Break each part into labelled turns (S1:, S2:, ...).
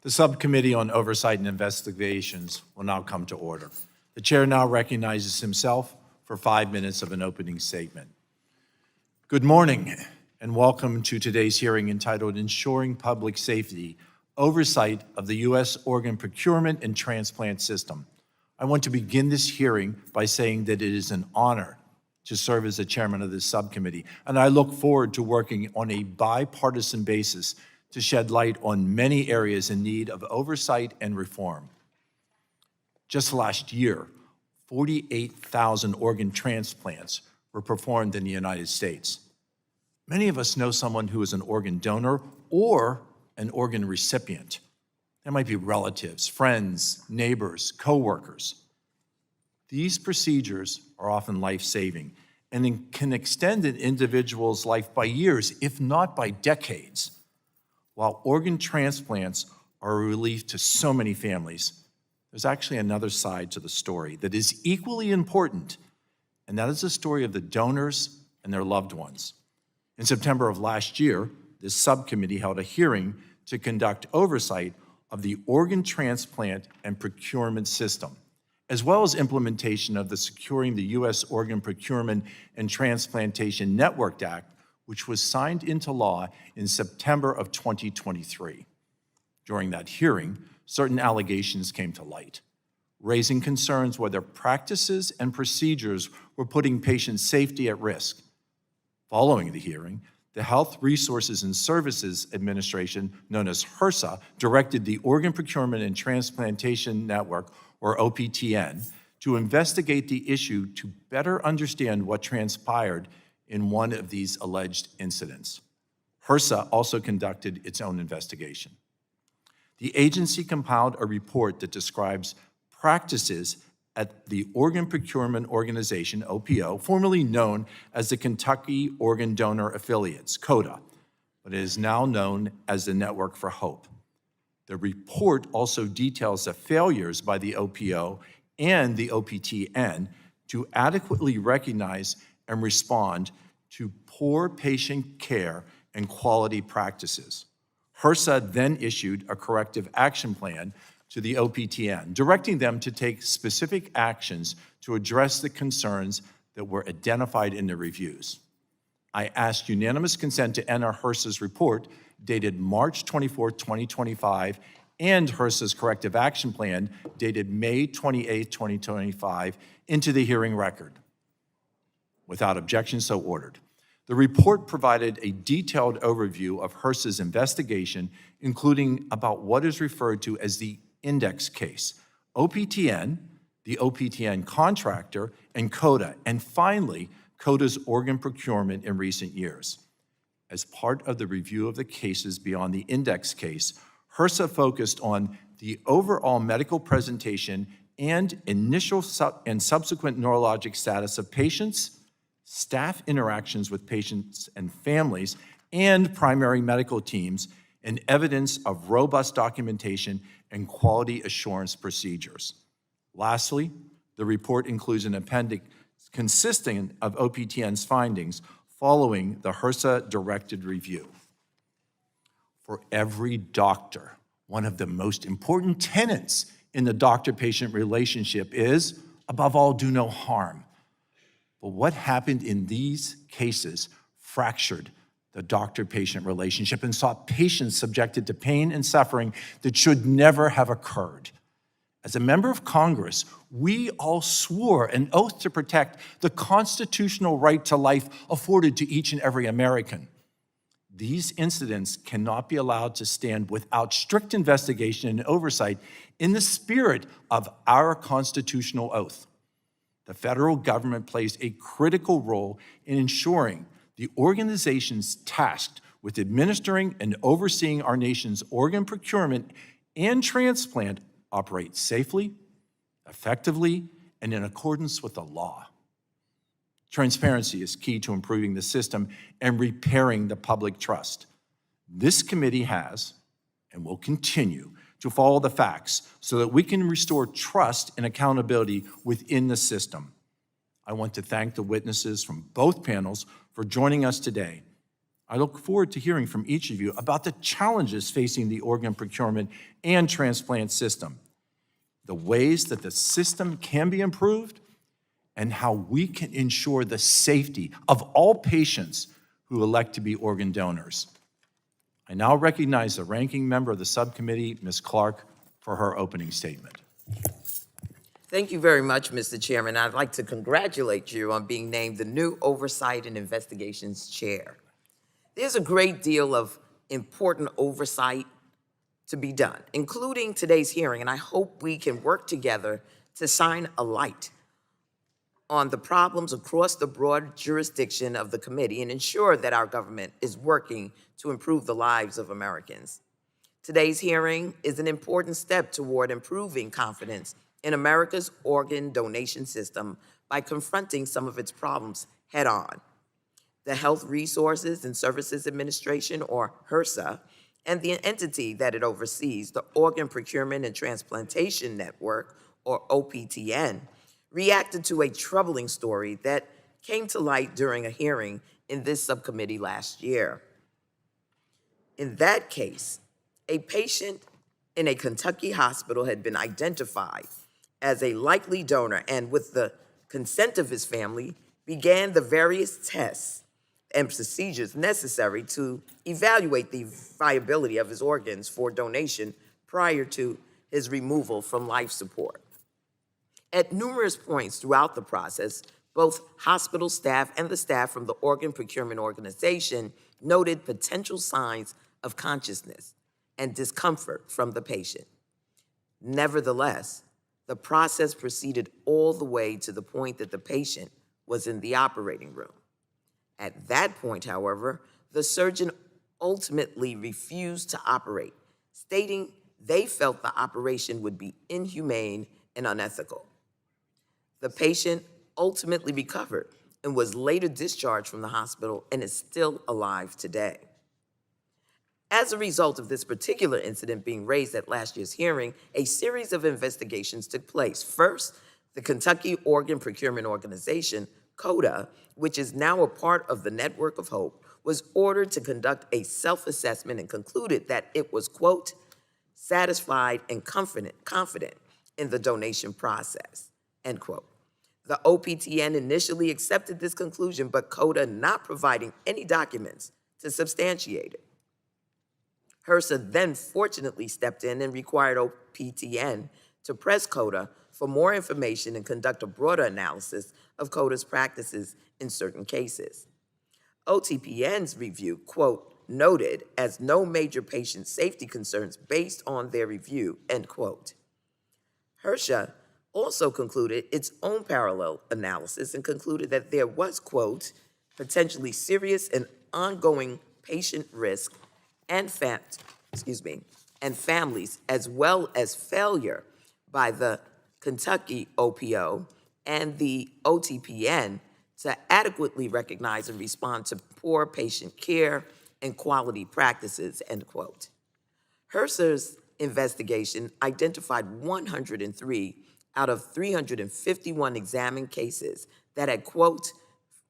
S1: The Subcommittee on Oversight and Investigations will now come to order. The chair now recognizes himself for 5 minutes of an opening statement. Good morning, and welcome to today's hearing entitled Ensuring Public Safety, Oversight of the U.S. Organ Procurement and Transplant System. I want to begin this hearing by saying that it is an honor to serve as the chairman of this subcommittee, and I look forward to working on a bipartisan basis to shed light on many areas in need of oversight and reform. Just last year, 48,000 organ transplants were performed in the United States. Many of us know someone who is an organ donor or an organ recipient. There might be relatives, friends, neighbors, coworkers. These procedures are often life-saving and can extend an individual's life by years, if not by decades. While organ transplants are a relief to so many families, there's actually another side to the story that is equally important, and that is the story of the donors and their loved ones. In September of last year, this subcommittee held a hearing to conduct oversight of the organ transplant and procurement system, as well as implementation of the Securing the U.S. Organ Procurement and Transplantation Network Act, which was signed into law in September of 2023. During that hearing, certain allegations came to light, raising concerns whether practices and procedures were putting patient safety at risk. Following the hearing, the Health Resources and Services Administration, known as HRSA, directed the Organ Procurement and Transplantation Network, or OPTN, to investigate the issue to better understand what transpired in one of these alleged incidents. HRSA also conducted its own investigation. The agency compiled a report that describes practices at the Organ Procurement Organization, OPO, formerly known as the Kentucky Organ Donor Affiliates, CODA, but it is now known as the Network for Hope. The report also details the failures by the OPO and the OPTN to adequately recognize and respond to poor patient care and quality practices. HRSA then issued a corrective action plan to the OPTN, directing them to take specific actions to address the concerns that were identified in the reviews. I asked unanimous consent to enter HRSA's report dated March 24, 2025, and HRSA's corrective action plan dated May 28, 2025, into the hearing record. Without objection, so ordered. The report provided a detailed overview of HRSA's investigation, including about what is referred to as the index case, OPTN, the OPTN contractor, and CODA, and finally, CODA's organ procurement in recent years. As part of the review of the cases beyond the index case, HRSA focused on the overall medical presentation and initial and subsequent neurologic status of patients, staff interactions with patients and families, and primary medical teams, and evidence of robust documentation and quality assurance procedures. Lastly, the report includes an appendix consisting of OPTN's findings following the HRSA-directed review. For every doctor, one of the most important tenets in the doctor-patient relationship is, above all, do no harm. But what happened in these cases fractured the doctor-patient relationship and saw patients subjected to pain and suffering that should never have occurred. As a member of Congress, we all swore an oath to protect the constitutional right to life afforded to each and every American. These incidents cannot be allowed to stand without strict investigation and oversight in the spirit of our constitutional oath. The federal government plays a critical role in ensuring the organizations tasked with administering and overseeing our nation's organ procurement and transplant operate safely, effectively, and in accordance with the law. Transparency is key to improving the system and repairing the public trust. This committee has and will continue to follow the facts so that we can restore trust and accountability within the system. I want to thank the witnesses from both panels for joining us today. I look forward to hearing from each of you about the challenges facing the organ procurement and transplant system, the ways that the system can be improved, and how we can ensure the safety of all patients who elect to be organ donors. I now recognize the ranking member of the subcommittee, Ms. Clark, for her opening statement.
S2: Thank you very much, Mr. Chairman. I'd like to congratulate you on being named the new Oversight and Investigations Chair. There's a great deal of important oversight to be done, including today's hearing, and I hope we can work together to shine a light on the problems across the broad jurisdiction of the committee and ensure that our government is working to improve the lives of Americans. Today's hearing is an important step toward improving confidence in America's organ donation system by confronting some of its problems head on. The Health Resources and Services Administration, or HRSA, and the entity that it oversees, the Organ Procurement and Transplantation Network, or OPTN, reacted to a troubling story that came to light during a hearing in this subcommittee last year. In that case, a patient in a Kentucky hospital had been identified as a likely donor and, with the consent of his family, began the various tests and procedures necessary to evaluate the viability of his organs for donation prior to his removal from life support. At numerous points throughout the process, both hospital staff and the staff from the Organ Procurement Organization noted potential signs of consciousness and discomfort from the patient. Nevertheless, the process proceeded all the way to the point that the patient was in the operating room. At that point, however, the surgeon ultimately refused to operate, stating they felt the operation would be inhumane and unethical. The patient ultimately recovered and was later discharged from the hospital and is still alive today. As a result of this particular incident being raised at last year's hearing, a series of investigations took place. First, the Kentucky Organ Procurement Organization, CODA, which is now a part of the Network of Hope, was ordered to conduct a self-assessment and concluded that it was, quote, satisfied and confident in the donation process, end quote. The OPTN initially accepted this conclusion, but CODA not providing any documents to substantiate it. HRSA then fortunately stepped in and required OPTN to press CODA for more information and conduct a broader analysis of CODA's practices in certain cases. OPTN's review, quote, noted as no major patient safety concerns based on their review, end quote. HRSA also concluded its own parallel analysis and concluded that there was, quote, potentially serious and ongoing patient risk and families, as well as failure by the Kentucky OPO and the OPTN to adequately recognize and respond to poor patient care and quality practices, end quote. HRSA's investigation identified 103 out of 351 examined cases that had, quote,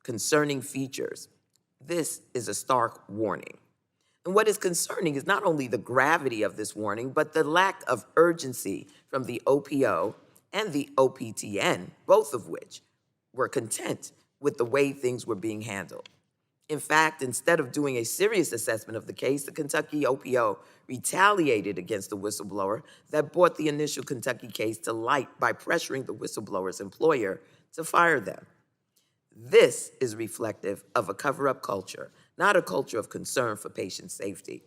S2: concerning features. This is a stark warning. And what is concerning is not only the gravity of this warning, but the lack of urgency from the OPO and the OPTN, both of which were content with the way things were being handled. In fact, instead of doing a serious assessment of the case, the Kentucky OPO retaliated against the whistleblower that brought the initial Kentucky case to light by pressuring the whistleblower's employer to fire them. This is reflective of a cover-up culture, not a culture of concern for patient safety.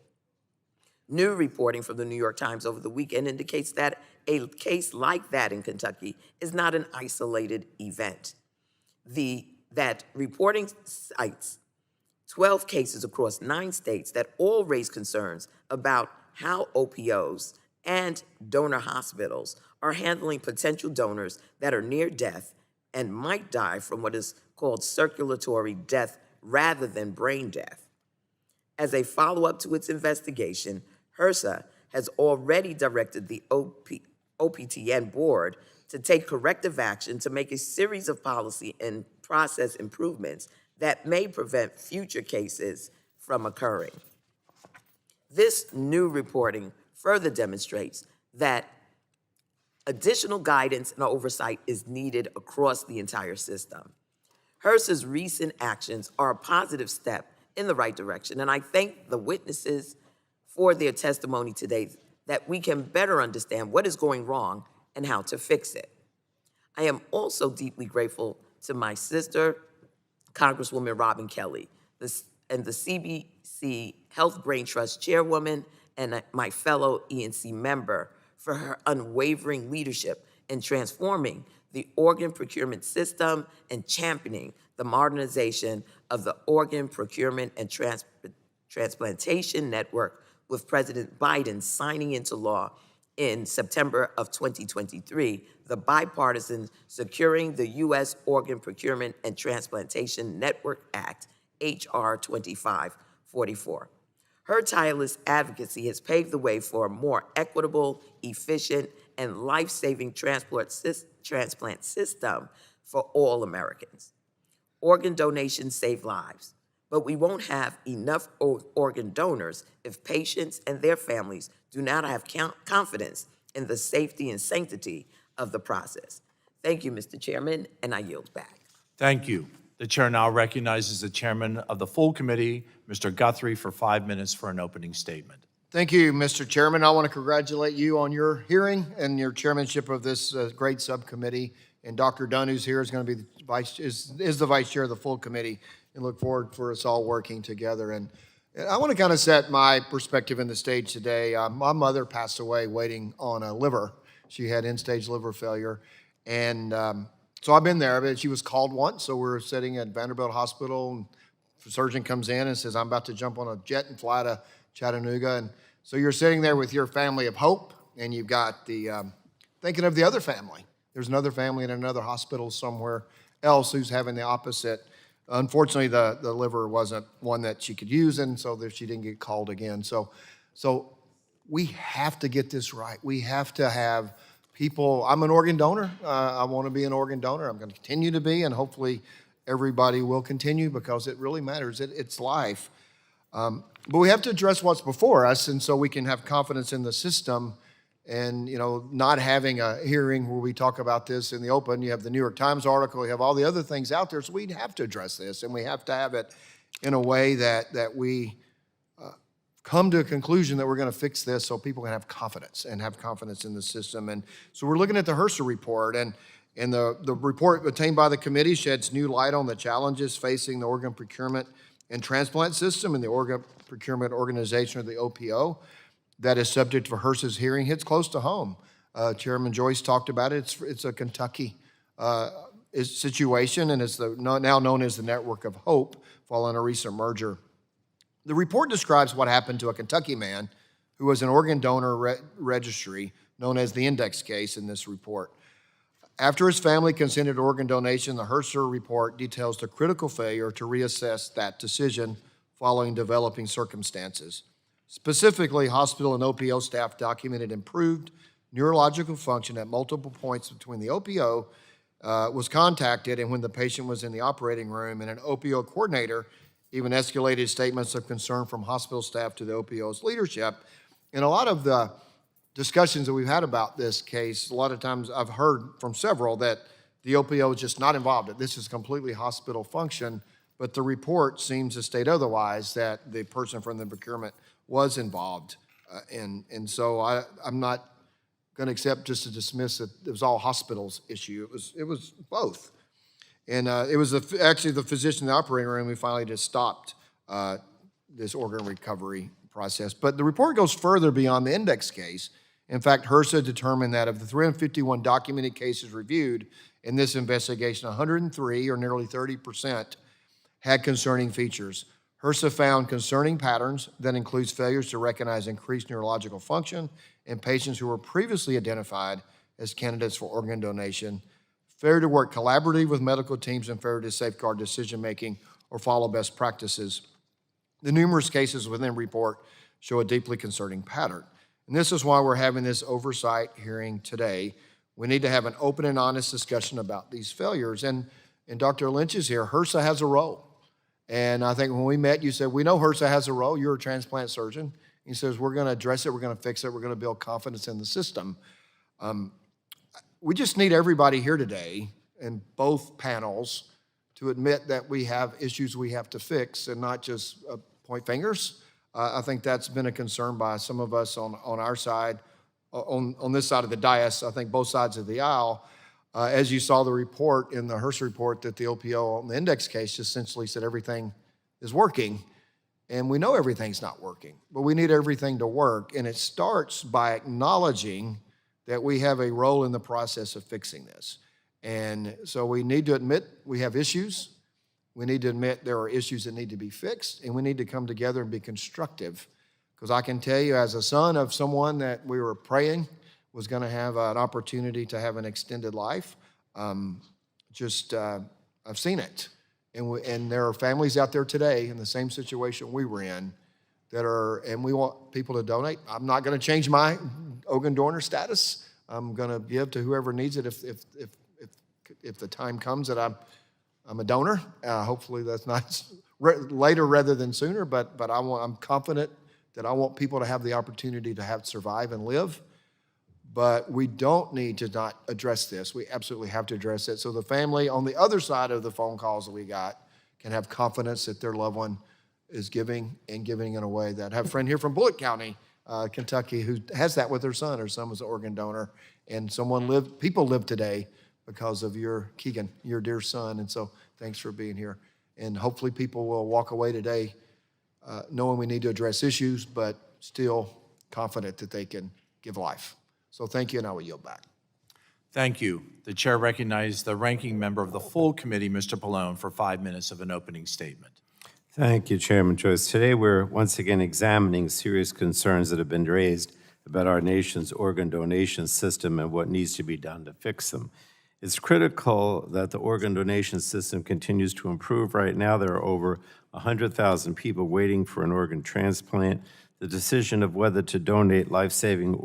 S2: New reporting from the New York Times over the weekend indicates that a case like that in Kentucky is not an isolated event. That reporting cites 12 cases across 9 states that all raise concerns about how OPOs and donor hospitals are handling potential donors that are near death and might die from what is called circulatory death rather than brain death. As a follow-up to its investigation, HRSA has already directed the OPTN board to take corrective action to make a series of policy and process improvements that may prevent future cases from occurring. This new reporting further demonstrates that additional guidance and oversight is needed across the entire system. HRSA's recent actions are a positive step in the right direction, and I thank the witnesses for their testimony today that we can better understand what is going wrong and how to fix it. I am also deeply grateful to my sister, Congresswoman Robin Kelly, and the CBC Health Brain Trust Chairwoman, and my fellow ENC member for her unwavering leadership in transforming the organ procurement system and championing the modernization of the organ procurement and transplantation network, with President Biden signing into law in September of 2023, the bipartisan Securing the U.S. Organ Procurement and Transplantation Network Act, H.R. 2544. Her tireless advocacy has paved the way for a more equitable, efficient, and life-saving transplant system for all Americans. Organ donations save lives, but we won't have enough organ donors if patients and their families do not have confidence in the safety and sanctity of the process. Thank you, Mr. Chairman, and I yield back.
S1: Thank you. The chair now recognizes the chairman of the full committee, Mr. Guthrie, for 5 minutes for an opening statement.
S3: Thank you, Mr. Chairman. I want to congratulate you on your hearing and your chairmanship of this great subcommittee. And Dr. Dunn, who's here, is going to be the vice chair of the full committee, and look forward for us all working together. And I want to kind of set my perspective in the stage today. My mother passed away waiting on a liver. She had end-stage liver failure, and so I've been there. But she was called once, so we're sitting at Vanderbilt Hospital, and the surgeon comes in and says, "I'm about to jump on a jet and fly to Chattanooga." And so you're sitting there with your family of hope, and you've got the thinking of the other family. There's another family in another hospital somewhere else who's having the opposite. Unfortunately, the liver wasn't one that she could use, and so she didn't get called again. So we have to get this right. We have to have people. I'm an organ donor. I want to be an organ donor. I'm going to continue to be, and hopefully everybody will continue, because it really matters. It's life. But we have to address what's before us, and so we can have confidence in the system. And, not having a hearing where we talk about this in the open. You have the New York Times article, you have all the other things out there, so we have to address this, and we have to have it in a way that we come to a conclusion that we're going to fix this so people can have confidence in the system. And so we're looking at the HRSA report, and the report obtained by the committee sheds new light on the challenges facing the organ procurement and transplant system and the Organ Procurement Organization, or the OPO, that is subject for HRSA's hearing. Hits close to home. Chairman Joyce talked about it. It's a Kentucky situation, and it's now known as the Network of Hope, following a recent merger. The report describes what happened to a Kentucky man who was an organ donor registry, known as the index case in this report. After his family consented to organ donation, the HRSA report details the critical failure to reassess that decision following developing circumstances. Specifically, hospital and OPO staff documented improved neurological function at multiple points between the OPO was contacted and when the patient was in the operating room, and an OPO coordinator even escalated statements of concern from hospital staff to the OPO's leadership. And a lot of the discussions that we've had about this case, a lot of times I've heard from several that the OPO is just not involved. This is completely hospital function, but the report seems to state otherwise, that the person from the procurement was involved. And so I'm not going to accept just to dismiss that it was all hospitals issue. It was both. And it was actually the physician in the operating room who finally just stopped this organ recovery process. But the report goes further beyond the index case. In fact, HRSA determined that of the 351 documented cases reviewed in this investigation, 103, or nearly 30%, had concerning features. HRSA found concerning patterns that includes failures to recognize increased neurological function in patients who were previously identified as candidates for organ donation, failure to work collaboratively with medical teams, and failure to safeguard decision-making or follow best practices. The numerous cases within the report show a deeply concerning pattern. And this is why we're having this oversight hearing today. We need to have an open and honest discussion about these failures. And Dr. Lynch is here. HRSA has a role. And I think when we met, you said, we know HRSA has a role. You're a transplant surgeon. He says, we're going to address it. We're going to fix it. We're going to build confidence in the system. We just need everybody here today in both panels to admit that we have issues we have to fix and not just point fingers. I think that's been a concern by some of us on our side, on this side of the dais, I think both sides of the aisle. As you saw the report in the HRSA report that the OPO on the index case essentially said everything is working. And we know everything's not working, but we need everything to work. And it starts by acknowledging that we have a role in the process of fixing this. And so we need to admit we have issues. We need to admit there are issues that need to be fixed, and we need to come together and be constructive. Because I can tell you, as a son of someone that we were praying was going to have an opportunity to have an extended life, I've seen it. And there are families out there today in the same situation we were in and we want people to donate. I'm not going to change my organ donor status. I'm going to give to whoever needs it if the time comes that I'm a donor. Hopefully that's not later rather than sooner, but I'm confident that I want people to have the opportunity to survive and live. But we don't need to not address this. We absolutely have to address it. So the family on the other side of the phone calls that we got can have confidence that their loved one is giving and giving in a way that I have a friend here from Bullitt County, Kentucky, who has that with her son. Her son was an organ donor, and people live today because of Keegan, your dear son. And so thanks for being here. And hopefully people will walk away today knowing we need to address issues, but still confident that they can give life. So thank you, and I will yield back.
S1: Thank you. The chair recognizes the ranking member of the full committee, Mr. Pallone, for 5 minutes of an opening statement.
S4: Thank you, Chairman Joyce. Today, we're once again examining serious concerns that have been raised about our nation's organ donation system and what needs to be done to fix them. It's critical that the organ donation system continues to improve. Right now, there are over 100,000 people waiting for an organ transplant. The decision of whether to donate life-saving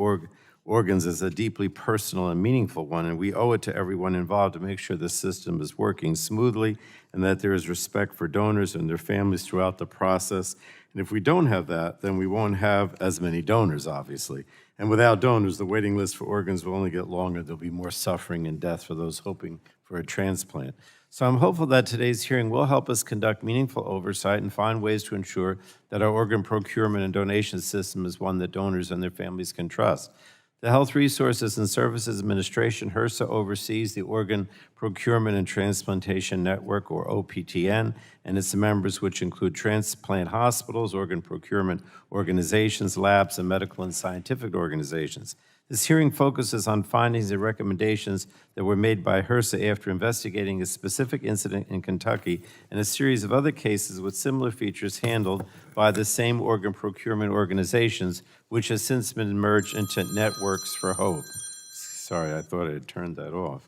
S4: organs is a deeply personal and meaningful one, and we owe it to everyone involved to make sure the system is working smoothly and that there is respect for donors and their families throughout the process. And if we don't have that, then we won't have as many donors, obviously. And without donors, the waiting list for organs will only get longer. There'll be more suffering and death for those hoping for a transplant. So I'm hopeful that today's hearing will help us conduct meaningful oversight and find ways to ensure that our organ procurement and donation system is one that donors and their families can trust. The Health Resources and Services Administration, HRSA, oversees the Organ Procurement and Transplantation Network, or OPTN, and its members, which include transplant hospitals, organ procurement organizations, labs, and medical and scientific organizations. This hearing focuses on findings and recommendations that were made by HRSA after investigating a specific incident in Kentucky and a series of other cases with similar features handled by the same organ procurement organizations, which has since been merged into Networks for Hope. Sorry, I thought I had turned that off.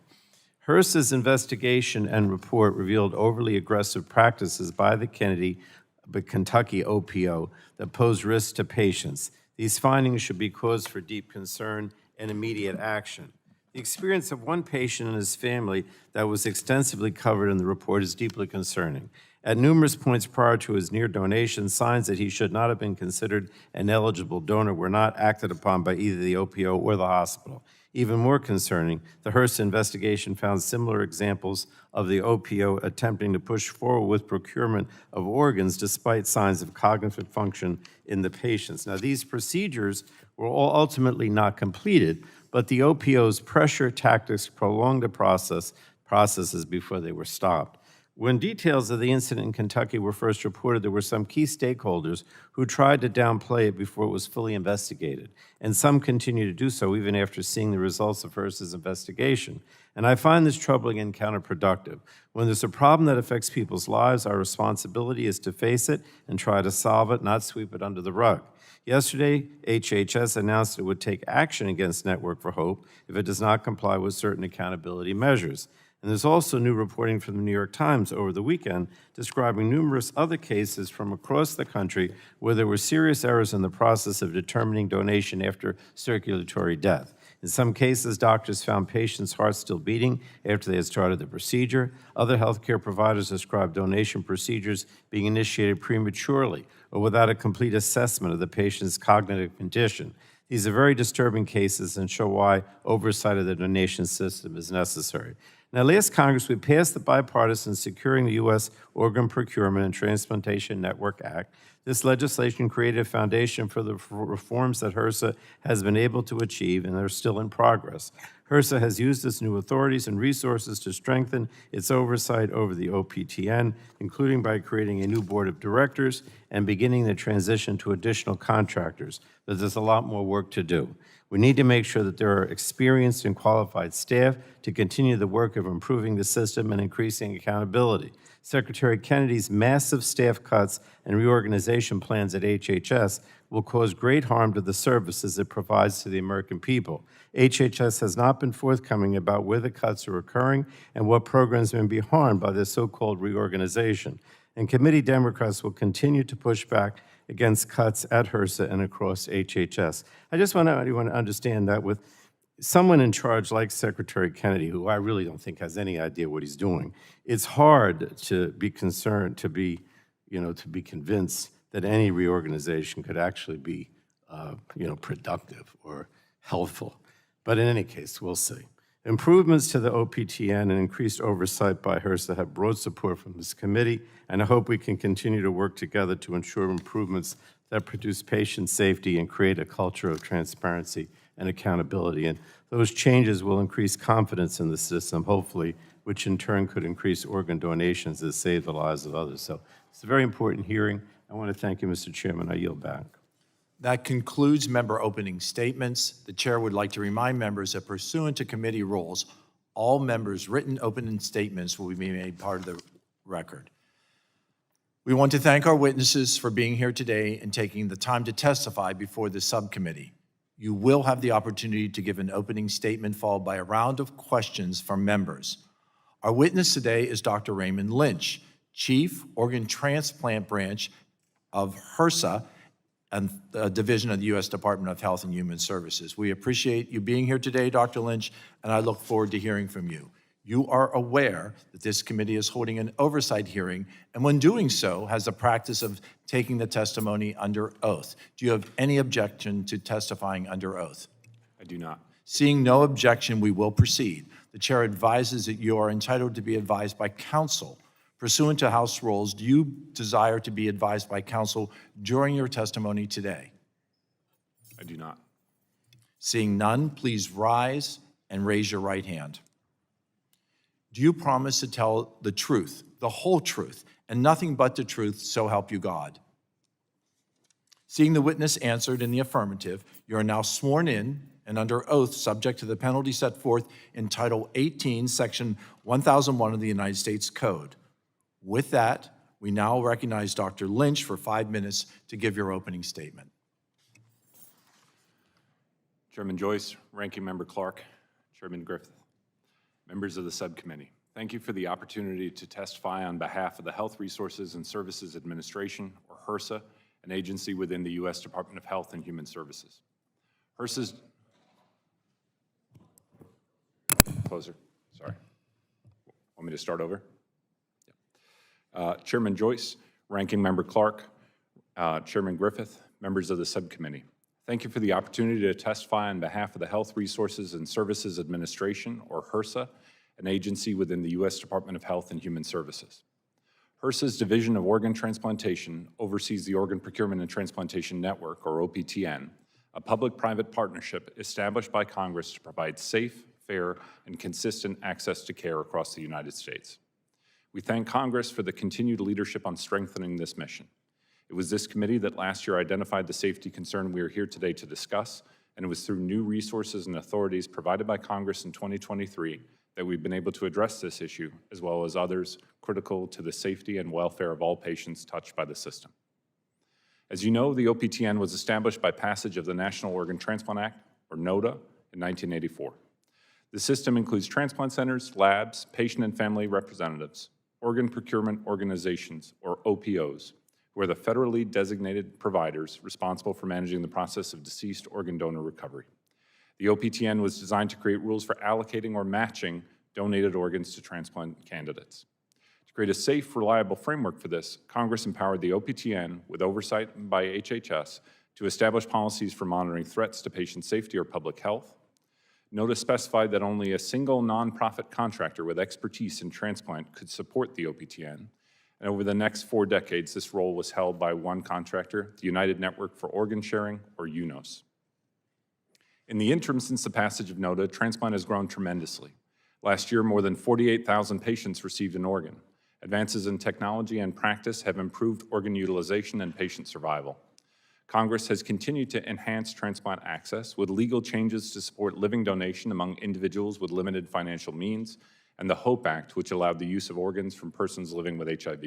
S4: HRSA's investigation and report revealed overly aggressive practices by the Kentucky OPO that pose risks to patients. These findings should be cause for deep concern and immediate action. The experience of one patient and his family that was extensively covered in the report is deeply concerning. At numerous points prior to his near donation, signs that he should not have been considered an eligible donor were not acted upon by either the OPO or the hospital. Even more concerning, the HRSA investigation found similar examples of the OPO attempting to push forward with procurement of organs despite signs of cognitive function in the patients. Now, these procedures were all ultimately not completed, but the OPO's pressure tactics prolonged the processes before they were stopped. When details of the incident in Kentucky were first reported, there were some key stakeholders who tried to downplay it before it was fully investigated, and some continue to do so even after seeing the results of HRSA's investigation. And I find this troubling and counterproductive. When there's a problem that affects people's lives, our responsibility is to face it and try to solve it, not sweep it under the rug. Yesterday, HHS announced it would take action against Network for Hope if it does not comply with certain accountability measures. And there's also new reporting from the New York Times over the weekend describing numerous other cases from across the country where there were serious errors in the process of determining donation after circulatory death. In some cases, doctors found patients' hearts still beating after they had started the procedure. Other healthcare providers described donation procedures being initiated prematurely or without a complete assessment of the patient's cognitive condition. These are very disturbing cases and show why oversight of the donation system is necessary. Now, last Congress, we passed the bipartisan Securing the U.S. Organ Procurement and Transplantation Network Act. This legislation created a foundation for the reforms that HRSA has been able to achieve, and are still in progress. HRSA has used its new authorities and resources to strengthen its oversight over the OPTN, including by creating a new board of directors and beginning the transition to additional contractors. But there's a lot more work to do. We need to make sure that there are experienced and qualified staff to continue the work of improving the system and increasing accountability. Secretary Kennedy's massive staff cuts and reorganization plans at HHS will cause great harm to the services it provides to the American people. HHS has not been forthcoming about where the cuts are occurring and what programs may be harmed by this so-called reorganization. And committee Democrats will continue to push back against cuts at HRSA and across HHS. I just want everyone to understand that with someone in charge like Secretary Kennedy, who I really don't think has any idea what he's doing, it's hard to be concerned, to be convinced that any reorganization could actually be, productive or helpful. But in any case, we'll see. Improvements to the OPTN and increased oversight by HRSA have broad support from this committee, and I hope we can continue to work together to ensure improvements that produce patient safety and create a culture of transparency and accountability. And those changes will increase confidence in the system, hopefully, which in turn could increase organ donations that save the lives of others. So it's a very important hearing. I want to thank you, Mr. Chairman. I yield back.
S1: That concludes member opening statements. The chair would like to remind members that pursuant to committee rules, all members' written opening statements will be made part of the record. We want to thank our witnesses for being here today and taking the time to testify before the subcommittee. You will have the opportunity to give an opening statement followed by a round of questions from members. Our witness today is Dr. Raymond Lynch, Chief Organ Transplant Branch of HRSA, and the division of the U.S. Department of Health and Human Services. We appreciate you being here today, Dr. Lynch, and I look forward to hearing from you. You are aware that this committee is holding an oversight hearing, and when doing so, has the practice of taking the testimony under oath. Do you have any objection to testifying under oath?
S5: I do not.
S1: Seeing no objection, we will proceed. The chair advises that you are entitled to be advised by counsel. Pursuant to House rules, do you desire to be advised by counsel during your testimony today?
S5: I do not.
S1: Seeing none, please rise and raise your right hand. Do you promise to tell the truth, the whole truth, and nothing but the truth, so help you God? Seeing the witness answered in the affirmative, you are now sworn in and under oath subject to the penalty set forth in Title 18, Section 1001 of the United States Code. With that, we now recognize Dr. Lynch for 5 minutes to give your opening statement.
S5: Chairman Joyce, Ranking Member Clark, Chairman Griffith, members of the subcommittee, thank you for the opportunity to testify on behalf of the Health Resources and Services Administration, or HRSA, an agency within the U.S. Department of Health and Human Services. HRSA's, closer, sorry. Want me to start over? Chairman Joyce, Ranking Member Clark, Chairman Griffith, members of the subcommittee, thank you for the opportunity to testify on behalf of the Health Resources and Services Administration, or HRSA, an agency within the U.S. Department of Health and Human Services. HRSA's Division of Organ Transplantation oversees the Organ Procurement and Transplantation Network, or OPTN, a public-private partnership established by Congress to provide safe, fair, and consistent access to care across the United States. We thank Congress for the continued leadership on strengthening this mission. It was this committee that last year identified the safety concern we are here today to discuss, and it was through new resources and authorities provided by Congress in 2023 that we've been able to address this issue, as well as others critical to the safety and welfare of all patients touched by the system. As you know, the OPTN was established by passage of the National Organ Transplant Act, or NOTA, in 1984. The system includes transplant centers, labs, patient and family representatives, organ procurement organizations, or OPOs, who are the federally designated providers responsible for managing the process of deceased organ donor recovery. The OPTN was designed to create rules for allocating or matching donated organs to transplant candidates. To create a safe, reliable framework for this, Congress empowered the OPTN, with oversight by HHS, to establish policies for monitoring threats to patient safety or public health. NOTA specified that only a single nonprofit contractor with expertise in transplant could support the OPTN, and over the next 4 decades, this role was held by one contractor, the United Network for Organ Sharing, or UNOS. In the interim since the passage of NOTA, transplant has grown tremendously. Last year, more than 48,000 patients received an organ. Advances in technology and practice have improved organ utilization and patient survival. Congress has continued to enhance transplant access with legal changes to support living donation among individuals with limited financial means, and the HOPE Act, which allowed the use of organs from persons living with HIV.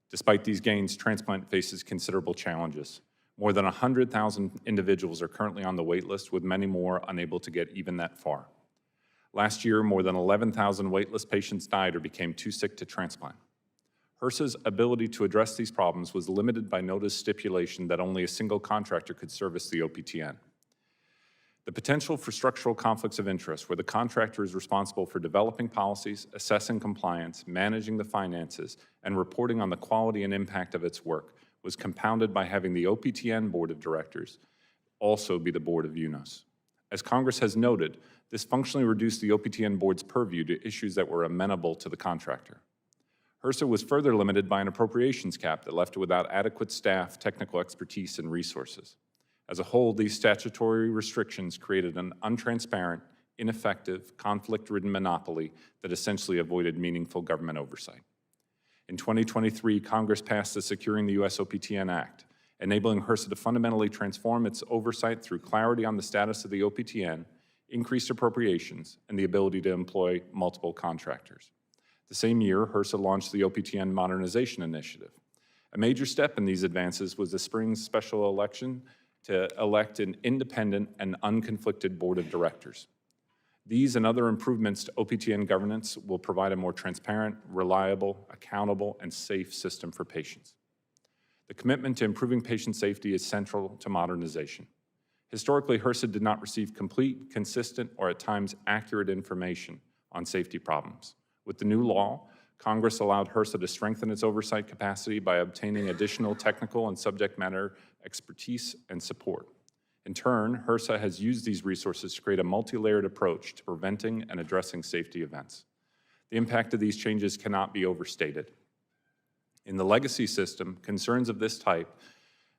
S5: Despite these gains, transplant faces considerable challenges. More than 100,000 individuals are currently on the wait list, with many more unable to get even that far. Last year, more than 11,000 waitlist patients died or became too sick to transplant. HRSA's ability to address these problems was limited by NOTA's stipulation that only a single contractor could service the OPTN. The potential for structural conflicts of interest, where the contractor is responsible for developing policies, assessing compliance, managing the finances, and reporting on the quality and impact of its work, was compounded by having the OPTN Board of Directors also be the board of UNOS. As Congress has noted, this functionally reduced the OPTN Board's purview to issues that were amenable to the contractor. HRSA was further limited by an appropriations cap that left it without adequate staff, technical expertise, and resources. As a whole, these statutory restrictions created an untransparent, ineffective, conflict-ridden monopoly that essentially avoided meaningful government oversight. In 2023, Congress passed the Securing the U.S. OPTN Act, enabling HRSA to fundamentally transform its oversight through clarity on the status of the OPTN, increased appropriations, and the ability to employ multiple contractors. The same year, HRSA launched the OPTN Modernization Initiative. A major step in these advances was the spring's special election to elect an independent and unconflicted board of directors. These and other improvements to OPTN governance will provide a more transparent, reliable, accountable, and safe system for patients. The commitment to improving patient safety is central to modernization. Historically, HRSA did not receive complete, consistent, or at times accurate information on safety problems. With the new law, Congress allowed HRSA to strengthen its oversight capacity by obtaining additional technical and subject matter expertise and support. In turn, HRSA has used these resources to create a multi-layered approach to preventing and addressing safety events. The impact of these changes cannot be overstated. In the legacy system, concerns of this type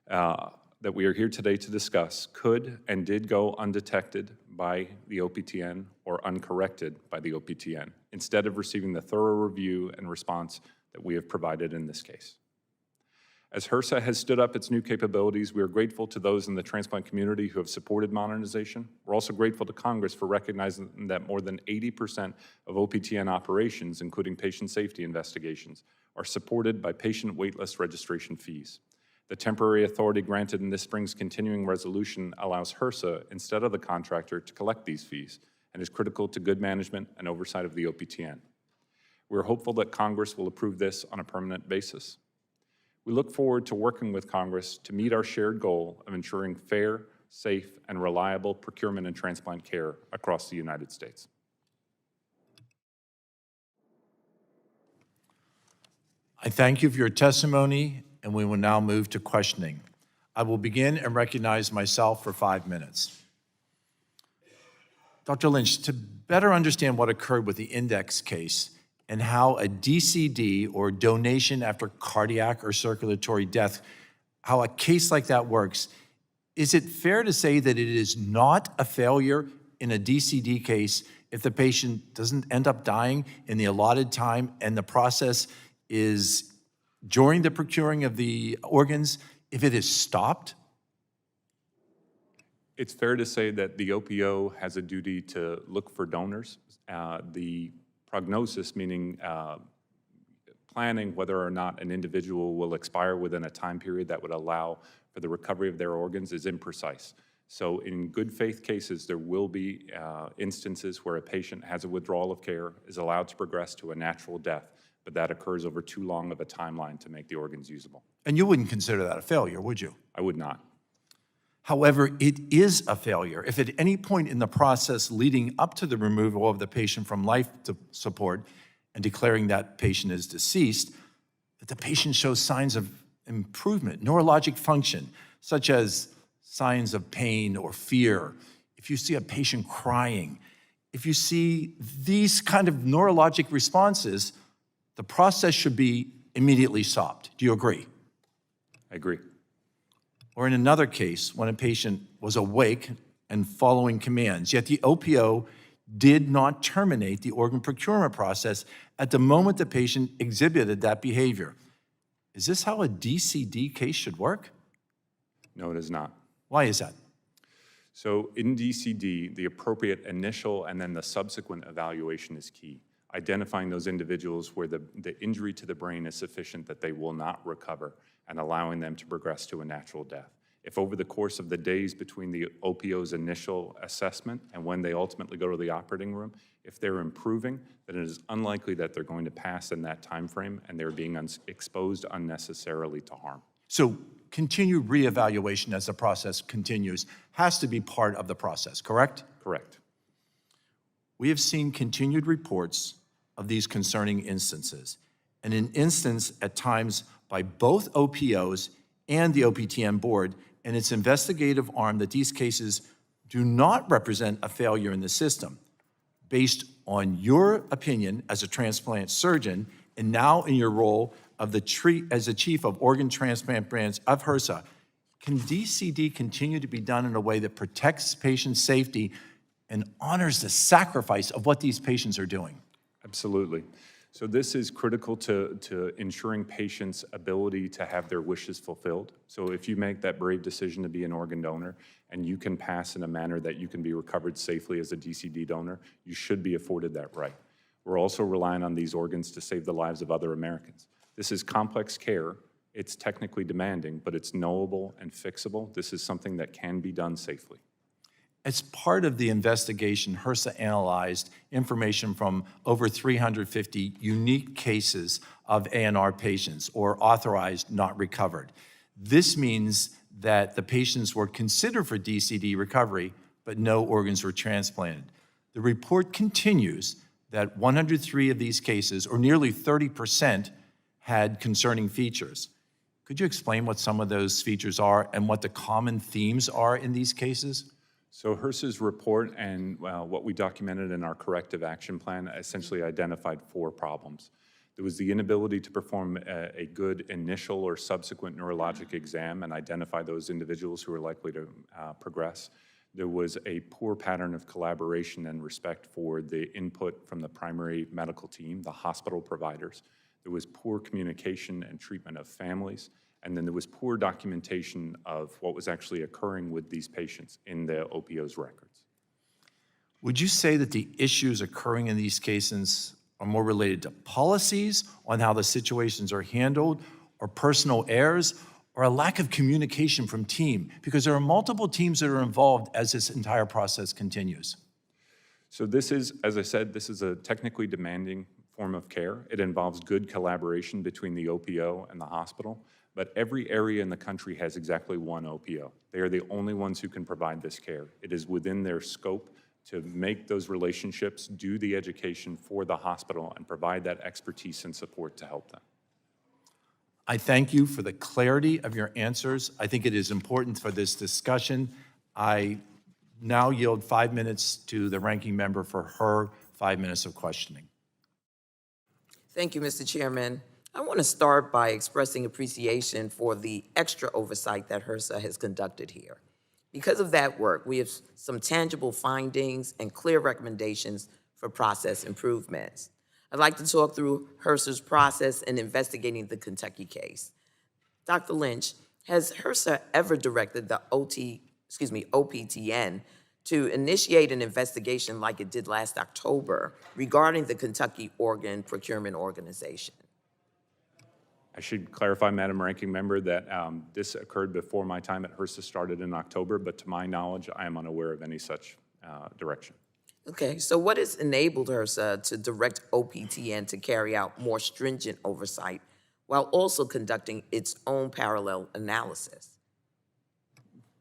S5: that we are here today to discuss could and did go undetected by the OPTN or uncorrected by the OPTN, instead of receiving the thorough review and response that we have provided in this case. As HRSA has stood up its new capabilities, we are grateful to those in the transplant community who have supported modernization. We're also grateful to Congress for recognizing that more than 80% of OPTN operations, including patient safety investigations, are supported by patient waitlist registration fees. The temporary authority granted in this spring's continuing resolution allows HRSA, instead of the contractor, to collect these fees and is critical to good management and oversight of the OPTN. We're hopeful that Congress will approve this on a permanent basis. We look forward to working with Congress to meet our shared goal of ensuring fair, safe, and reliable procurement and transplant care across the United States.
S1: I thank you for your testimony, and we will now move to questioning. I will begin and recognize myself for 5 minutes. Dr. Lynch, to better understand what occurred with the index case and how a DCD, or donation after cardiac or circulatory death, how a case like that works, is it fair to say that it is not a failure in a DCD case if the patient doesn't end up dying in the allotted time and the process is during the procuring of the organs, if it is stopped?
S5: It's fair to say that the OPO has a duty to look for donors. The prognosis, meaning planning whether or not an individual will expire within a time period that would allow for the recovery of their organs, is imprecise. So in good faith cases, there will be instances where a patient has a withdrawal of care, is allowed to progress to a natural death, but that occurs over too long of a timeline to make the organs usable.
S1: And you wouldn't consider that a failure, would you?
S5: I would not.
S1: However, it is a failure if at any point in the process leading up to the removal of the patient from life support and declaring that patient is deceased, that the patient shows signs of improvement, neurologic function, such as signs of pain or fear. If you see a patient crying, if you see these kind of neurologic responses, the process should be immediately stopped. Do you agree?
S5: I agree.
S1: Or in another case, when a patient was awake and following commands, yet the OPO did not terminate the organ procurement process at the moment the patient exhibited that behavior. Is this how a DCD case should work?
S5: No, it is not.
S1: Why is that?
S5: So in DCD, the appropriate initial and then the subsequent evaluation is key. Identifying those individuals where the injury to the brain is sufficient that they will not recover and allowing them to progress to a natural death. If over the course of the days between the OPO's initial assessment and when they ultimately go to the operating room, if they're improving, then it is unlikely that they're going to pass in that time frame and they're being exposed unnecessarily to harm.
S1: So continued reevaluation as the process continues has to be part of the process, correct?
S5: Correct.
S1: We have seen continued reports of these concerning instances, and an instance at times by both OPOs and the OPTN board and its investigative arm that these cases do not represent a failure in the system. Based on your opinion as a transplant surgeon and now in your role of as the chief of organ transplant branch of HRSA, can DCD continue to be done in a way that protects patient safety and honors the sacrifice of what these patients are doing?
S5: Absolutely. So this is critical to ensuring patients' ability to have their wishes fulfilled. So if you make that brave decision to be an organ donor and you can pass in a manner that you can be recovered safely as a DCD donor, you should be afforded that right. We're also relying on these organs to save the lives of other Americans. This is complex care. It's technically demanding, but it's knowable and fixable. This is something that can be done safely.
S1: As part of the investigation, HRSA analyzed information from over 350 unique cases of ANR patients, or authorized not recovered. This means that the patients were considered for DCD recovery, but no organs were transplanted. The report continues that 103 of these cases, or nearly 30%, had concerning features. Could you explain what some of those features are and what the common themes are in these cases?
S5: So HRSA's report and what we documented in our corrective action plan essentially identified 4 problems. There was the inability to perform a good initial or subsequent neurologic exam and identify those individuals who are likely to progress. There was a poor pattern of collaboration and respect for the input from the primary medical team, the hospital providers. There was poor communication and treatment of families. And then there was poor documentation of what was actually occurring with these patients in the OPO's records.
S1: Would you say that the issues occurring in these cases are more related to policies on how the situations are handled, or personal errors, or a lack of communication from team? Because there are multiple teams that are involved as this entire process continues.
S5: So this is, as I said, this is a technically demanding form of care. It involves good collaboration between the OPO and the hospital. But every area in the country has exactly one OPO. They are the only ones who can provide this care. It is within their scope to make those relationships, do the education for the hospital, and provide that expertise and support to help them.
S1: I thank you for the clarity of your answers. I think it is important for this discussion. I now yield 5 minutes to the ranking member for her 5 minutes of questioning.
S2: Thank you, Mr. Chairman. I want to start by expressing appreciation for the extra oversight that HRSA has conducted here. Because of that work, we have some tangible findings and clear recommendations for process improvements. I'd like to talk through HRSA's process in investigating the Kentucky case. Dr. Lynch, has HRSA ever directed the OPTN to initiate an investigation like it did last October regarding the Kentucky Organ Procurement Organization?
S5: I should clarify, Madam Ranking Member, that this occurred before my time at HRSA started in October, but to my knowledge, I am unaware of any such direction.
S2: Okay, so what has enabled HRSA to direct OPTN to carry out more stringent oversight while also conducting its own parallel analysis?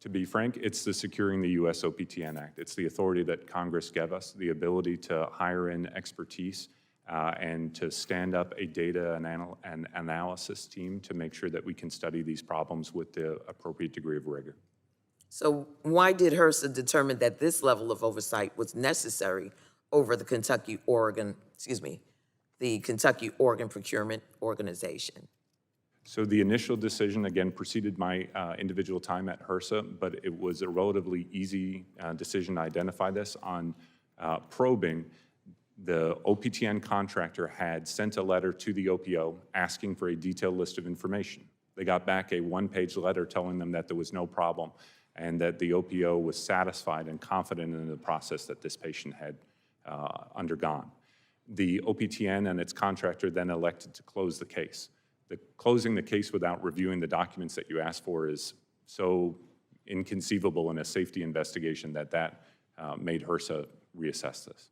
S5: To be frank, it's the Securing the U.S. OPTN Act. It's the authority that Congress gave us, the ability to hire in expertise and to stand up a data and analysis team to make sure that we can study these problems with the appropriate degree of rigor.
S2: So why did HRSA determine that this level of oversight was necessary over the Kentucky Oregon Procurement Organization?
S5: So the initial decision, again, preceded my individual time at HRSA, but it was a relatively easy decision to identify this. On probing, the OPTN contractor had sent a letter to the OPO asking for a detailed list of information. They got back a one-page letter telling them that there was no problem and that the OPO was satisfied and confident in the process that this patient had undergone. The OPTN and its contractor then elected to close the case. Closing the case without reviewing the documents that you asked for is so inconceivable in a safety investigation that made HRSA reassess this.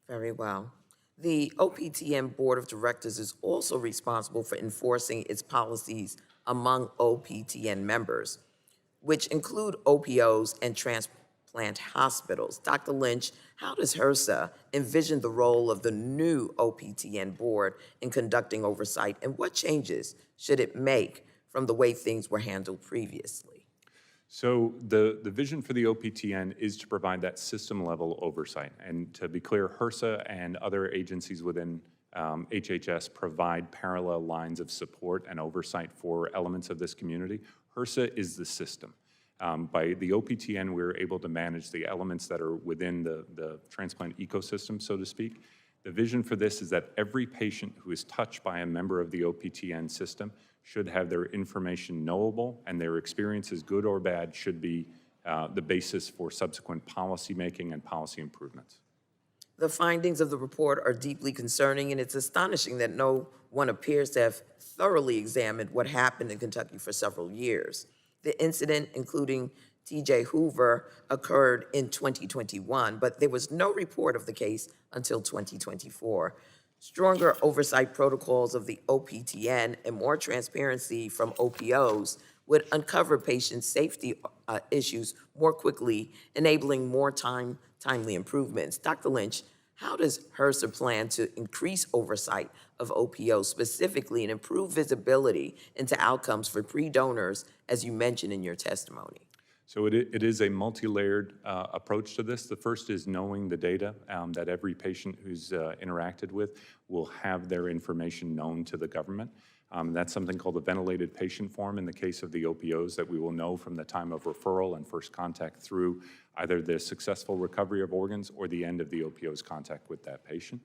S2: Very well. The OPTN Board of Directors is also responsible for enforcing its policies among OPTN members, which include OPOs and transplant hospitals. Dr. Lynch, how does HRSA envision the role of the new OPTN board in conducting oversight, and what changes should it make from the way things were handled previously?
S5: So the vision for the OPTN is to provide that system-level oversight. And to be clear, HRSA and other agencies within HHS provide parallel lines of support and oversight for elements of this community. HRSA is the system. By the OPTN, we're able to manage the elements that are within the transplant ecosystem, so to speak. The vision for this is that every patient who is touched by a member of the OPTN system should have their information knowable, and their experiences, good or bad, should be the basis for subsequent policy making and policy improvements.
S2: The findings of the report are deeply concerning, and it's astonishing that no one appears to have thoroughly examined what happened in Kentucky for several years. The incident, including T.J. Hoover, occurred in 2021, but there was no report of the case until 2024. Stronger oversight protocols of the OPTN and more transparency from OPOs would uncover patient safety issues more quickly, enabling more timely improvements. Dr. Lynch, how does HRSA plan to increase oversight of OPOs specifically and improve visibility into outcomes for pre-donors, as you mentioned in your testimony?
S5: So it is a multi-layered approach to this. The first is knowing the data that every patient who's interacted with will have their information known to the government. That's something called the ventilated patient form in the case of the OPOs that we will know from the time of referral and first contact through either the successful recovery of organs or the end of the OPO's contact with that patient.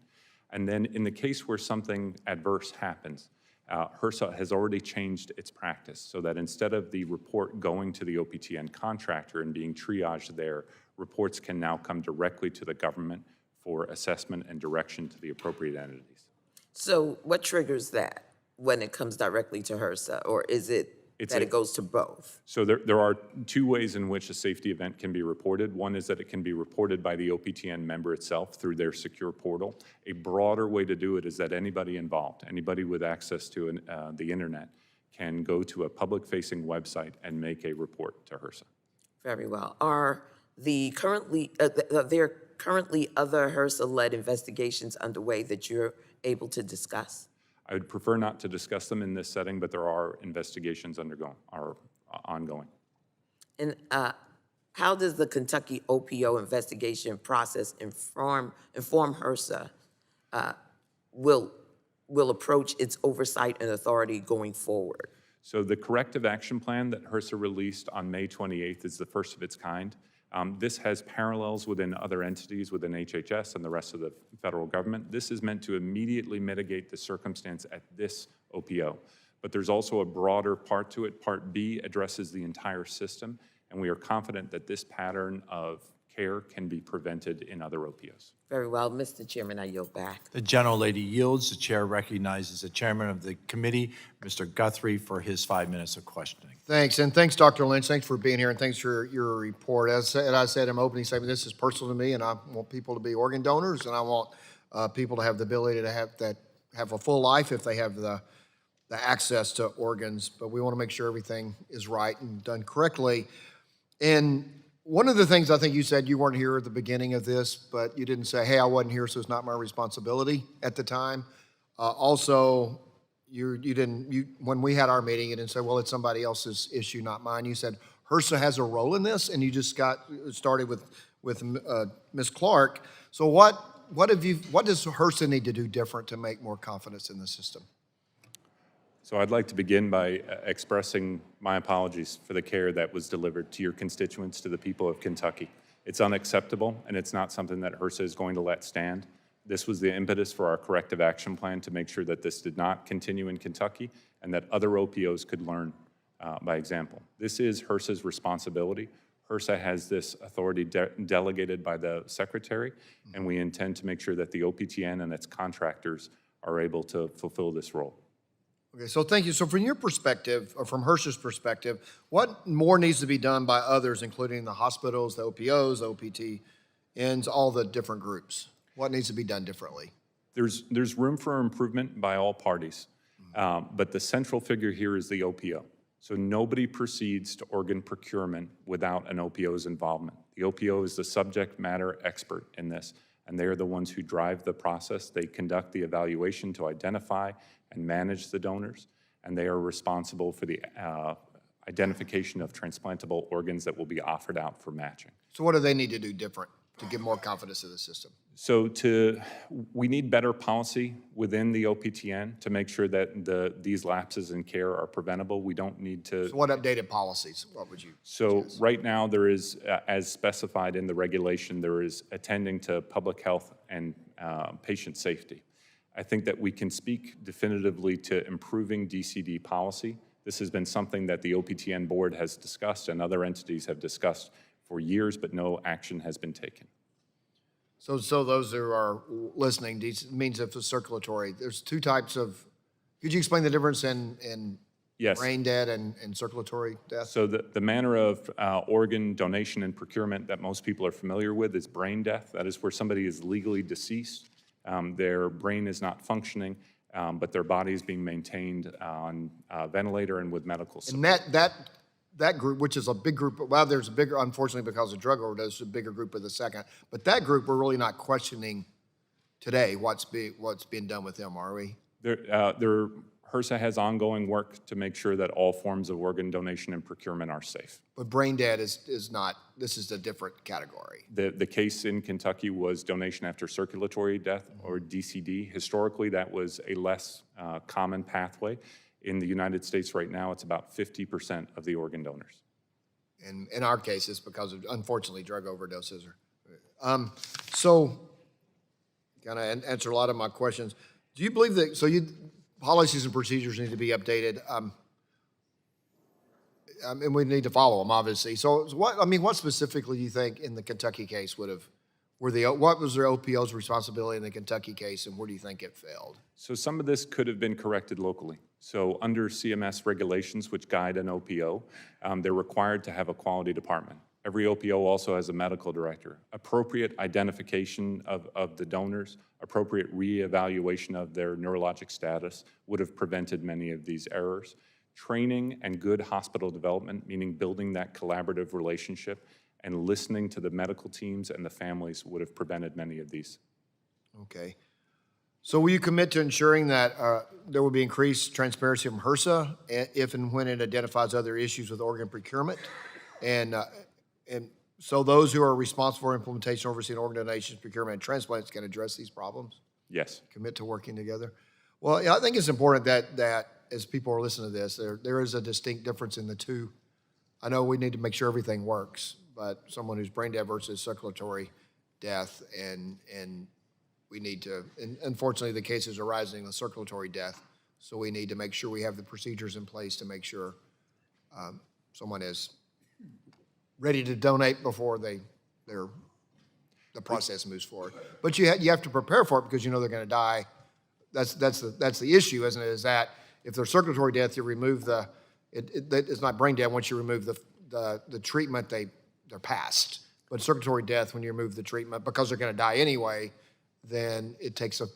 S5: And then in the case where something adverse happens, HRSA has already changed its practice so that instead of the report going to the OPTN contractor and being triaged there, reports can now come directly to the government for assessment and direction to the appropriate entities.
S2: So what triggers that when it comes directly to HRSA, or is it that it goes to both?
S5: So there are two ways in which a safety event can be reported. One is that it can be reported by the OPTN member itself through their secure portal. A broader way to do it is that anybody involved, anybody with access to the internet, can go to a public-facing website and make a report to HRSA.
S2: Very well. Are there currently other HRSA-led investigations underway that you're able to discuss?
S5: I would prefer not to discuss them in this setting, but there are investigations ongoing.
S2: And how does the Kentucky OPO investigation process inform HRSA will approach its oversight and authority going forward?
S5: So the corrective action plan that HRSA released on May 28th is the first of its kind. This has parallels within other entities within HHS and the rest of the federal government. This is meant to immediately mitigate the circumstance at this OPO. But there's also a broader part to it. Part B addresses the entire system, and we are confident that this pattern of care can be prevented in other OPOs.
S2: Very well. Mr. Chairman, I yield back.
S1: The gentlelady yields. The chair recognizes the chairman of the committee, Mr. Guthrie, for his 5 minutes of questioning.
S3: Thanks, and thanks, Dr. Lynch. Thanks for being here, and thanks for your report. As I said in my opening statement, this is personal to me, and I want people to be organ donors, and I want people to have the ability to have a full life if they have the access to organs. But we want to make sure everything is right and done correctly. And one of the things I think you said, you weren't here at the beginning of this, but you didn't say, hey, I wasn't here, so it's not my responsibility at the time. Also, when we had our meeting, you didn't say, well, it's somebody else's issue, not mine. You said HRSA has a role in this, and you just got started with Ms. Clark. So what does HRSA need to do different to make more confidence in the system?
S5: So I'd like to begin by expressing my apologies for the care that was delivered to your constituents, to the people of Kentucky. It's unacceptable, and it's not something that HRSA is going to let stand. This was the impetus for our corrective action plan to make sure that this did not continue in Kentucky and that other OPOs could learn by example. This is HRSA's responsibility. HRSA has this authority delegated by the Secretary, and we intend to make sure that the OPTN and its contractors are able to fulfill this role.
S3: Okay, so thank you. So from your perspective, or from HRSA's perspective, what more needs to be done by others, including the hospitals, the OPOs, the OPTNs, all the different groups? What needs to be done differently?
S5: There's room for improvement by all parties, but the central figure here is the OPO. So nobody proceeds to organ procurement without an OPO's involvement. The OPO is the subject matter expert in this, and they are the ones who drive the process. They conduct the evaluation to identify and manage the donors, and they are responsible for the identification of transplantable organs that will be offered out for matching.
S3: So what do they need to do different to give more confidence to the system?
S5: So we need better policy within the OPTN to make sure that these lapses in care are preventable. We don't need to.
S3: So what updated policies? What would you suggest?
S5: Right now there is, as specified in the regulation, there is attending to public health and patient safety. I think that we can speak definitively to improving DCD policy. This has been something that the OPTN board has discussed and other entities have discussed for years, but no action has been taken.
S3: So those who are listening, means of the circulatory, there's two types of, could you explain the difference in
S5: Yes.
S3: brain dead and circulatory death?
S5: So the manner of organ donation and procurement that most people are familiar with is brain death. That is where somebody is legally deceased. Their brain is not functioning, but their body is being maintained on a ventilator and with medical support.
S3: And that group, which is a big group, well, there's a bigger, unfortunately because of drug overdose, a bigger group of the second. But that group, we're really not questioning today what's being done with them, are we?
S5: HRSA has ongoing work to make sure that all forms of organ donation and procurement are safe.
S3: But brain dead is not, this is a different category.
S5: The case in Kentucky was donation after circulatory death, or DCD. Historically, that was a less common pathway. In the United States right now, it's about 50% of the organ donors.
S3: And in our case, it's because of, unfortunately, drug overdoses. So, kind of answer a lot of my questions. Do you believe that, policies and procedures need to be updated? And we need to follow them, obviously. So what specifically do you think in the Kentucky case what was their OPO's responsibility in the Kentucky case, and where do you think it failed?
S5: So some of this could have been corrected locally. So under CMS regulations, which guide an OPO, they're required to have a quality department. Every OPO also has a medical director. Appropriate identification of the donors, appropriate reevaluation of their neurologic status would have prevented many of these errors. Training and good hospital development, meaning building that collaborative relationship and listening to the medical teams and the families, would have prevented many of these.
S3: Okay. So will you commit to ensuring that there will be increased transparency from HRSA if and when it identifies other issues with organ procurement? And so those who are responsible for implementation, overseeing organ donations, procurement, and transplants can address these problems?
S5: Yes.
S3: Commit to working together? Well, yeah, I think it's important that as people are listening to this, there is a distinct difference in the two. I know we need to make sure everything works, but someone who's brain dead versus circulatory death, and we need to, and unfortunately the cases are rising in circulatory death, so we need to make sure we have the procedures in place to make sure someone is ready to donate before the process moves forward. But you have to prepare for it because you know they're going to die. That's the issue, isn't it? Is that if they're circulatory death, you remove it's not brain dead. Once you remove the treatment, they're past. But circulatory death, when you remove the treatment, because they're going to die anyway, then it takes a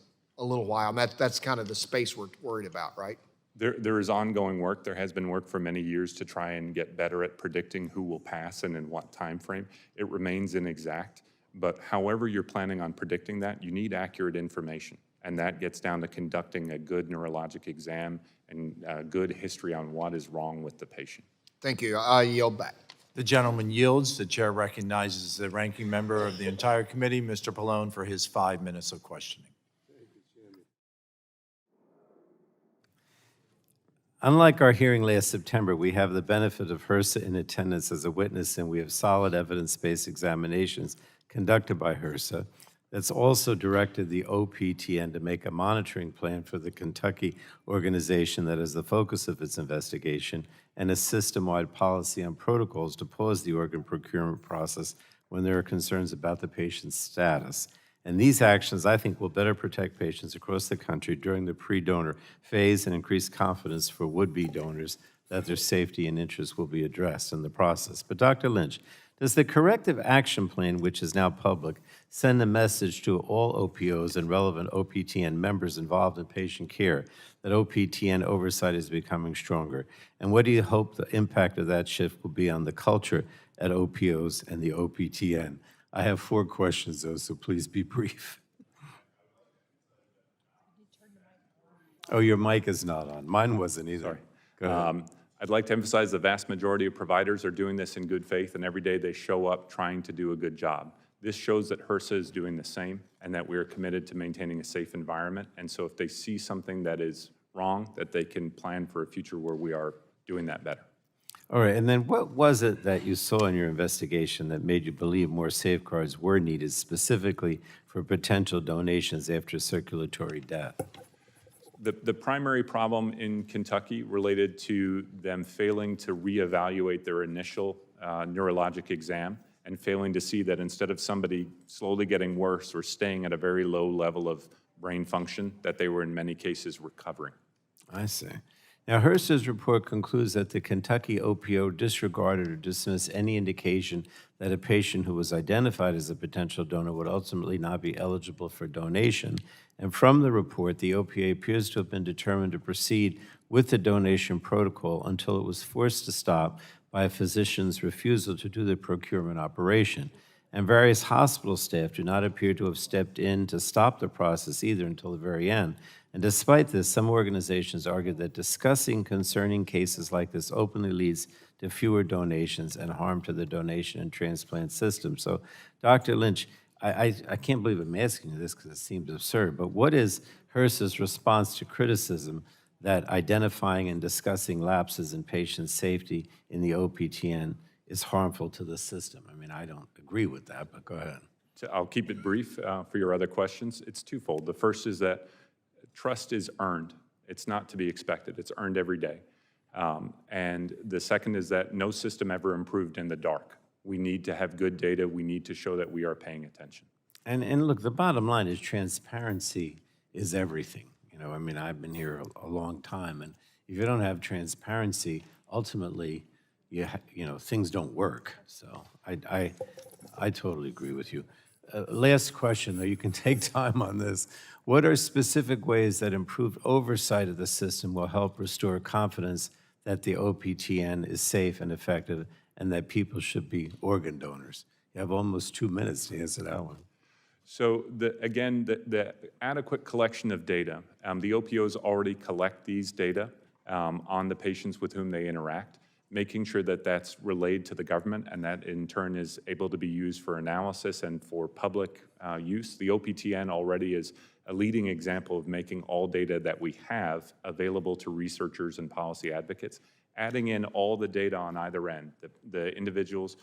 S3: little while. And that's kind of the space we're worried about, right?
S5: There is ongoing work. There has been work for many years to try and get better at predicting who will pass and in what time frame. It remains inexact, but however you're planning on predicting that, you need accurate information. And that gets down to conducting a good neurologic exam and a good history on what is wrong with the patient.
S3: Thank you. I yield back.
S1: The gentleman yields. The chair recognizes the ranking member of the entire committee, Mr. Pallone, for his 5 minutes of questioning.
S4: Unlike our hearing last September, we have the benefit of HRSA in attendance as a witness, and we have solid evidence-based examinations conducted by HRSA. That's also directed the OPTN to make a monitoring plan for the Kentucky organization that is the focus of its investigation, and a system-wide policy on protocols to pause the organ procurement process when there are concerns about the patient's status. And these actions, I think, will better protect patients across the country during the pre-donor phase and increase confidence for would-be donors that their safety and interests will be addressed in the process. But Dr. Lynch, does the Corrective Action Plan, which is now public, send a message to all OPOs and relevant OPTN members involved in patient care that OPTN oversight is becoming stronger? And what do you hope the impact of that shift will be on the culture at OPOs and the OPTN? I have 4 questions, though, so please be brief. Oh, your mic is not on. Mine wasn't either.
S5: Sorry.
S4: Go ahead.
S5: I'd like to emphasize the vast majority of providers are doing this in good faith, and every day they show up trying to do a good job. This shows that HRSA is doing the same and that we are committed to maintaining a safe environment. And so if they see something that is wrong, that they can plan for a future where we are doing that better.
S4: All right, and then what was it that you saw in your investigation that made you believe more safeguards were needed, specifically for potential donations after circulatory death?
S5: The primary problem in Kentucky related to them failing to reevaluate their initial neurologic exam and failing to see that instead of somebody slowly getting worse or staying at a very low level of brain function, that they were in many cases recovering.
S4: I see. Now, HRSA's report concludes that the Kentucky OPO disregarded or dismissed any indication that a patient who was identified as a potential donor would ultimately not be eligible for donation. And from the report, the OPA appears to have been determined to proceed with the donation protocol until it was forced to stop by a physician's refusal to do the procurement operation. And various hospital staff do not appear to have stepped in to stop the process either until the very end. And despite this, some organizations argue that discussing concerning cases like this openly leads to fewer donations and harm to the donation and transplant system. So, Dr. Lynch, I can't believe I'm asking you this because it seems absurd, but what is HRSA's response to criticism that identifying and discussing lapses in patient safety in the OPTN is harmful to the system? I mean, I don't agree with that, but go ahead.
S5: So I'll keep it brief for your other questions. It's twofold. The first is that trust is earned. It's not to be expected. It's earned every day. And the second is that no system ever improved in the dark. We need to have good data. We need to show that we are paying attention.
S4: And look, the bottom line is transparency is everything. You know, I mean, I've been here a long time, and if you don't have transparency, ultimately, you know, things don't work. So I totally agree with you. Last question, though, you can take time on this. What are specific ways that improved oversight of the system will help restore confidence that the OPTN is safe and effective and that people should be organ donors? You have almost 2 minutes to answer that one.
S5: So again, the adequate collection of data, the OPOs already collect these data on the patients with whom they interact, making sure that that's relayed to the government and that in turn is able to be used for analysis and for public use. The OPTN already is a leading example of making all data that we have available to researchers and policy advocates, adding in all the data on either end, the individuals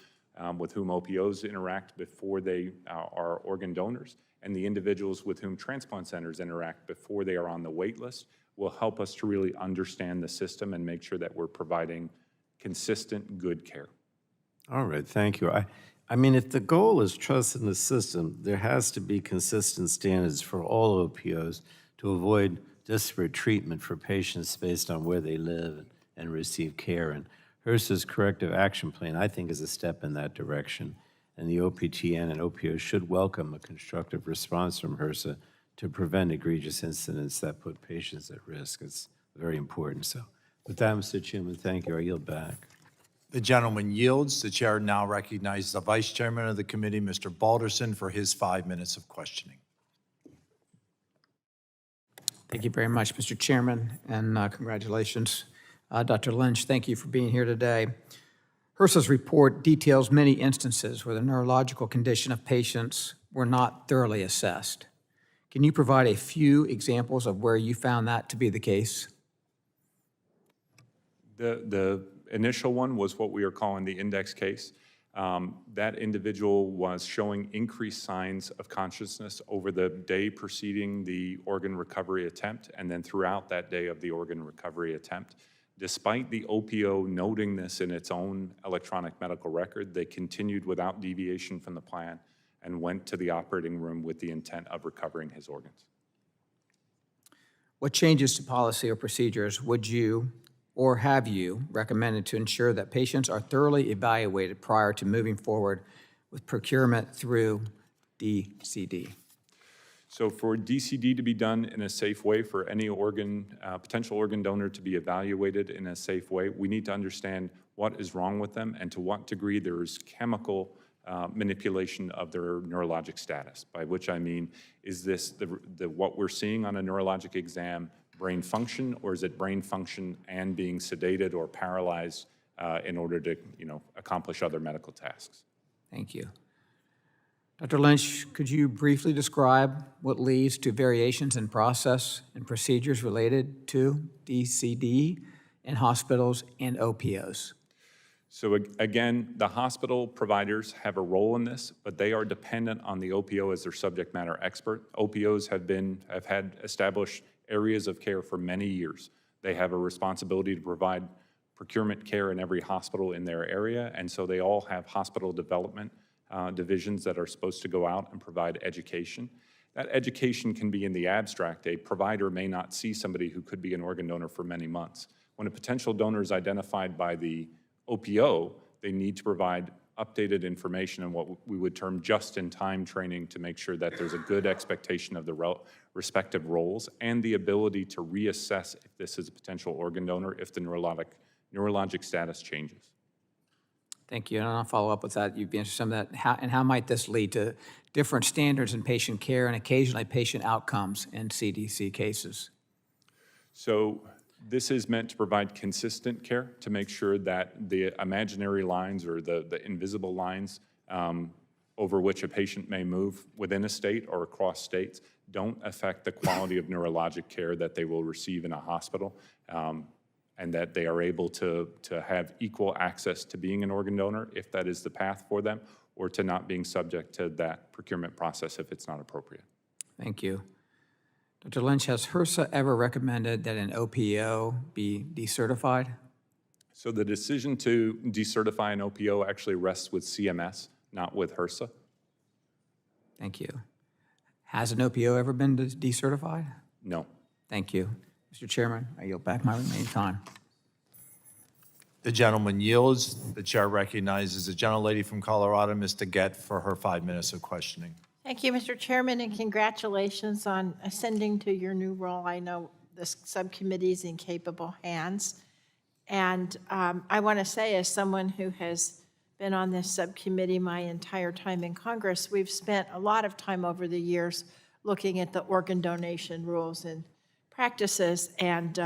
S5: with whom OPOs interact before they are organ donors, and the individuals with whom transplant centers interact before they are on the wait list will help us to really understand the system and make sure that we're providing consistent, good care.
S4: All right, thank you. I mean, if the goal is trust in the system, there has to be consistent standards for all OPOs to avoid disparate treatment for patients based on where they live and receive care. And HRSA's Corrective Action Plan, I think, is a step in that direction. And the OPTN and OPOs should welcome a constructive response from HRSA to prevent egregious incidents that put patients at risk. It very important. So with that, Mr. Chairman, thank you. I yield back.
S1: The gentleman yields. The chair now recognizes the vice chairman of the committee, Mr. Balderson, for his 5 minutes of questioning.
S6: Thank you very much, Mr. Chairman, and congratulations. Dr. Lynch, thank you for being here today. HRSA's report details many instances where the neurological condition of patients were not thoroughly assessed. Can you provide a few examples of where you found that to be the case?
S5: The initial one was what we are calling the index case. That individual was showing increased signs of consciousness over the day preceding the organ recovery attempt and then throughout that day of the organ recovery attempt. Despite the OPO noting this in its own electronic medical record, they continued without deviation from the plan and went to the operating room with the intent of recovering his organs.
S6: What changes to policy or procedures would you or have you recommended to ensure that patients are thoroughly evaluated prior to moving forward with procurement through DCD?
S5: So for DCD to be done in a safe way, for any potential organ donor to be evaluated in a safe way, we need to understand what is wrong with them and to what degree there is chemical manipulation of their neurologic status, by which I mean, is this what we're seeing on a neurologic exam brain function, or is it brain function and being sedated or paralyzed in order to accomplish other medical tasks?
S6: Thank you. Dr. Lynch, could you briefly describe what leads to variations in process and procedures related to DCD in hospitals and OPOs?
S5: So again, the hospital providers have a role in this, but they are dependent on the OPO as their subject matter expert. OPOs have had established areas of care for many years. They have a responsibility to provide procurement care in every hospital in their area, and so they all have hospital development divisions that are supposed to go out and provide education. That education can be in the abstract. A provider may not see somebody who could be an organ donor for many months. When a potential donor is identified by the OPO, they need to provide updated information and what we would term just-in-time training to make sure that there's a good expectation of the respective roles and the ability to reassess if this is a potential organ donor if the neurologic status changes.
S6: Thank you, and I'll follow up with that. You've answered some of that. How might this lead to different standards in patient care and occasionally patient outcomes in CDC cases?
S5: So this is meant to provide consistent care to make sure that the imaginary lines or the invisible lines over which a patient may move within a state or across states don't affect the quality of neurologic care that they will receive in a hospital, and that they are able to have equal access to being an organ donor if that is the path for them, or to not being subject to that procurement process if it's not appropriate.
S6: Thank you. Dr. Lynch, has HRSA ever recommended that an OPO be decertified?
S5: So the decision to decertify an OPO actually rests with CMS, not with HRSA.
S6: Thank you. Has an OPO ever been decertified?
S5: No.
S6: Thank you. Mr. Chairman, I yield back my remaining time.
S1: The gentleman yields. The chair recognizes the gentlelady from Colorado, Ms. DeGette, for her 5 minutes of questioning.
S7: Thank you, Mr. Chairman, and congratulations on ascending to your new role. I know this subcommittee is in capable hands. And I want to say, as someone who has been on this subcommittee my entire time in Congress, we've spent a lot of time over the years looking at the organ donation rules and practices, and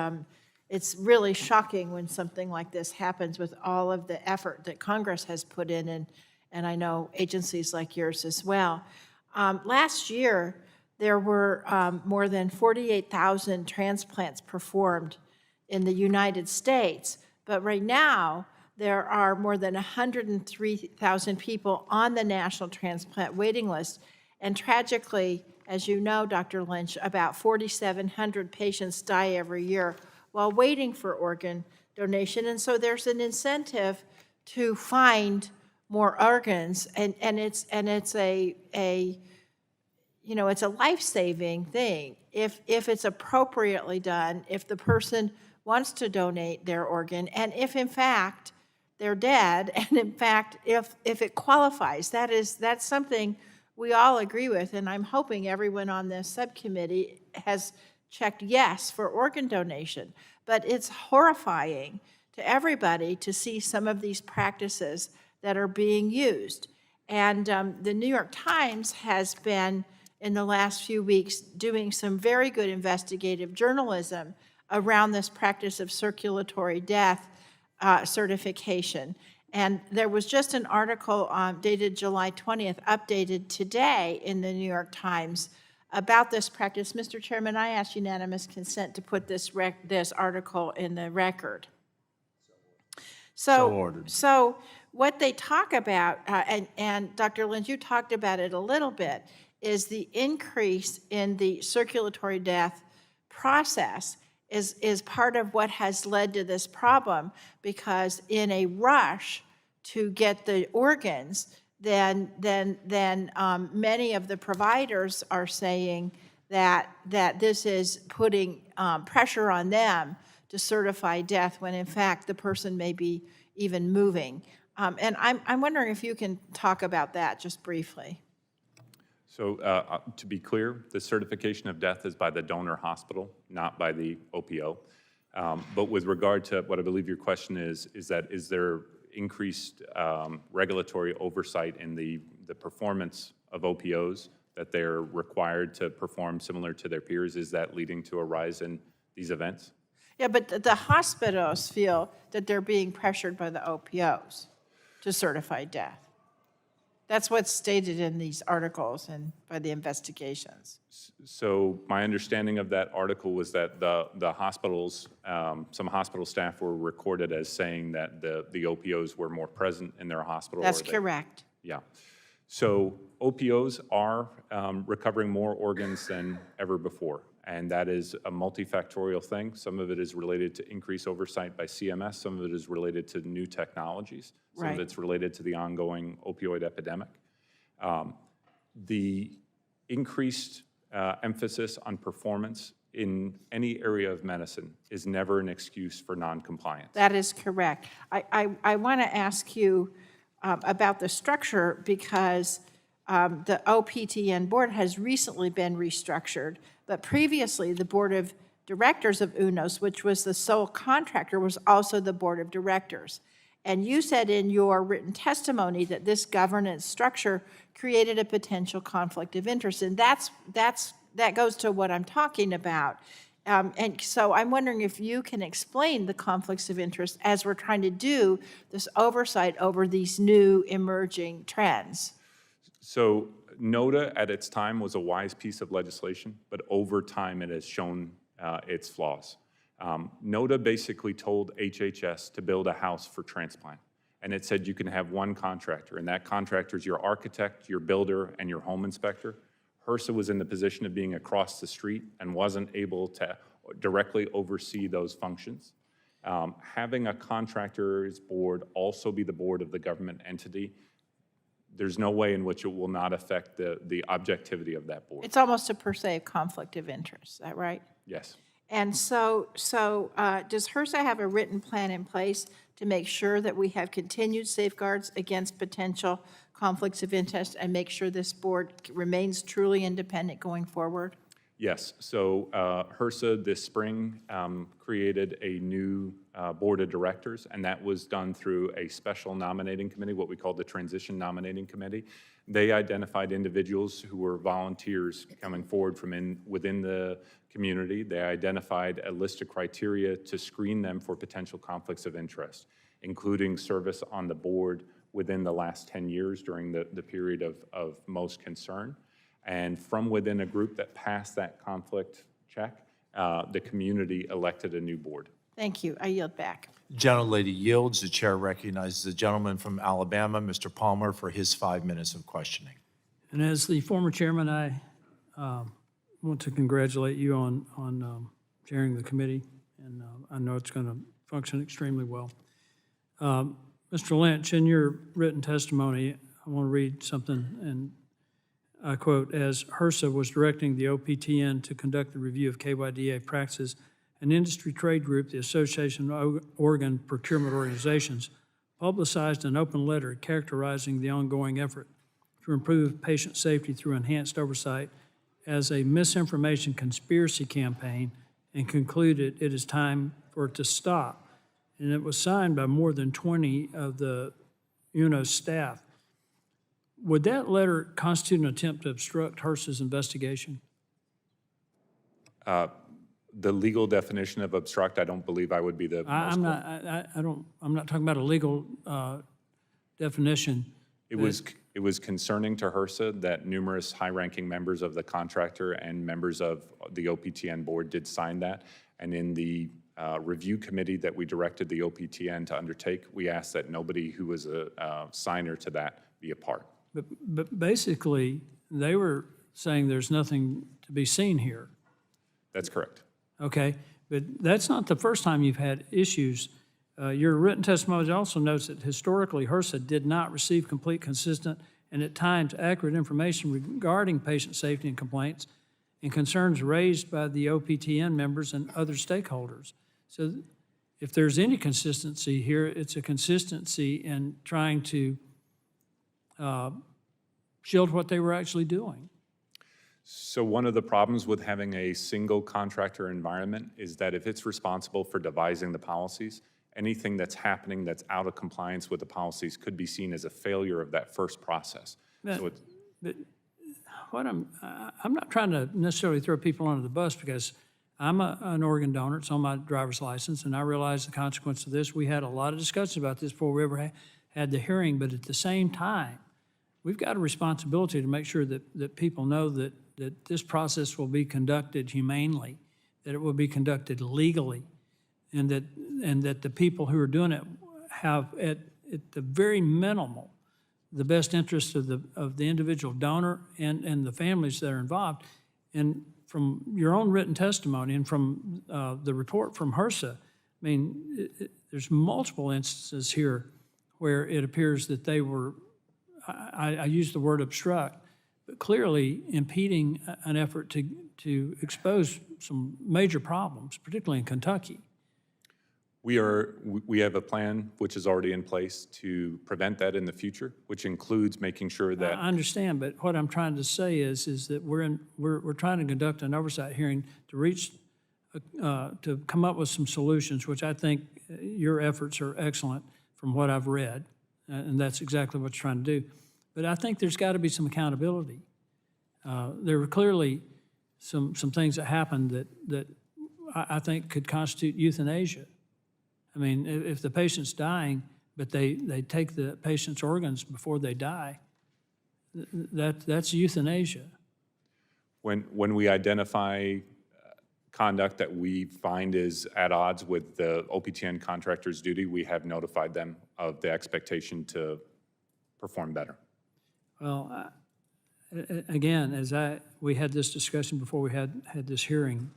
S7: it's really shocking when something like this happens with all of the effort that Congress has put in, and I know agencies like yours as well. Last year, there were more than 48,000 transplants performed in the United States, but right now, there are more than 103,000 people on the national transplant waiting list, and tragically, as you know, Dr. Lynch, about 4,700 patients die every year while waiting for organ donation, and so there's an incentive to find more organs, and it's a life-saving thing if it's appropriately done, if the person wants to donate their organ, and if in fact they're dead, and in fact if it qualifies. That's something we all agree with, and I'm hoping everyone on this subcommittee has checked yes for organ donation. But it's horrifying to everybody to see some of these practices that are being used. And the New York Times has been, in the last few weeks, doing some very good investigative journalism around this practice of circulatory death certification. And there was just an article dated July 20th, updated today in the New York Times about this practice. Mr. Chairman, I ask unanimous consent to put this article in the record.
S1: So ordered.
S7: So what they talk about, and Dr. Lynch, you talked about it a little bit, is the increase in the circulatory death process is part of what has led to this problem, because in a rush to get the organs, then many of the providers are saying that this is putting pressure on them to certify death when in fact the person may be even moving. And I'm wondering if you can talk about that just briefly.
S5: So to be clear, the certification of death is by the donor hospital, not by the OPO. But with regard to what I believe your question is there increased regulatory oversight in the performance of OPOs that they're required to perform similar to their peers? Is that leading to a rise in these events?
S7: Yeah, but the hospitals feel that they're being pressured by the OPOs to certify death. That's what's stated in these articles and by the investigations.
S5: So my understanding of that article was that the hospitals, some hospital staff were recorded as saying that the OPOs were more present in their hospital.
S7: That's correct.
S5: Yeah. So OPOs are recovering more organs than ever before, and that is a multifactorial thing. Some of it is related to increased oversight by CMS. Some of it is related to new technologies. Some of it's related to the ongoing opioid epidemic. The increased emphasis on performance in any area of medicine is never an excuse for noncompliance.
S7: That is correct. I want to ask you about the structure, because the OPTN board has recently been restructured, but previously the board of directors of UNOS, which was the sole contractor, was also the board of directors. And you said in your written testimony that this governance structure created a potential conflict of interest, and that goes to what I'm talking about. And so I'm wondering if you can explain the conflicts of interest as we're trying to do this oversight over these new emerging trends.
S5: So NOTA at its time was a wise piece of legislation, but over time it has shown its flaws. NOTA basically told HHS to build a house for transplant. And it said you can have one contractor, and that contractor is your architect, your builder, and your home inspector. HRSA was in the position of being across the street and wasn't able to directly oversee those functions. Having a contractor's board also be the board of the government entity, there's no way in which it will not affect the objectivity of that board.
S7: It's almost a per se conflict of interest, is that right?
S5: Yes.
S7: And so does HRSA have a written plan in place to make sure that we have continued safeguards against potential conflicts of interest and make sure this board remains truly independent going forward?
S5: Yes. So HRSA this spring created a new board of directors, and that was done through a special nominating committee, what we call the Transition Nominating Committee. They identified individuals who were volunteers coming forward from within the community. They identified a list of criteria to screen them for potential conflicts of interest, including service on the board within the last 10 years during the period of most concern. And from within a group that passed that conflict check, the community elected a new board.
S7: Thank you. I yield back.
S1: Gentlelady yields. The chair recognizes the gentleman from Alabama, Mr. Palmer, for his 5 minutes of questioning.
S8: And as the former chairman, I want to congratulate you on chairing the committee, and I know it's going to function extremely well. Mr. Lynch, in your written testimony, I want to read something, and I quote, as HRSA was directing the OPTN to conduct the review of KYDA practices, an industry trade group, the Association of Oregon Procurement Organizations, publicized an open letter characterizing the ongoing effort to improve patient safety through enhanced oversight as a misinformation conspiracy campaign and concluded it is time for it to stop. And it was signed by more than 20 of the UNO staff. Would that letter constitute an attempt to obstruct HRSA's investigation?
S5: The legal definition of obstruct, I don't believe I would be the most.
S8: I'm not talking about a legal definition.
S5: It was concerning to HRSA that numerous high-ranking members of the contractor and members of the OPTN board did sign that. And in the review committee that we directed the OPTN to undertake, we asked that nobody who was a signer to that be a part.
S8: But basically, they were saying there's nothing to be seen here.
S5: That's correct.
S8: Okay, but that's not the first time you've had issues. Your written testimony also notes that historically, HRSA did not receive complete, consistent, and at times accurate information regarding patient safety and complaints and concerns raised by the OPTN members and other stakeholders. So if there's any consistency here, it's a consistency in trying to shield what they were actually doing.
S5: So one of the problems with having a single contractor environment is that if it's responsible for devising the policies, anything that's happening that's out of compliance with the policies could be seen as a failure of that first process. So it's,
S8: But what I'm not trying to necessarily throw people under the bus because I'm an organ donor. It's on my driver's license, and I realize the consequence of this. We had a lot of discussions about this before we ever had the hearing, but at the same time, we've got a responsibility to make sure that people know that this process will be conducted humanely, that it will be conducted legally, and that the people who are doing it have at the very minimal the best interest of the individual donor and the families that are involved. And from your own written testimony and from the report from HRSA, I mean, there's multiple instances here where it appears that they were, I use the word obstruct, but clearly impeding an effort to expose some major problems, particularly in Kentucky.
S5: we have a plan which is already in place to prevent that in the future, which includes making sure that.
S8: I understand, but what I'm trying to say is that we're trying to conduct an oversight hearing to reach, to come up with some solutions, which I think your efforts are excellent from what I've read, and that's exactly what you're trying to do. But I think there's got to be some accountability. There were clearly some things that happened that I think could constitute euthanasia. I mean, if the patient's dying, but they take the patient's organs before they die, that's euthanasia.
S5: When we identify conduct that we find is at odds with the OPTN contractor's duty, we have notified them of the expectation to perform better.
S8: Well, again, we had this discussion before we had this hearing,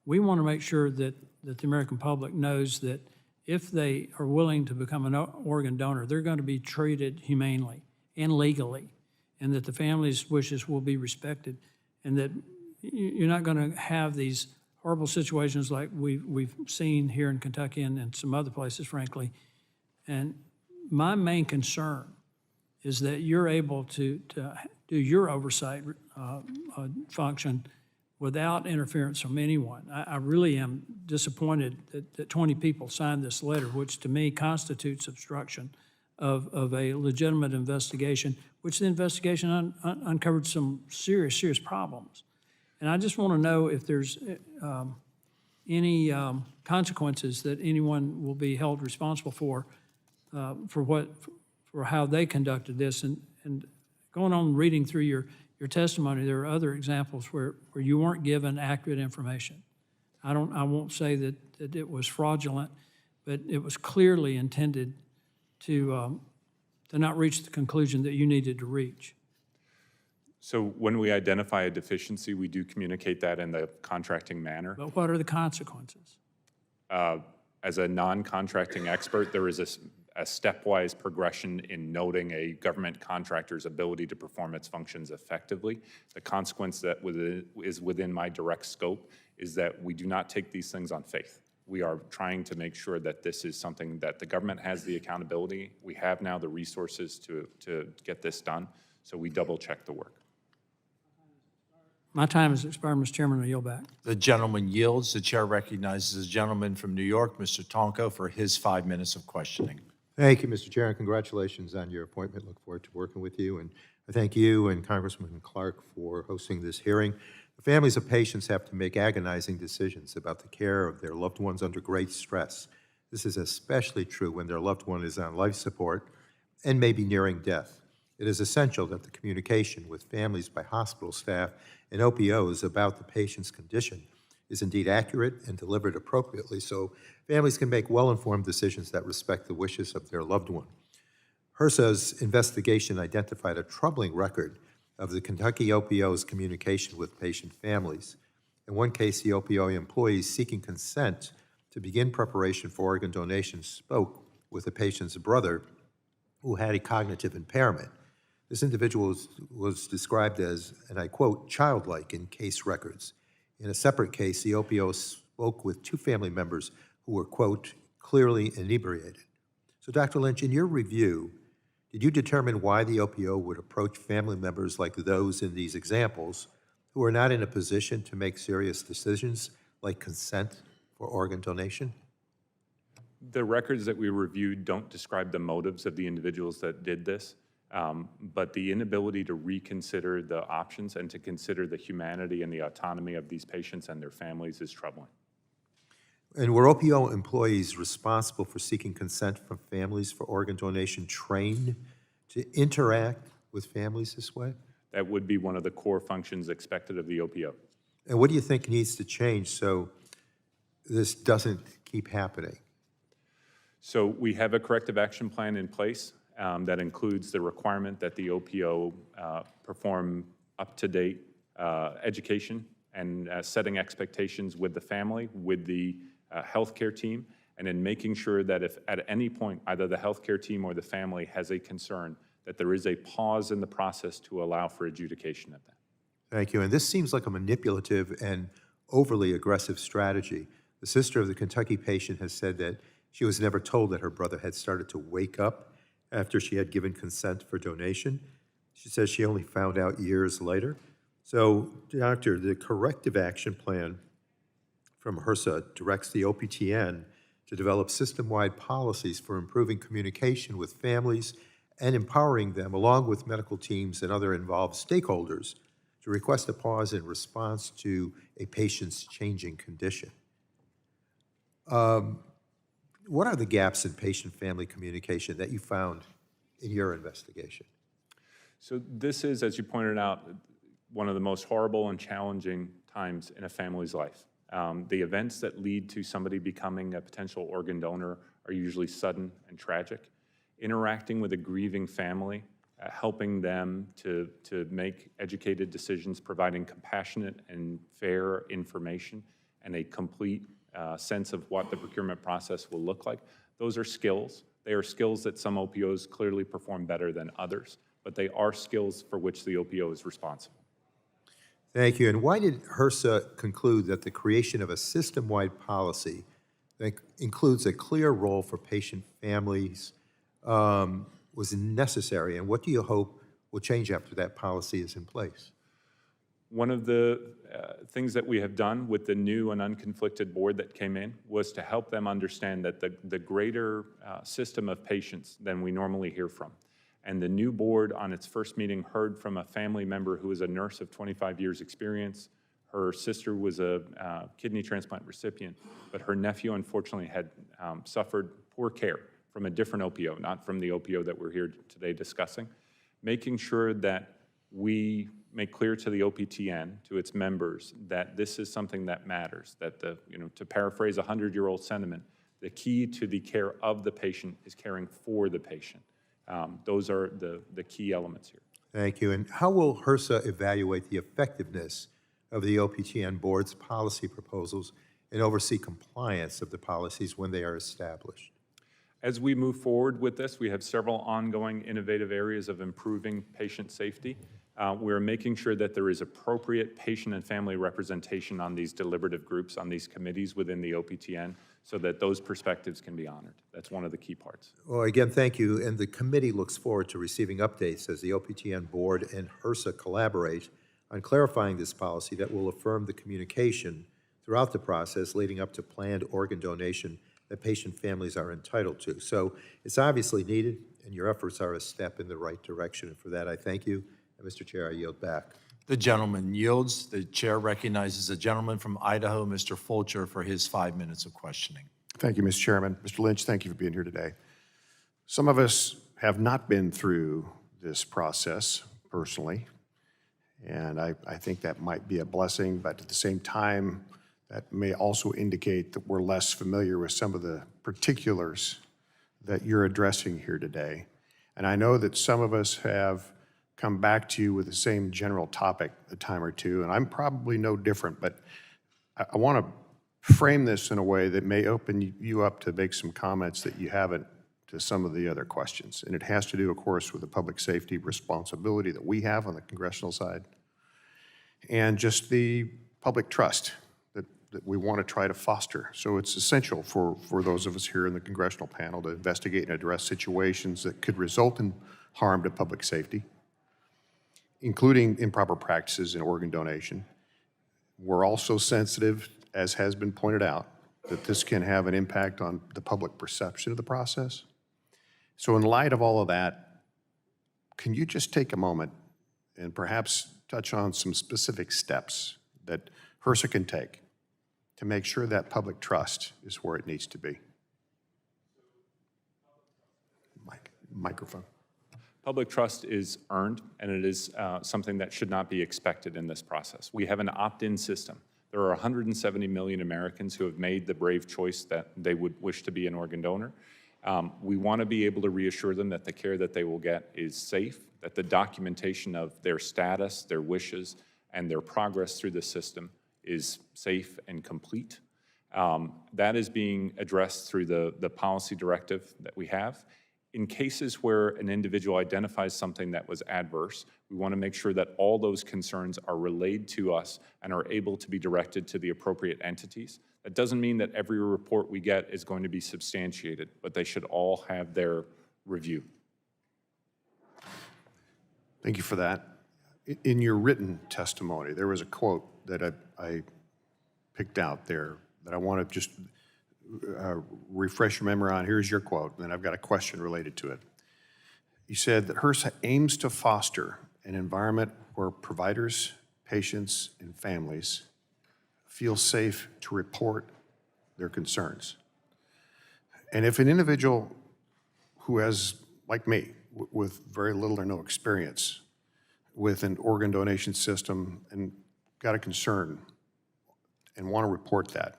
S8: we want to make sure that the American public knows that if they are willing to become an organ donor, they're going to be treated humanely and legally, and that the family's wishes will be respected, and that you're not going to have these horrible situations like we've seen here in Kentucky and some other places, frankly. And my main concern is that you're able to do your oversight function without interference from anyone. I really am disappointed that 20 people signed this letter, which to me constitutes obstruction of a legitimate investigation, which the investigation uncovered some serious problems. And I just want to know if there's any consequences that anyone will be held responsible for how they conducted this. And going on reading through your testimony, there are other examples where you weren't given accurate information. I won't say that it was fraudulent, but it was clearly intended to not reach the conclusion that you needed to reach.
S5: So when we identify a deficiency, we do communicate that in the contracting manner.
S8: But what are the consequences?
S5: As a non-contracting expert, there is a stepwise progression in noting a government contractor's ability to perform its functions effectively. The consequence that is within my direct scope is that we do not take these things on faith. We are trying to make sure that this is something that the government has the accountability. We have now the resources to get this done, so we double check the work.
S8: My time has expired, Mr. Chairman. I yield back.
S1: The gentleman yields. The chair recognizes the gentleman from New York, Mr. Tonko, for his 5 minutes of questioning.
S9: Thank you, Mr. Chair, and congratulations on your appointment. Look forward to working with you. And I thank you and Congressman Clark for hosting this hearing. The families of patients have to make agonizing decisions about the care of their loved ones under great stress. This is especially true when their loved one is on life support and may be nearing death. It is essential that the communication with families by hospital staff and OPOs about the patient's condition is indeed accurate and delivered appropriately so families can make well-informed decisions that respect the wishes of their loved one. HRSA's investigation identified a troubling record of the Kentucky OPO's communication with patient families. In one case, the OPO employees seeking consent to begin preparation for organ donation spoke with the patient's brother who had a cognitive impairment. This individual was described as, and I quote, childlike in case records. In a separate case, the OPO spoke with two family members who were, quote, clearly inebriated. So, Dr. Lynch, in your review, did you determine why the OPO would approach family members like those in these examples who are not in a position to make serious decisions like consent for organ donation?
S5: The records that we reviewed don't describe the motives of the individuals that did this, but the inability to reconsider the options and to consider the humanity and the autonomy of these patients and their families is troubling.
S9: And were OPO employees responsible for seeking consent from families for organ donation trained to interact with families this way?
S5: That would be one of the core functions expected of the OPO.
S9: And what do you think needs to change so this doesn't keep happening?
S5: So we have a corrective action plan in place that includes the requirement that the OPO perform up-to-date education and setting expectations with the family, with the healthcare team, and in making sure that if at any point either the healthcare team or the family has a concern, that there is a pause in the process to allow for adjudication of that.
S9: Thank you. And this seems like a manipulative and overly aggressive strategy. The sister of the Kentucky patient has said that she was never told that her brother had started to wake up after she had given consent for donation. She says she only found out years later. So, Doctor, the corrective action plan from HRSA directs the OPTN to develop system-wide policies for improving communication with families and empowering them, along with medical teams and other involved stakeholders, to request a pause in response to a patient's changing condition. What are the gaps in patient-family communication that you found in your investigation?
S5: So this is, as you pointed out, one of the most horrible and challenging times in a family's life. The events that lead to somebody becoming a potential organ donor are usually sudden and tragic. Interacting with a grieving family, helping them to make educated decisions, providing compassionate and fair information, and a complete sense of what the procurement process will look like. Those are skills. They are skills that some OPOs clearly perform better than others, but they are skills for which the OPO is responsible.
S9: Thank you. And why did HRSA conclude that the creation of a system-wide policy that includes a clear role for patient families was necessary? And what do you hope will change after that policy is in place?
S5: One of the things that we have done with the new and unconflicted board that came in was to help them understand that the greater system of patients than we normally hear from. And the new board on its first meeting heard from a family member who was a nurse of 25 years experience. Her sister was a kidney transplant recipient, but her nephew unfortunately had suffered poor care from a different OPO, not from the OPO that we're here today discussing. Making sure that we make clear to the OPTN, to its members, that this is something that matters, that to paraphrase a 100-year-old sentiment, the key to the care of the patient is caring for the patient. Those are the key elements here.
S9: Thank you. And how will HRSA evaluate the effectiveness of the OPTN board's policy proposals and oversee compliance of the policies when they are established?
S5: As we move forward with this, we have several ongoing innovative areas of improving patient safety. We're making sure that there is appropriate patient and family representation on these deliberative groups, on these committees within the OPTN, so that those perspectives can be honored. That's one of the key parts.
S9: Well, again, thank you. And the committee looks forward to receiving updates as the OPTN board and HRSA collaborate on clarifying this policy that will affirm the communication throughout the process leading up to planned organ donation that patient families are entitled to. So it's obviously needed, and your efforts are a step in the right direction. And for that, I thank you. And Mr. Chair, I yield back.
S1: The gentleman yields. The chair recognizes the gentleman from Idaho, Mr. Fulcher, for his 5 minutes of questioning.
S10: Thank you, Mr. Chairman. Mr. Lynch, thank you for being here today. Some of us have not been through this process personally, and I think that might be a blessing, but at the same time, that may also indicate that we're less familiar with some of the particulars that you're addressing here today. And I know that some of us have come back to you with the same general topic a time or two, and I'm probably no different, but I want to frame this in a way that may open you up to make some comments that you haven't to some of the other questions. And it has to do, of course, with the public safety responsibility that we have on the congressional side, and just the public trust that we want to try to foster. So it's essential for those of us here in the congressional panel to investigate and address situations that could result in harm to public safety, including improper practices in organ donation. We're also sensitive, as has been pointed out, that this can have an impact on the public perception of the process. So in light of all of that, can you just take a moment and perhaps touch on some specific steps that HRSA can take to make sure that public trust is where it needs to be? Microphone.
S5: Public trust is earned, and it is something that should not be expected in this process. We have an opt-in system. There are 170 million Americans who have made the brave choice that they would wish to be an organ donor. We want to be able to reassure them that the care that they will get is safe, that the documentation of their status, their wishes, and their progress through the system is safe and complete. That is being addressed through the policy directive that we have. In cases where an individual identifies something that was adverse, we want to make sure that all those concerns are relayed to us and are able to be directed to the appropriate entities. That doesn't mean that every report we get is going to be substantiated, but they should all have their review.
S10: Thank you for that. In your written testimony, there was a quote that I picked out there that I want to just refresh your memory on. Here's your quote, and then I've got a question related to it. You said that HRSA aims to foster an environment where providers, patients, and families feel safe to report their concerns. And if an individual who has, like me, with very little or no experience with an organ donation system and got a concern and want to report that,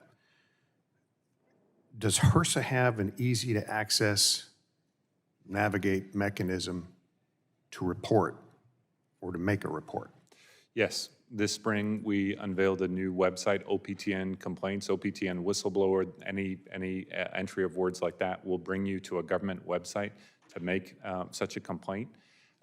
S10: does HRSA have an easy-to-access, navigate mechanism to report or to make a report?
S5: Yes, this spring we unveiled a new website, OPTN complaints, OPTN whistleblower. Any entry of words like that will bring you to a government website to make such a complaint.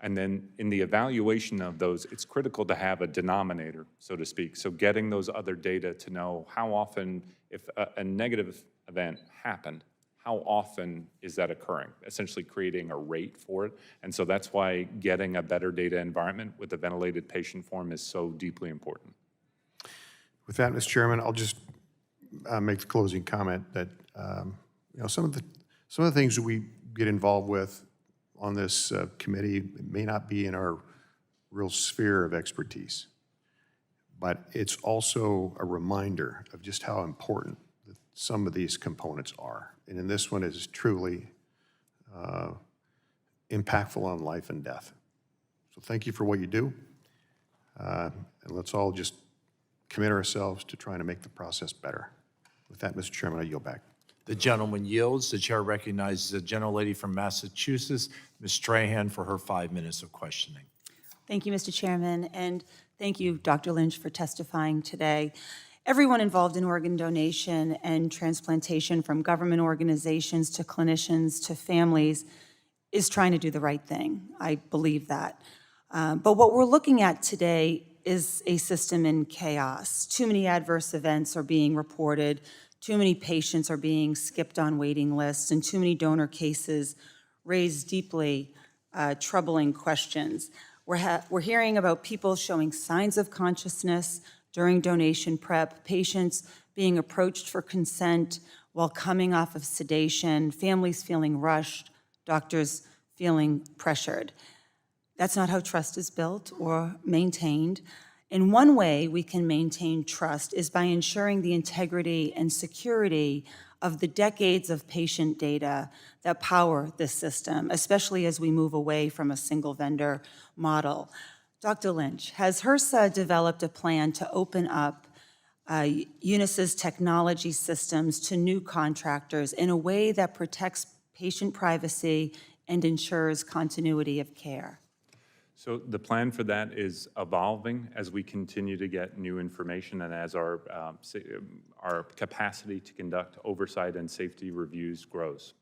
S5: And then in the evaluation of those, it's critical to have a denominator, so to speak. So getting those other data to know how often, if a negative event happened, how often is that occurring? Essentially creating a rate for it. And so that's why getting a better data environment with the ventilated patient form is so deeply important.
S10: With that, Mr. Chairman, I'll just make the closing comment that some of the things that we get involved with on this committee may not be in our real sphere of expertise, but it's also a reminder of just how important some of these components are. And in this one, it is truly impactful on life and death. So thank you for what you do. And let's all just commit ourselves to trying to make the process better. With that, Mr. Chairman, I yield back.
S1: The gentleman yields. The chair recognizes the gentlelady from Massachusetts, Ms. Strahan, for her 5 minutes of questioning.
S11: Thank you, Mr. Chairman, and thank you, Dr. Lynch, for testifying today. Everyone involved in organ donation and transplantation, from government organizations to clinicians to families, is trying to do the right thing. I believe that. But what we're looking at today is a system in chaos. Too many adverse events are being reported, too many patients are being skipped on waiting lists, and too many donor cases raise deeply troubling questions. We're hearing about people showing signs of consciousness during donation prep, patients being approached for consent while coming off of sedation, families feeling rushed, doctors feeling pressured. That's not how trust is built or maintained. And one way we can maintain trust is by ensuring the integrity and security of the decades of patient data that power this system, especially as we move away from a single vendor model. Dr. Lynch, has HRSA developed a plan to open up UNIS's technology systems to new contractors in a way that protects patient privacy and ensures continuity of care?
S5: So the plan for that is evolving as we continue to get new information and as our capacity to conduct oversight and safety reviews grows.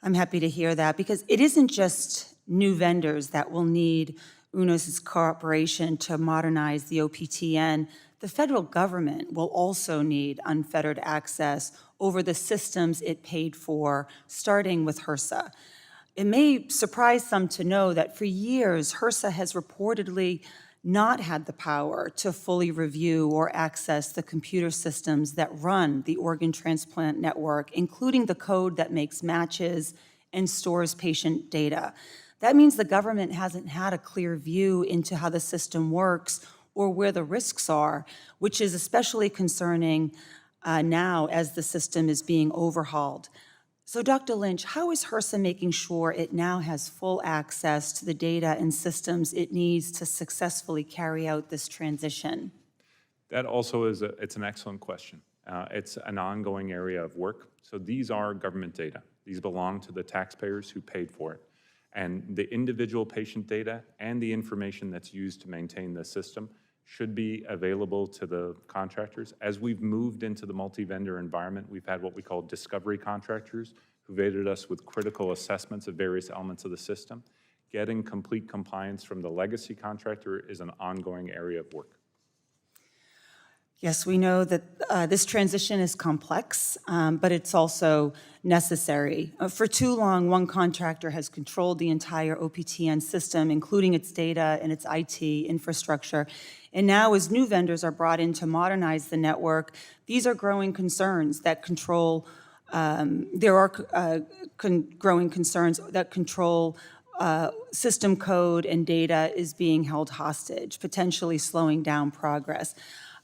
S11: I'm happy to hear that, because it isn't just new vendors that will need UNOS's cooperation to modernize the OPTN. The federal government will also need unfettered access over the systems it paid for, starting with HRSA. It may surprise some to know that for years, HRSA has reportedly not had the power to fully review or access the computer systems that run the organ transplant network, including the code that makes matches and stores patient data. That means the government hasn't had a clear view into how the system works or where the risks are, which is especially concerning now as the system is being overhauled. So, Dr. Lynch, how is HRSA making sure it now has full access to the data and systems it needs to successfully carry out this transition?
S5: That also is it's an excellent question. It's an ongoing area of work. So these are government data. These belong to the taxpayers who paid for it. And the individual patient data and the information that's used to maintain the system should be available to the contractors. As we've moved into the multi-vendor environment, we've had what we call discovery contractors who've aided us with critical assessments of various elements of the system. Getting complete compliance from the legacy contractor is an ongoing area of work.
S11: Yes, we know that this transition is complex, but it's also necessary. For too long, one contractor has controlled the entire OPTN system, including its data and its IT infrastructure. And now, as new vendors are brought in to modernize the network, these are growing concerns that control, growing concerns that control system code and data is being held hostage, potentially slowing down progress.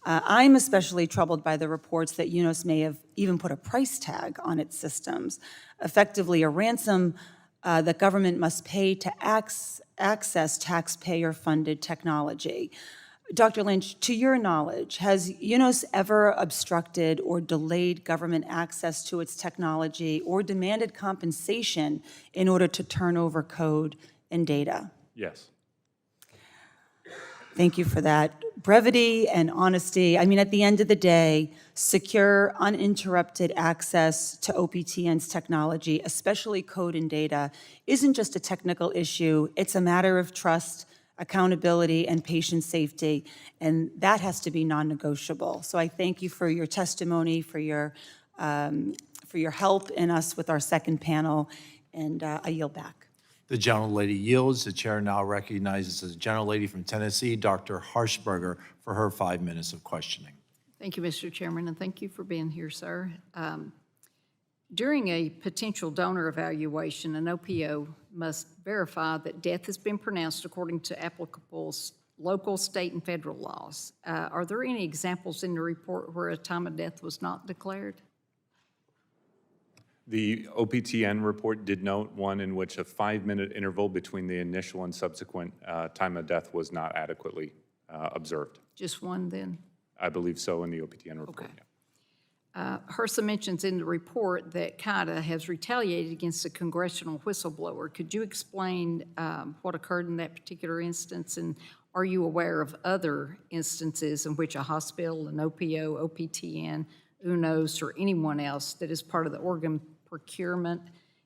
S11: I'm especially troubled by the reports that UNOS may have even put a price tag on its systems, effectively a ransom that government must pay to access taxpayer-funded technology. Dr. Lynch, to your knowledge, has UNOS ever obstructed or delayed government access to its technology or demanded compensation in order to turn over code and data?
S5: Yes.
S11: Thank you for that. Brevity and honesty. I mean, at the end of the day, secure, uninterrupted access to OPTN's technology, especially code and data, isn't just a technical issue. It's a matter of trust, accountability, and patient safety, and that has to be non-negotiable. So I thank you for your testimony, for your help in us with our second panel, and I yield back.
S1: The gentlelady yields. The chair now recognizes the gentlelady from Tennessee, Dr. Harshberger, for her 5 minutes of questioning.
S12: Thank you, Mr. Chairman, and thank you for being here, sir. During a potential donor evaluation, an OPO must verify that death has been pronounced according to applicable local, state, and federal laws. Are there any examples in the report where a time of death was not declared?
S5: The OPTN report did note one in which a 5-minute interval between the initial and subsequent time of death was not adequately observed.
S12: Just one, then?
S5: I believe so in the OPTN report.
S12: Okay.
S5: Yeah.
S12: HRSA mentions in the report that CIDA has retaliated against a congressional whistleblower. Could you explain what occurred in that particular instance, and are you aware of other instances in which a hospital, an OPO, OPTN, UNOS, or anyone else that is part of the organ procurement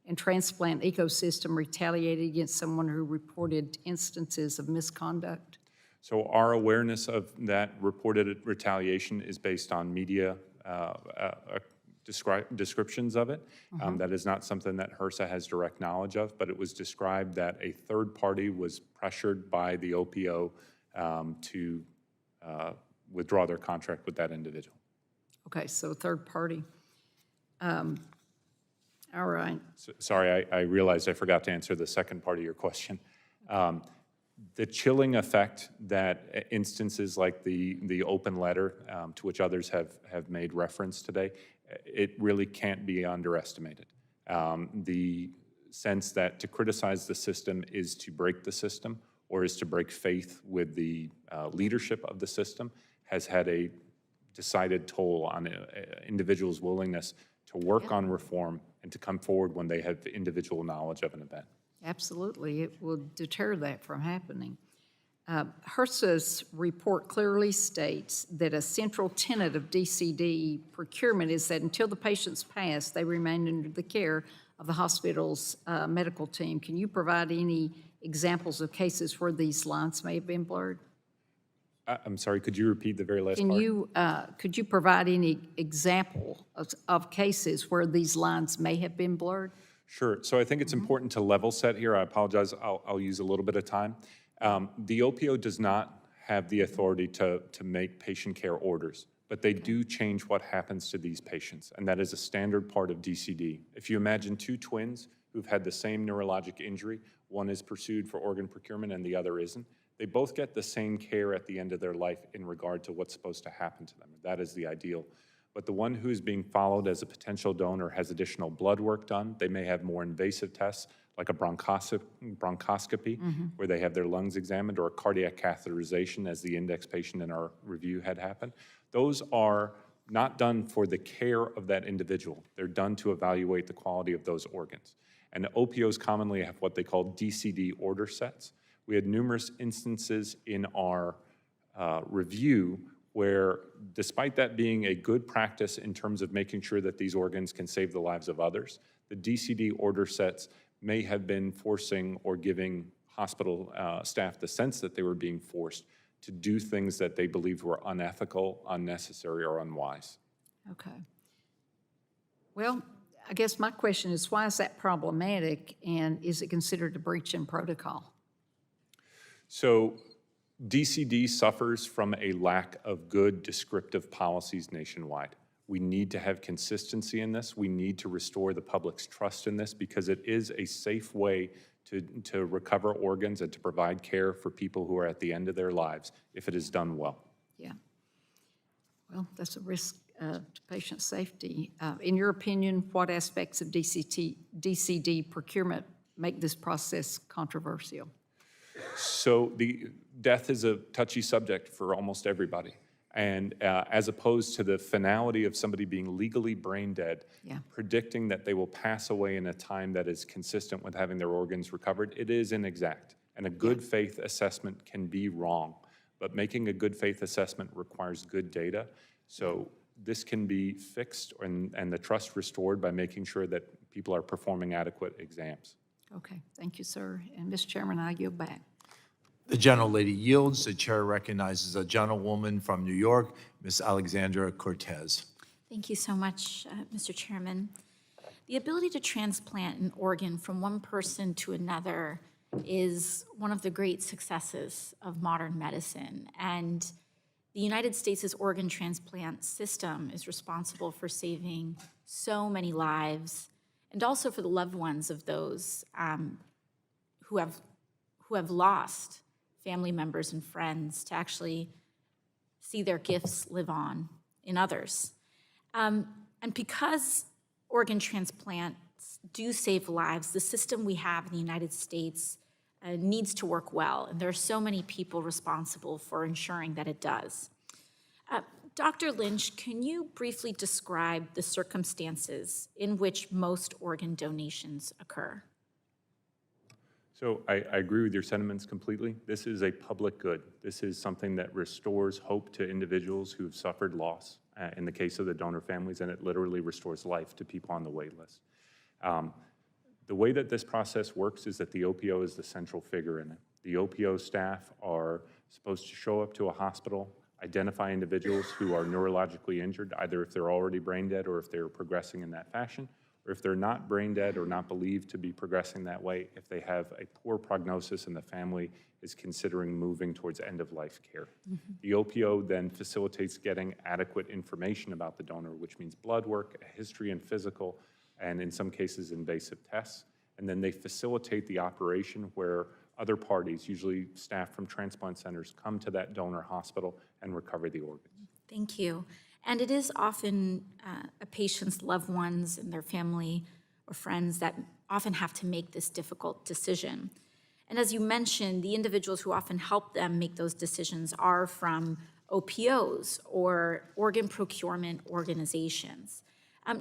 S12: and transplant ecosystem retaliated against someone who reported instances of misconduct?
S5: So our awareness of that reported retaliation is based on media descriptions of it. That is not something that HRSA has direct knowledge of, but it was described that a third party was pressured by the OPO to withdraw their contract with that individual.
S12: Okay, so third party. All right.
S5: Sorry, I realized I forgot to answer the second part of your question. The chilling effect that instances like the open letter, to which others have made reference today, it really can't be underestimated. The sense that to criticize the system is to break the system or is to break faith with the leadership of the system has had a decided toll on individuals' willingness to work on reform and to come forward when they have individual knowledge of an event.
S12: Absolutely, it will deter that from happening. HRSA's report clearly states that a central tenet of DCD procurement is that until the patients pass, they remain under the care of the hospital's medical team. Can you provide any examples of cases where these lines may have been blurred?
S5: I'm sorry, could you repeat the very last part?
S12: Could you provide any example of cases where these lines may have been blurred?
S5: Sure. So I think it's important to level set here. I apologize. I'll use a little bit of time. The OPO does not have the authority to make patient care orders, but they do change what happens to these patients, and that is a standard part of DCD. If you imagine two twins who've had the same neurologic injury, one is pursued for organ procurement and the other isn't, they both get the same care at the end of their life in regard to what's supposed to happen to them. That is the ideal. But the one who's being followed as a potential donor has additional blood work done. They may have more invasive tests, like a bronchoscopy, where they have their lungs examined, or a cardiac catheterization, as the index patient in our review had happened. Those are not done for the care of that individual. They're done to evaluate the quality of those organs. And OPOs commonly have what they call DCD order sets. We had numerous instances in our review where, despite that being a good practice in terms of making sure that these organs can save the lives of others, the DCD order sets may have been forcing or giving hospital staff the sense that they were being forced to do things that they believed were unethical, unnecessary, or unwise.
S12: Okay. Well, I guess my question is, why is that problematic, and is it considered a breach in protocol?
S5: So DCD suffers from a lack of good descriptive policies nationwide. We need to have consistency in this. We need to restore the public's trust in this because it is a safe way to recover organs and to provide care for people who are at the end of their lives if it is done well.
S12: Yeah. Well, that's a risk to patient safety. In your opinion, what aspects of DCD procurement make this process controversial?
S5: So the death is a touchy subject for almost everybody. And as opposed to the finality of somebody being legally brain dead, predicting that they will pass away in a time that is consistent with having their organs recovered, it is inexact. And a good faith assessment can be wrong. But making a good faith assessment requires good data. So this can be fixed and the trust restored by making sure that people are performing adequate exams.
S12: Okay, thank you, sir. And Mr. Chairman, I yield back.
S1: The gentlelady yields. The chair recognizes a gentlewoman from New York, Ms. Alexandra Cortez.
S13: Thank you so much, Mr. Chairman. The ability to transplant an organ from one person to another is one of the great successes of modern medicine. And the United States' organ transplant system is responsible for saving so many lives and also for the loved ones of those who have lost family members and friends to actually see their gifts live on in others. And because organ transplants do save lives, the system we have in the United States needs to work well, and there are so many people responsible for ensuring that it does. Dr. Lynch, can you briefly describe the circumstances in which most organ donations occur?
S5: So I agree with your sentiments completely. This is a public good. This is something that restores hope to individuals who have suffered loss in the case of the donor families, and it literally restores life to people on the wait list. The way that this process works is that the OPO is the central figure in it. The OPO staff are supposed to show up to a hospital identify individuals who are neurologically injured, either if they're already brain dead or if they're progressing in that fashion, or if they're not brain dead or not believed to be progressing that way, if they have a poor prognosis and the family is considering moving towards end-of-life care. The OPO then facilitates getting adequate information about the donor, which means blood work, a history and physical, and in some cases invasive tests. And then they facilitate the operation where other parties, usually staff from transplant centers, come to that donor hospital and recover the organs.
S13: Thank you. And it is often a patient's loved ones and their family or friends that often have to make this difficult decision. And as you mentioned, the individuals who often help them make those decisions are from OPOs or organ procurement organizations.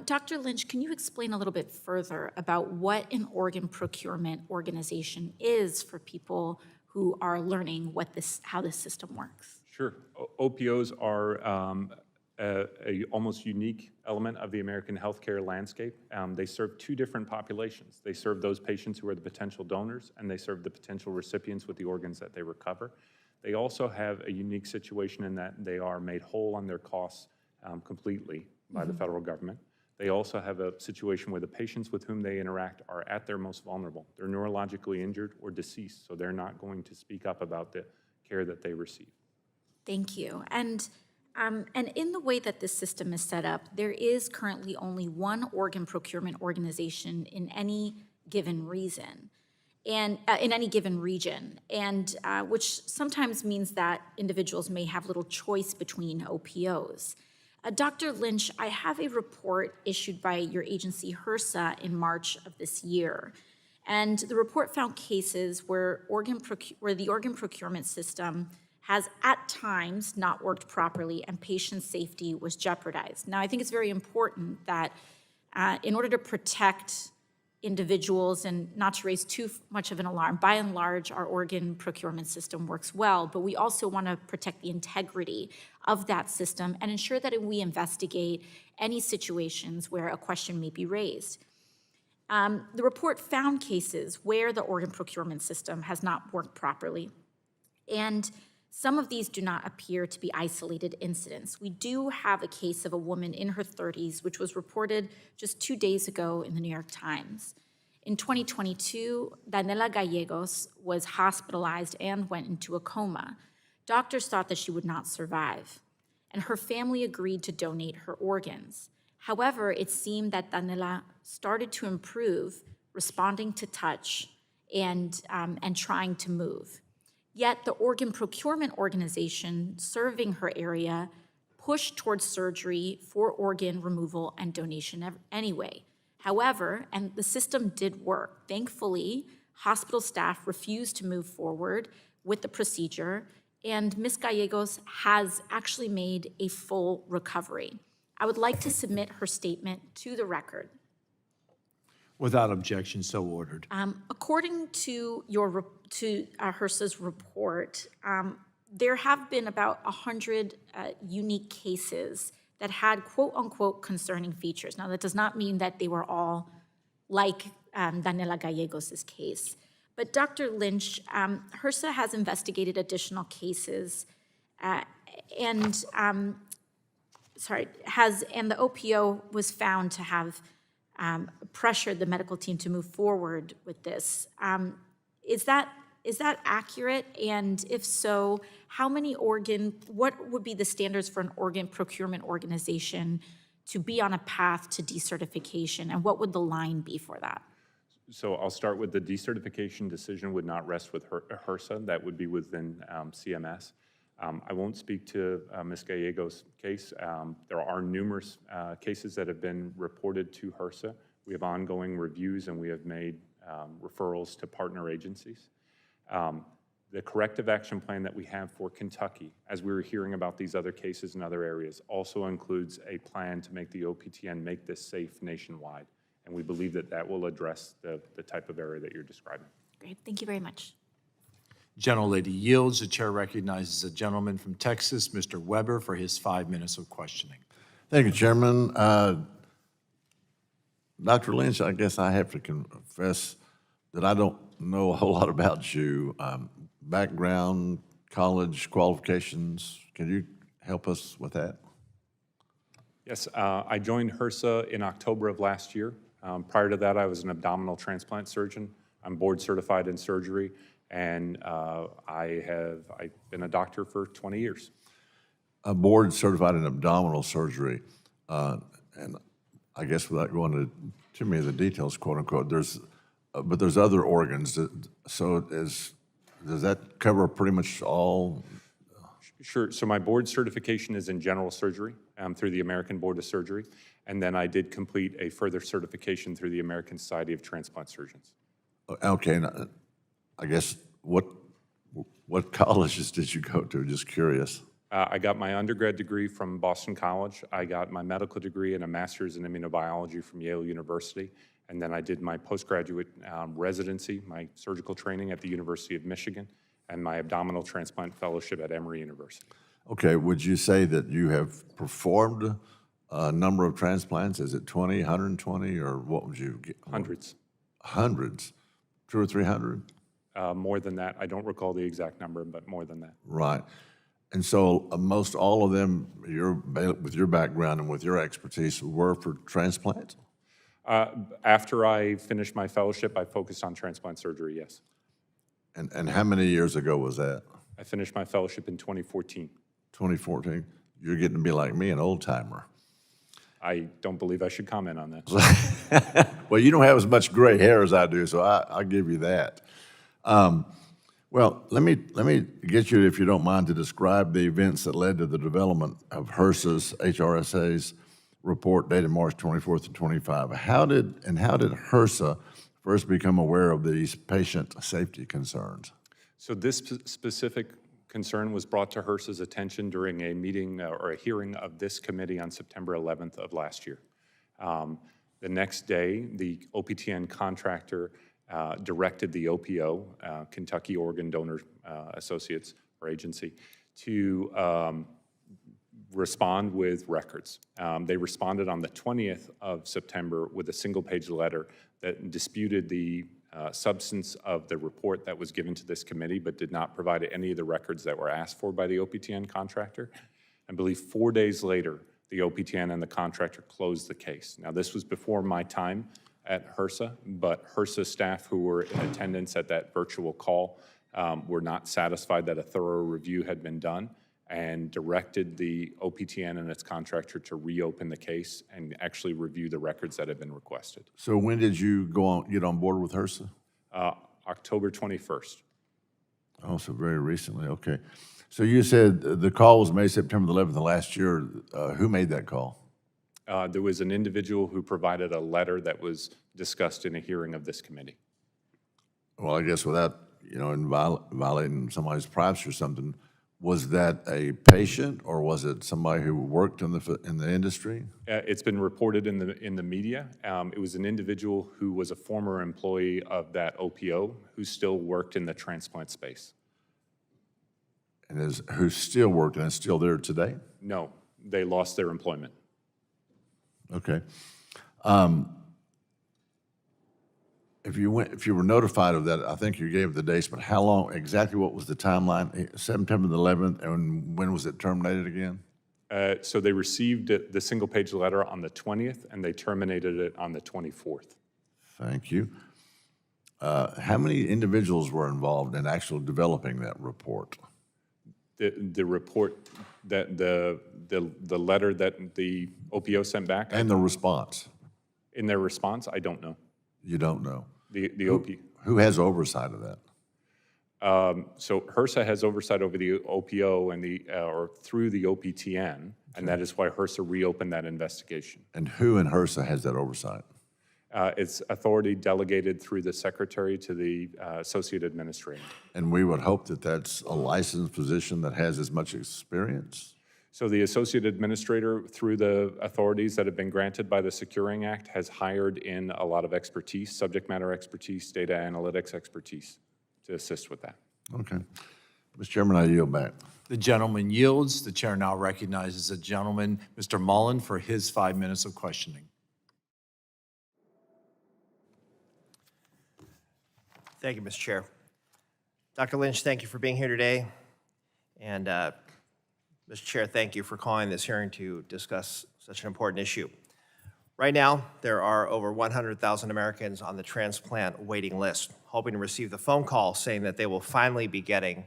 S13: Dr. Lynch, can you explain a little bit further about what an organ procurement organization is for people who are learning how this system works?
S5: Sure. OPOs are a almost unique element of the American healthcare landscape. They serve two different populations. They serve those patients who are the potential donors, and they serve the potential recipients with the organs that they recover. They also have a unique situation in that they are made whole on their costs completely by the federal government. They also have a situation where the patients with whom they interact are at their most vulnerable. They're neurologically injured or deceased, so they're not going to speak up about the care that they receive.
S13: Thank you. And in the way that this system is set up, there is currently only one organ procurement organization in any given reason, and in any given region, and which sometimes means that individuals may have little choice between OPOs. Dr. Lynch, I have a report issued by your agency, HRSA, in March of this year. And the report found cases where the organ procurement system has at times not worked properly and patient safety was jeopardized. Now, I think it's very important that in order to protect individuals and not to raise too much of an alarm, by and large, our organ procurement system works well, but we also want to protect the integrity of that system and ensure that we investigate any situations where a question may be raised. The report found cases where the organ procurement system has not worked properly, and some of these do not appear to be isolated incidents. We do have a case of a woman in her 30s, which was reported just 2 days ago in the New York Times. In 2022, Daniela Gallegos was hospitalized and went into a coma. Doctors thought that she would not survive, and her family agreed to donate her organs. However, it seemed that Daniela started to improve, responding to touch and trying to move. Yet the organ procurement organization serving her area pushed towards surgery for organ removal and donation anyway. However, and the system did work. Thankfully, hospital staff refused to move forward with the procedure, and Ms. Gallegos has actually made a full recovery. I would like to submit her statement to the record.
S1: Without objection, so ordered.
S13: According to HRSA's report, there have been about 100 unique cases that had quote-unquote concerning features. Now, that does not mean that they were all like Daniela Gallegos' case. But Dr. Lynch, HRSA has investigated additional cases and the OPO was found to have pressured the medical team to move forward with this. Is that accurate? And if so, what would be the standards for an organ procurement organization to be on a path to decertification, and what would the line be for that?
S5: So I'll start with the decertification decision would not rest with HRSA. That would be within CMS. I won't speak to Ms. Gallegos' case. There are numerous cases that have been reported to HRSA. We have ongoing reviews and we have made referrals to partner agencies. The corrective action plan that we have for Kentucky, as we were hearing about these other cases in other areas, also includes a plan to make the OPTN make this safe nationwide. And we believe that that will address the type of area that you're describing.
S13: Great, thank you very much.
S1: Gentlelady yields. The chair recognizes a gentleman from Texas, Mr. Weber, for his 5 minutes of questioning.
S14: Thank you, Chairman. Dr. Lynch, I guess I have to confess that I don't know a whole lot about you. Background, college qualifications, can you help us with that?
S5: Yes, I joined HRSA in October of last year. Prior to that, I was an abdominal transplant surgeon. I'm board certified in surgery, and I've been a doctor for 20 years.
S14: A board certified in abdominal surgery, and I guess without going into too many of the details, quote unquote, but there's other organs. Does that cover pretty much all?
S5: Sure. So my board certification is in general surgery through the American Board of Surgery, and then I did complete a further certification through the American Society of Transplant Surgeons.
S14: Okay, now, I guess what colleges did you go to? Just curious.
S5: I got my undergrad degree from Boston College. I got my medical degree and a master's in immunobiology from Yale University. And then I did my postgraduate residency, my surgical training at the University of Michigan, and my abdominal transplant fellowship at Emory University.
S14: Okay, would you say that you have performed a number of transplants? Is it 20, 120, or what would you get?
S5: Hundreds.
S14: Hundreds? 200 or 300?
S5: More than that. I don't recall the exact number, but more than that.
S14: Right. And so most all of them, with your background and with your expertise, were for transplants?
S5: After I finished my fellowship, I focused on transplant surgery, yes.
S14: And how many years ago was that?
S5: I finished my fellowship in 2014.
S14: 2014? You're getting to be like me, an old timer.
S5: I don't believe I should comment on that.
S14: Well, you don't have as much gray hair as I do, so I'll give you that. Well, let me get you, if you don't mind, to describe the events that led to the development of HRSA's report dated March 24th to 25. How did HRSA first become aware of these patient safety concerns?
S5: So this specific concern was brought to HRSA's attention during a meeting or a hearing of this committee on September 11th of last year. The next day, the OPTN contractor directed the OPO, Kentucky Organ Donor Associates or Agency, to respond with records. They responded on the 20th of September with a single-page letter that disputed the substance of the report that was given to this committee, but did not provide any of the records that were asked for by the OPTN contractor. I believe 4 days later, the OPTN and the contractor closed the case. Now, this was before my time at HRSA, but HRSA staff who were in attendance at that virtual call were not satisfied that a thorough review had been done and directed the OPTN and its contractor to reopen the case and actually review the records that had been requested.
S14: So when did you get on board with HRSA?
S5: October 21st.
S14: Oh, so very recently, okay. So you said the call was made September 11th of last year. Who made that call?
S5: There was an individual who provided a letter that was discussed in a hearing of this committee.
S14: Well, I guess without, violating somebody's privacy or something, was that a patient or was it somebody who worked in the industry?
S5: It's been reported in the media. It was an individual who was a former employee of that OPO who still worked in the transplant space.
S14: And who still worked and is still there today?
S5: No, they lost their employment.
S14: Okay. If you were notified of that, I think you gave the dates, but how long, exactly what was the timeline? September the 11th, and when was it terminated again?
S5: So they received the single-page letter on the 20th, and they terminated it on the 24th.
S14: Thank you. How many individuals were involved in actually developing that report?
S5: The report, that the letter that the OPO sent back?
S14: And the response?
S5: In their response, I don't know.
S14: You don't know?
S5: The OP.
S14: Who has oversight of that?
S5: So HRSA has oversight over the OPO and or through the OPTN, and that is why HRSA reopened that investigation.
S14: And who in HRSA has that oversight?
S5: It's authority delegated through the secretary to the associate administrator.
S14: And we would hope that that's a licensed physician that has as much experience?
S5: So the associate administrator, through the authorities that have been granted by the Securing Act, has hired in a lot of expertise, subject matter expertise, data analytics expertise to assist with that.
S14: Okay. Mr. Chairman, I yield back.
S1: The gentleman yields. The chair now recognizes the gentleman, Mr. Mullen, for his 5 minutes of questioning.
S15: Thank you, Mr. Chair. Dr. Lynch, thank you for being here today. And Mr. Chair, thank you for calling this hearing to discuss such an important issue. Right now, there are over 100,000 Americans on the transplant waiting list, hoping to receive the phone call saying that they will finally be getting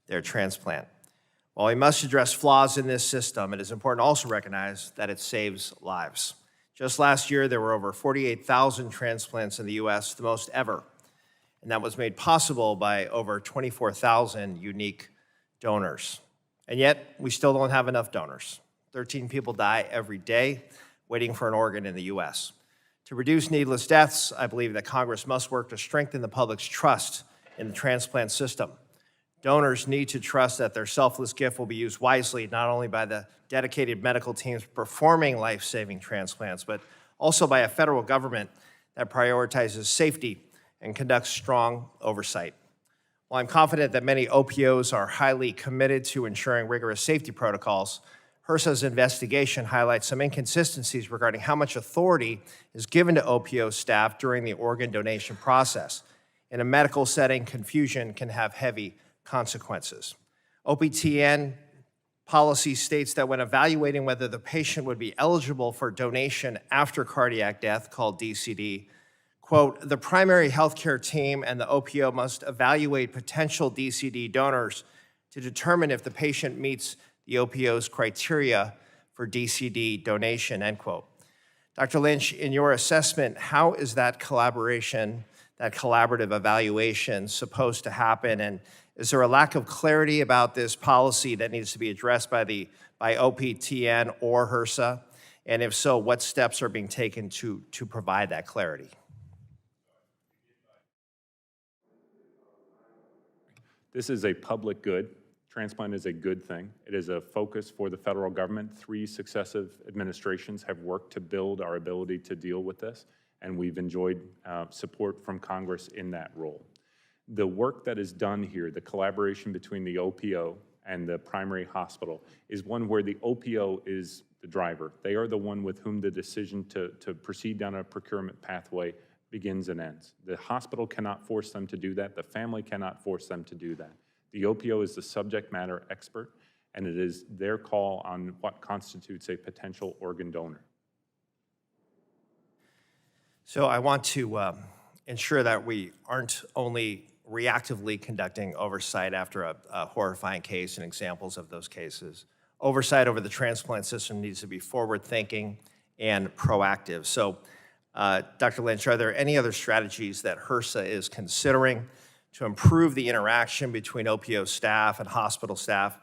S15: their transplant. While we must address flaws in this system, it is important to also recognize that it saves lives. Just last year, there were over 48,000 transplants in the U.S., the most ever, and that was made possible by over 24,000 unique donors. And yet, we still don't have enough donors. 13 people die every day waiting for an organ in the U.S. To reduce needless deaths, I believe that Congress must work to strengthen the public's trust in the transplant system. Donors need to trust that their selfless gift will be used wisely, not only by the dedicated medical teams performing life-saving transplants, but also by a federal government that prioritizes safety and conducts strong oversight. While I'm confident that many OPOs are highly committed to ensuring rigorous safety protocols, HRSA's investigation highlights some inconsistencies regarding how much authority is given to OPO staff during the organ donation process. In a medical setting, confusion can have heavy consequences. OPTN policy states that when evaluating whether the patient would be eligible for donation after cardiac death, called DCD, quote, the primary healthcare team and the OPO must evaluate potential DCD donors to determine if the patient meets the OPO's criteria for DCD donation, end quote. Dr. Lynch, in your assessment, how is that collaboration, that collaborative evaluation supposed to happen? And is there a lack of clarity about this policy that needs to be addressed by OPTN or HRSA? And if so, what steps are being taken to provide that clarity?
S5: This is a public good. Transplant is a good thing. It is a focus for the federal government. 3 successive administrations have worked to build our ability to deal with this, and we've enjoyed support from Congress in that role. The work that is done here, the collaboration between the OPO and the primary hospital, is one where the OPO is the driver. They are the one with whom the decision to proceed down a procurement pathway begins and ends. The hospital cannot force them to do that. The family cannot force them to do that. The OPO is the subject matter expert, and it is their call on what constitutes a potential organ donor.
S15: So I want to ensure that we aren't only reactively conducting oversight after a horrifying case and examples of those cases. Oversight over the transplant system needs to be forward-thinking and proactive. So, Dr. Lynch, are there any other strategies that HRSA is considering to improve the interaction between OPO staff and hospital staff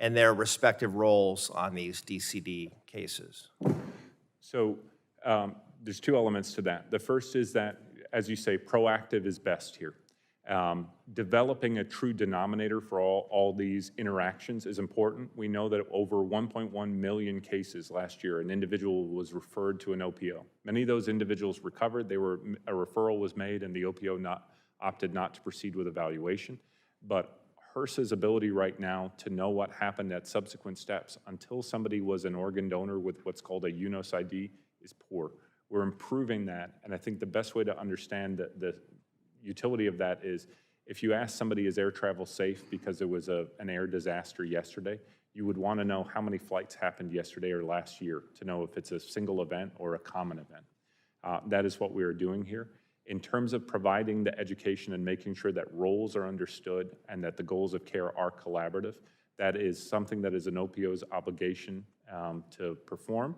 S15: and their respective roles on these DCD cases?
S5: So there's 2 elements to that. The first is that, as you say, proactive is best here. Developing a true denominator for all these interactions is important. We know that over 1.1 million cases last year, an individual was referred to an OPO. Many of those individuals recovered. A referral was made, and the OPO opted not to proceed with evaluation. But HRSA's ability right now to know what happened at subsequent steps until somebody was an organ donor with what's called a UNOS ID is poor. We're improving that, and I think the best way to understand the utility of that is if you ask somebody, is air travel safe because there was an air disaster yesterday, you would want to know how many flights happened yesterday or last year to know if it's a single event or a common event. That is what we are doing here. In terms of providing the education and making sure that roles are understood and that the goals of care are collaborative, that is something that is an OPO's obligation to perform.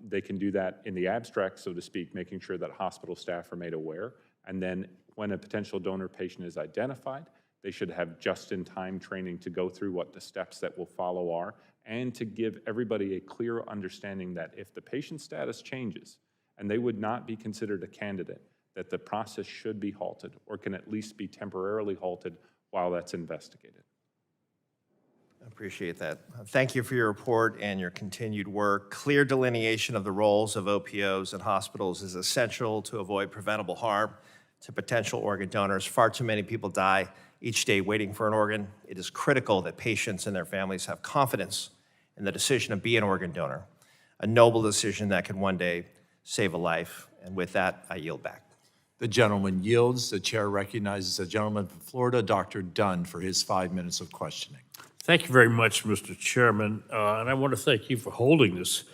S5: They can do that in the abstract, so to speak, making sure that hospital staff are made aware. And then when a potential donor patient is identified, they should have just-in-time training to go through what the steps that will follow are, and to give everybody a clear understanding that if the patient status changes and they would not be considered a candidate, that the process should be halted or can at least be temporarily halted while that's investigated.
S15: I appreciate that. Thank you for your report and your continued work. Clear delineation of the roles of OPOs and hospitals is essential to avoid preventable harm to potential organ donors. Far too many people die each day waiting for an organ. It is critical that patients and their families have confidence in the decision to be an organ donor, a noble decision that can one day save a life. And with that, I yield back.
S1: The gentleman yields. The chair recognizes the gentleman from Florida, Dr. Dunn, for his 5 minutes of questioning.
S16: Thank you very much, Mr. Chairman, and I want to thank you for holding this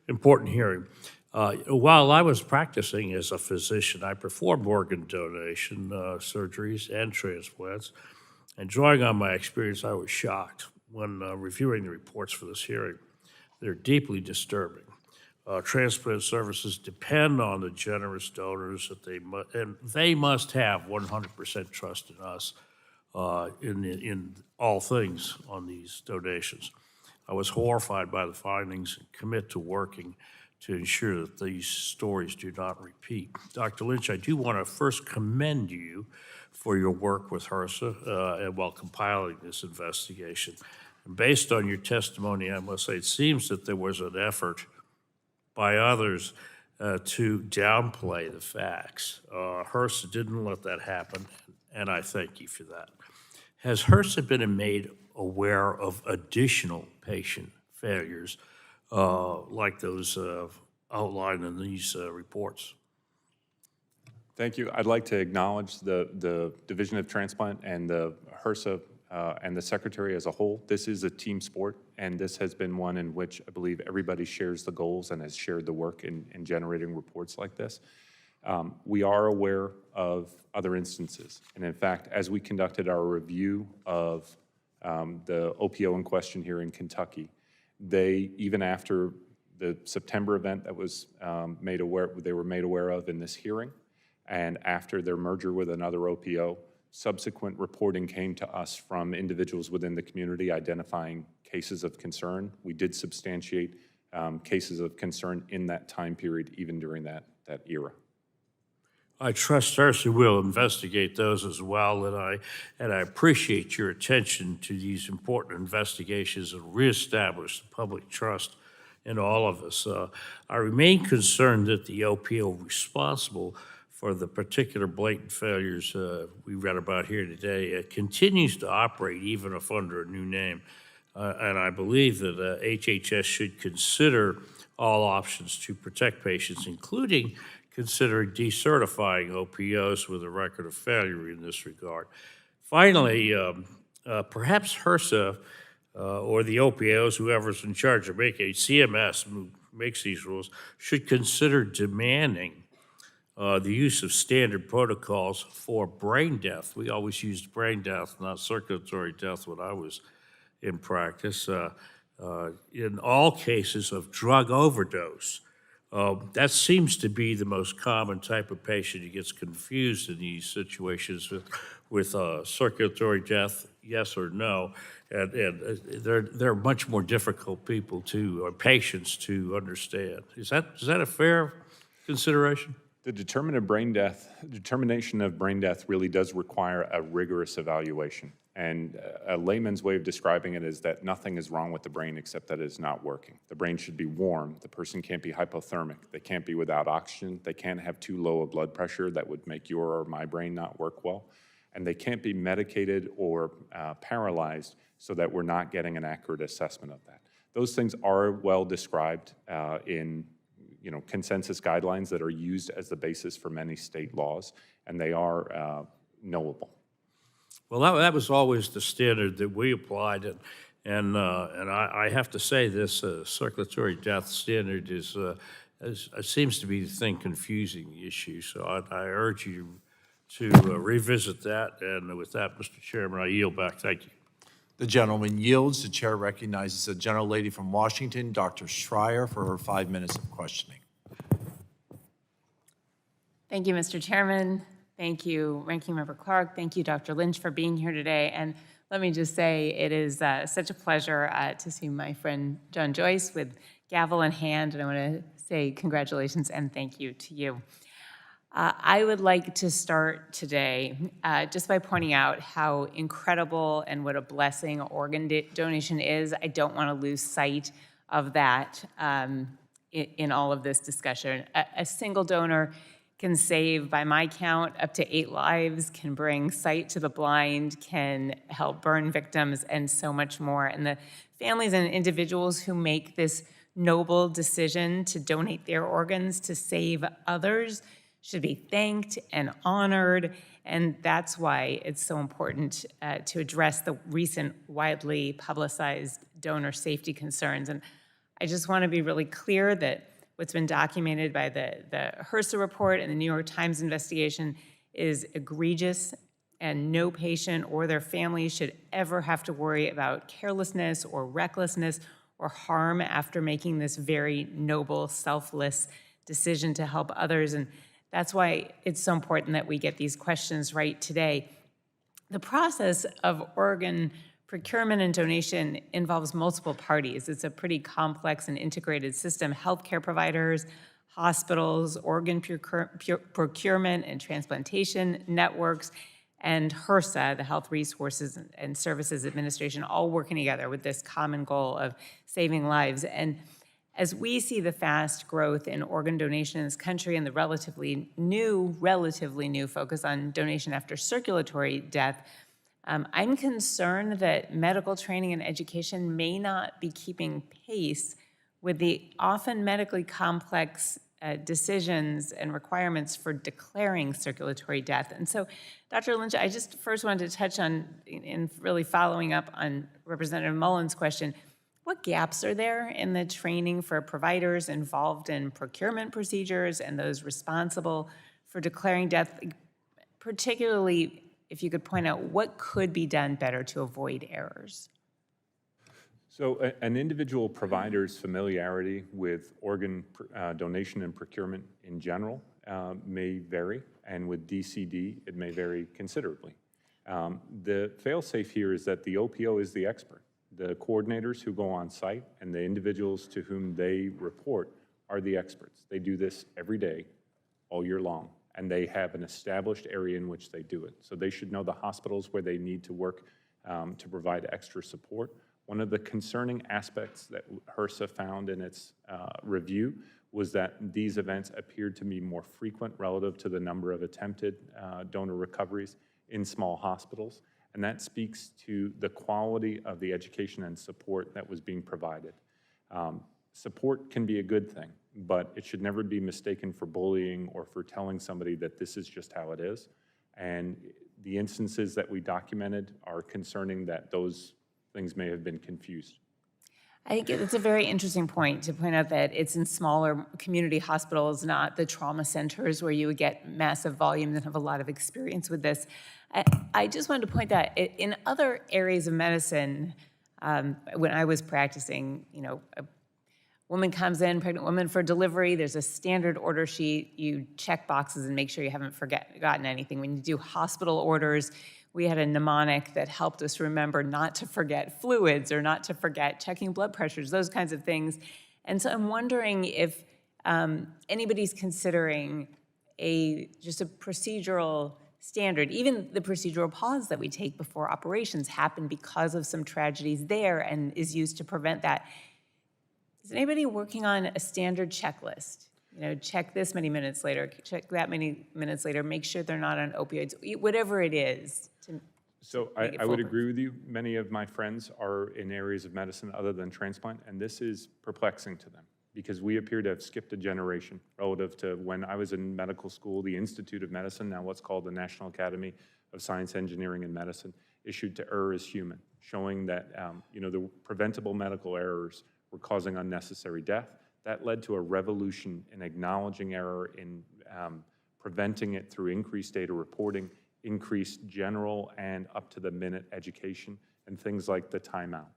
S16: important hearing. While I was practicing as a physician, I performed organ donation surgeries and transplants, and drawing on my experience, I was shocked when reviewing the reports for this hearing. They're deeply disturbing. Transplant services depend on the generous donors and they must have 100% trust in us in all things on these donations. I was horrified by the findings and commit to working to ensure that these stories do not repeat. Dr. Lynch, I do want to first commend you for your work with HRSA and while compiling this investigation. And based on your testimony, I must say it seems that there was an effort by others to downplay the facts. HRSA didn't let that happen, and I thank you for that. Has HRSA been made aware of additional patient failures like those outlined in these reports?
S5: Thank you. I'd like to acknowledge the Division of Transplant and the HRSA and the Secretary as a whole. This is a team sport, and this has been one in which I believe everybody shares the goals and has shared the work in generating reports like this. We are aware of other instances, and in fact, as we conducted our review of the OPO in question here in Kentucky, they, even after the September event that was they were made aware of in this hearing, and after their merger with another OPO, subsequent reporting came to us from individuals within the community identifying cases of concern. We did substantiate cases of concern in that time period, even during that era.
S16: I trust HRSA will investigate those as well, and I appreciate your attention to these important investigations and reestablish the public trust in all of us. I remain concerned that the OPO responsible for the particular blatant failures we read about here today continues to operate even if under a new name. And I believe that HHS should consider all options to protect patients, including considering decertifying OPOs with a record of failure in this regard. Finally, perhaps HRSA or the OPOs, whoever's in charge of making CMS who makes these rules, should consider demanding the use of standard protocols for brain death. We always used brain death, not circulatory death when I was in practice. In all cases of drug overdose, that seems to be the most common type of patient who gets confused in these situations with circulatory death, yes or no. And they're much more difficult people patients to understand. Is that a fair consideration?
S5: The determination of brain death really does require a rigorous evaluation. And a layman's way of describing it is that nothing is wrong with the brain except that it's not working. The brain should be warm. The person can't be hypothermic. They can't be without oxygen. They can't have too low a blood pressure that would make your or my brain not work well. And they can't be medicated or paralyzed so that we're not getting an accurate assessment of that. Those things are well described in consensus guidelines that are used as the basis for many state laws, and they are knowable.
S16: Well, that was always the standard that we applied, and I have to say this circulatory death standard seems to be the thing confusing the issue. So I urge you to revisit that. And with that, Mr. Chairman, I yield back. Thank you.
S1: The gentleman yields. The chair recognizes the gentlelady from Washington, Dr. Schreier, for her 5 minutes of questioning.
S17: Thank you, Mr. Chairman. Thank you, Ranking Member Clark. Thank you, Dr. Lynch, for being here today. And let me just say, it is such a pleasure to see my friend John Joyce with gavel in hand. And I want to say congratulations and thank you to you. I would like to start today just by pointing out how incredible and what a blessing organ donation is. I don't want to lose sight of that in all of this discussion. A single donor can save, by my count, up to 8 lives, can bring sight to the blind, can help burn victims, and so much more. And the families and individuals who make this noble decision to donate their organs to save others should be thanked and honored, and that's why it's so important to address the recent widely publicized donor safety concerns. And I just want to be really clear that what's been documented by the HRSA report and the New York Times investigation is egregious, and no patient or their family should ever have to worry about carelessness or recklessness or harm after making this very noble, selfless decision to help others. And that's why it's so important that we get these questions right today. The process of organ procurement and donation involves multiple parties. It's a pretty complex and integrated system. Healthcare providers, hospitals, organ procurement and transplantation networks, and HRSA, the Health Resources and Services Administration, all working together with this common goal of saving lives. And as we see the fast growth in organ donation in this country and the relatively new focus on donation after circulatory death, I'm concerned that medical training and education may not be keeping pace with the often medically complex decisions and requirements for declaring circulatory death. And so, Dr. Lynch, I just first wanted to touch on, in really following up on Representative Mullen's question, what gaps are there in the training for providers involved in procurement procedures and those responsible for declaring death, particularly if you could point out what could be done better to avoid errors?
S5: So an individual provider's familiarity with organ donation and procurement in general may vary, and with DCD, it may vary considerably. The fail-safe here is that the OPO is the expert. The coordinators who go on site and the individuals to whom they report are the experts. They do this every day, all year long, and they have an established area in which they do it. So they should know the hospitals where they need to work to provide extra support. One of the concerning aspects that HRSA found in its review was that these events appeared to be more frequent relative to the number of attempted donor recoveries in small hospitals. And that speaks to the quality of the education and support that was being provided. Support can be a good thing, but it should never be mistaken for bullying or for telling somebody that this is just how it is. And the instances that we documented are concerning that those things may have been confused.
S17: I think it's a very interesting point to point out that it's in smaller community hospitals, not the trauma centers where you would get massive volumes and have a lot of experience with this. I just wanted to point that in other areas of medicine, when I was practicing, a woman comes in, pregnant woman for delivery, there's a standard order sheet, you check boxes and make sure you haven't forgotten anything. When you do hospital orders, we had a mnemonic that helped us remember not to forget fluids or not to forget checking blood pressures, those kinds of things. And so I'm wondering if anybody's considering just a procedural standard, even the procedural pause that we take before operations happen because of some tragedies there and is used to prevent that. Is anybody working on a standard checklist? Check this many minutes later, check that many minutes later, make sure they're not on opioids, whatever it is.
S5: So I would agree with you. Many of my friends are in areas of medicine other than transplant, and this is perplexing to them because we appear to have skipped a generation relative to when I was in medical school. The Institute of Medicine, now what's called the National Academy of Science, Engineering, and Medicine, issued To Err is Human, showing that the preventable medical errors were causing unnecessary death. That led to a revolution in acknowledging error, in preventing it through increased data reporting, increased general and up-to-the-minute education, and things like the timeout.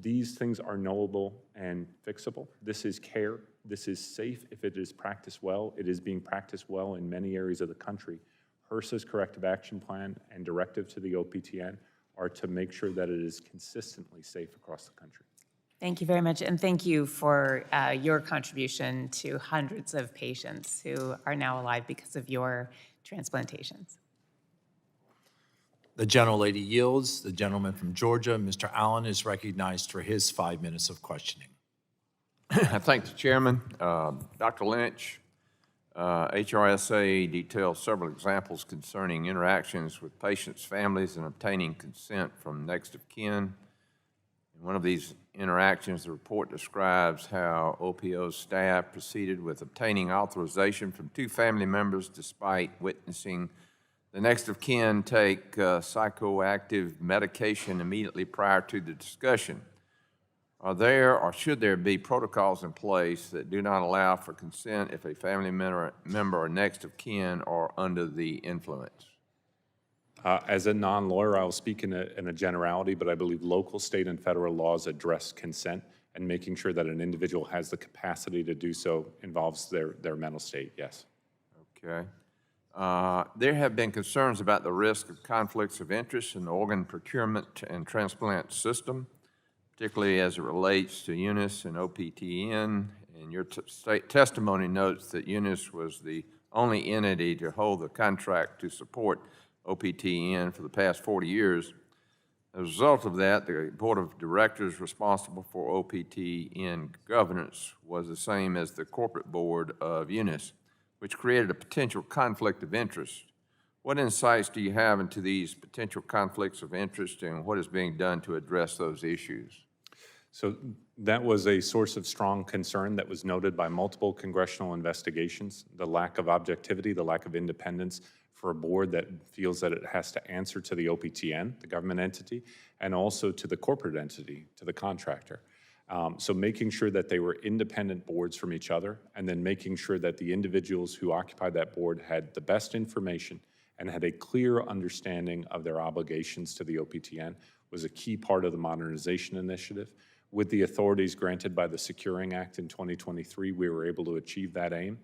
S5: These things are knowable and fixable. This is care. This is safe if it is practiced well. It is being practiced well in many areas of the country. HRSA's corrective action plan and directive to the OPTN are to make sure that it is consistently safe across the country.
S17: Thank you very much, and thank you for your contribution to hundreds of patients who are now alive because of your transplantations.
S1: The gentlelady yields. The gentleman from Georgia, Mr. Allen, is recognized for his 5 minutes of questioning.
S18: I thank the chairman. Dr. Lynch, HRSA details several examples concerning interactions with patients' families and obtaining consent from next of kin. In one of these interactions, the report describes how OPO staff proceeded with obtaining authorization from 2 family members despite witnessing the next of kin take psychoactive medication immediately prior to the discussion. Are there or should there be protocols in place that do not allow for consent if a family member or next of kin are under the influence?
S5: As a non-lawyer, I will speak in a generality, but I believe local, state, and federal laws address consent, and making sure that an individual has the capacity to do so involves their mental state, yes.
S18: Okay. There have been concerns about the risk of conflicts of interest in the organ procurement and transplant system, particularly as it relates to UNIS and OPTN. And your testimony notes that UNIS was the only entity to hold the contract to support OPTN for the past 40 years. As a result of that, the board of directors responsible for OPTN governance was the same as the corporate board of UNIS, which created a potential conflict of interest. What insights do you have into these potential conflicts of interest, and what is being done to address those issues?
S5: So that was a source of strong concern that was noted by multiple congressional investigations, the lack of objectivity, the lack of independence for a board that feels that it has to answer to the OPTN, the government entity, and also to the corporate entity, to the contractor. So making sure that they were independent boards from each other, and then making sure that the individuals who occupied that board had the best information and had a clear understanding of their obligations to the OPTN was a key part of the Modernization Initiative. With the authorities granted by the Securing Act in 2023, we were able to achieve that aim.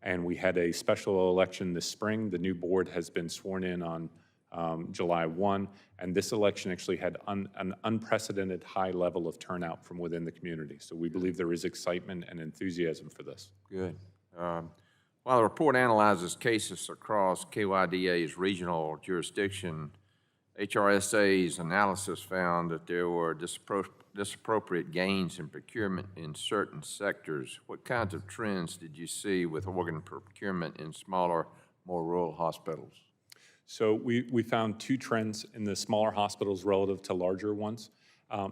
S5: And we had a special election this spring. The new board has been sworn in on July 1, and this election actually had an unprecedented high level of turnout from within the community. So we believe there is excitement and enthusiasm for this.
S18: Good. While the report analyzes cases across KYDA's regional jurisdiction, HRSA's analysis found that there were disappropriate gains in procurement in certain sectors. What kinds of trends did you see with organ procurement in smaller, more rural hospitals?
S5: So we found 2 trends in the smaller hospitals relative to larger ones.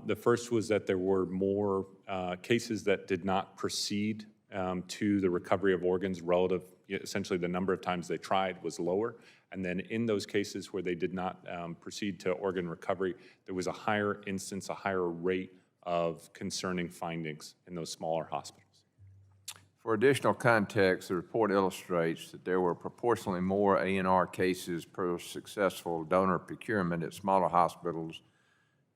S5: The first was that there were more cases that did not proceed to the recovery of organs relative, essentially the number of times they tried was lower. And then in those cases where they did not proceed to organ recovery, there was a higher instance, a higher rate of concerning findings in those smaller hospitals.
S18: For additional context, the report illustrates that there were proportionally more A&R cases per successful donor procurement at smaller hospitals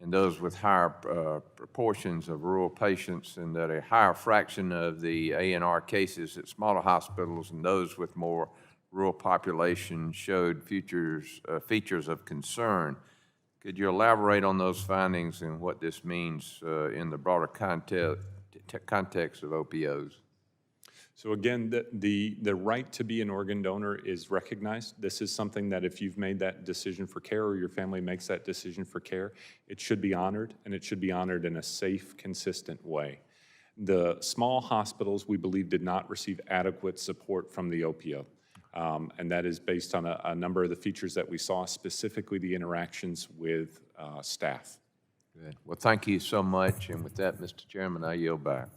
S18: and those with higher proportions of rural patients, and that a higher fraction of the A&R cases at smaller hospitals and those with more rural population showed features of concern. Could you elaborate on those findings and what this means in the broader context of OPOs?
S5: So again, the right to be an organ donor is recognized. This is something that if you've made that decision for care or your family makes that decision for care, it should be honored, and it should be honored in a safe, consistent way. The small hospitals, we believe, did not receive adequate support from the OPO. And that is based on a number of the features that we saw, specifically the interactions with staff.
S18: Good. Well, thank you so much. And with that, Mr. Chairman, I yield back.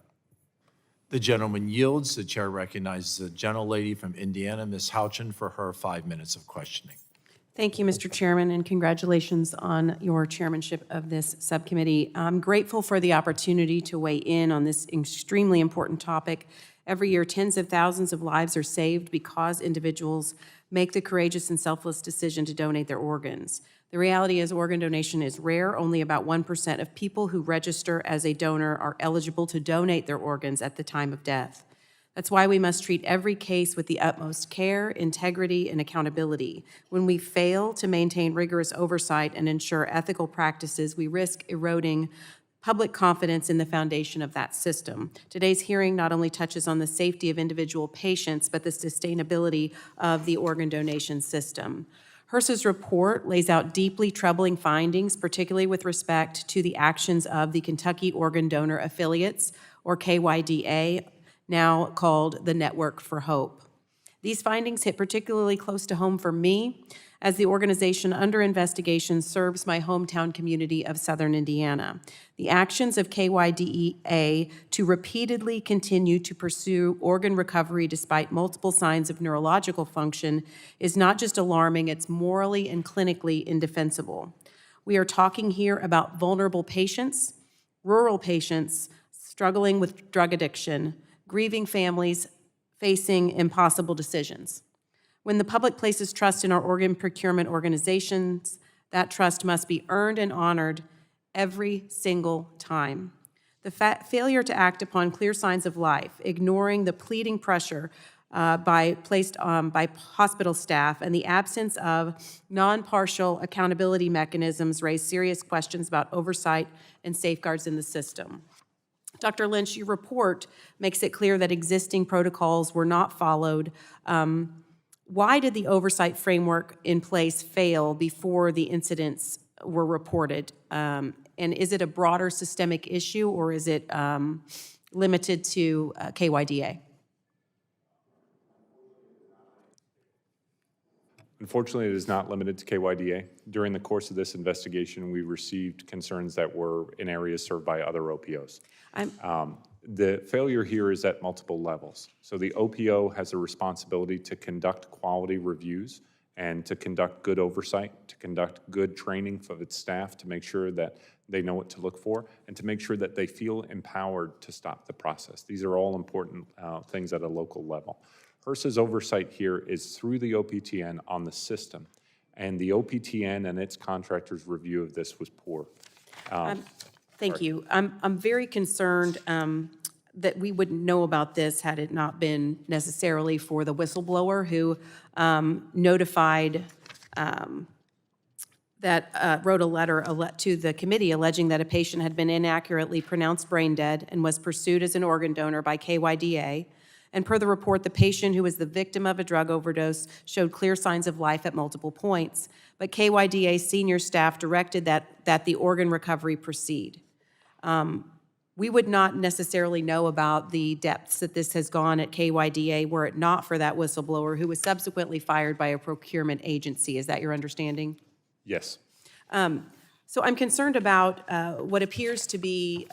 S1: The gentleman yields. The chair recognizes the gentlelady from Indiana, Ms. Houchin, for her 5 minutes of questioning.
S19: Thank you, Mr. Chairman, and congratulations on your chairmanship of this subcommittee. I'm grateful for the opportunity to weigh in on this extremely important topic. Every year, tens of thousands of lives are saved because individuals make the courageous and selfless decision to donate their organs. The reality is organ donation is rare. Only about 1% of people who register as a donor are eligible to donate their organs at the time of death. That's why we must treat every case with the utmost care, integrity, and accountability. When we fail to maintain rigorous oversight and ensure ethical practices, we risk eroding public confidence in the foundation of that system. Today's hearing not only touches on the safety of individual patients, but the sustainability of the organ donation system. HRSA's report lays out deeply troubling findings, particularly with respect to the actions of the Kentucky Organ Donor Affiliates, or KYDA, now called the Network for Hope. These findings hit particularly close to home for me, as the organization under investigation serves my hometown community of Southern Indiana. The actions of KYDEA to repeatedly continue to pursue organ recovery despite multiple signs of neurological function is not just alarming, it's morally and clinically indefensible. We are talking here about vulnerable patients, rural patients struggling with drug addiction, grieving families facing impossible decisions. When the public places trust in our organ procurement organizations, that trust must be earned and honored every single time. The failure to act upon clear signs of life, ignoring the pleading pressure by hospital staff, and the absence of non-partial accountability mechanisms raise serious questions about oversight and safeguards in the system. Dr. Lynch, your report makes it clear that existing protocols were not followed. Why did the oversight framework in place fail before the incidents were reported? And is it a broader systemic issue, or is it limited to KYDA?
S5: Unfortunately, it is not limited to KYDA. During the course of this investigation, we received concerns that were in areas served by other OPOs. The failure here is at multiple levels. So the OPO has a responsibility to conduct quality reviews and to conduct good oversight, to conduct good training for its staff to make sure that they know what to look for, and to make sure that they feel empowered to stop the process. These are all important things at a local level. HRSA's oversight here is through the OPTN on the system, and the OPTN and its contractors' review of this was poor.
S19: Thank you. I'm very concerned that we wouldn't know about this had it not been necessarily for the whistleblower who notified wrote a letter to the committee alleging that a patient had been inaccurately pronounced brain dead and was pursued as an organ donor by KYDA. And per the report, the patient who was the victim of a drug overdose showed clear signs of life at multiple points. But KYDA's senior staff directed that the organ recovery proceed. We would not necessarily know about the depths that this has gone at KYDA were it not for that whistleblower who was subsequently fired by a procurement agency. Is that your understanding?
S5: Yes.
S19: So I'm concerned about what appears to be,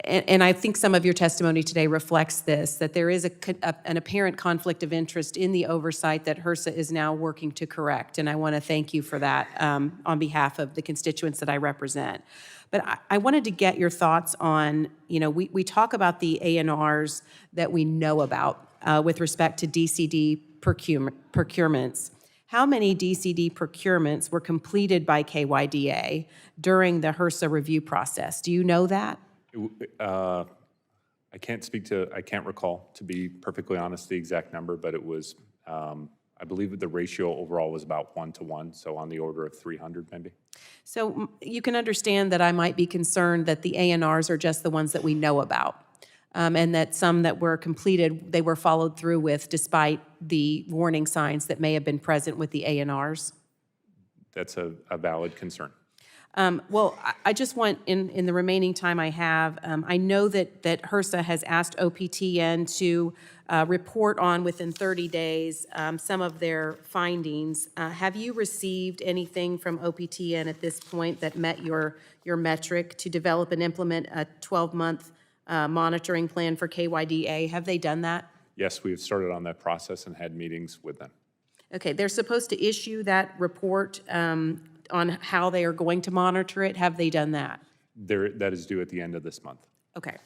S19: and I think some of your testimony today reflects this, that there is an apparent conflict of interest in the oversight that HRSA is now working to correct, and I want to thank you for that on behalf of the constituents that I represent. But I wanted to get your thoughts on, we talk about the ANRs that we know about with respect to DCD procurements. How many DCD procurements were completed by KYDA during the HRSA review process? Do you know that?
S5: I can't recall, to be perfectly honest, the exact number, but it was, I believe that the ratio overall was about 1-to-1, so on the order of 300 maybe.
S19: So you can understand that I might be concerned that the ANRs are just the ones that we know about, and that some that were completed, they were followed through with despite the warning signs that may have been present with the ANRs.
S5: That's a valid concern.
S19: Well, I just want, in the remaining time I have, I know that HRSA has asked OPTN to report on within 30 days some of their findings. Have you received anything from OPTN at this point that met your metric to develop and implement a 12-month monitoring plan for KYDA? Have they done that?
S5: Yes, we've started on that process and had meetings with them.
S19: Okay, they're supposed to issue that report on how they are going to monitor it. Have they done that?
S5: That is due at the end of this month.
S19: Okay.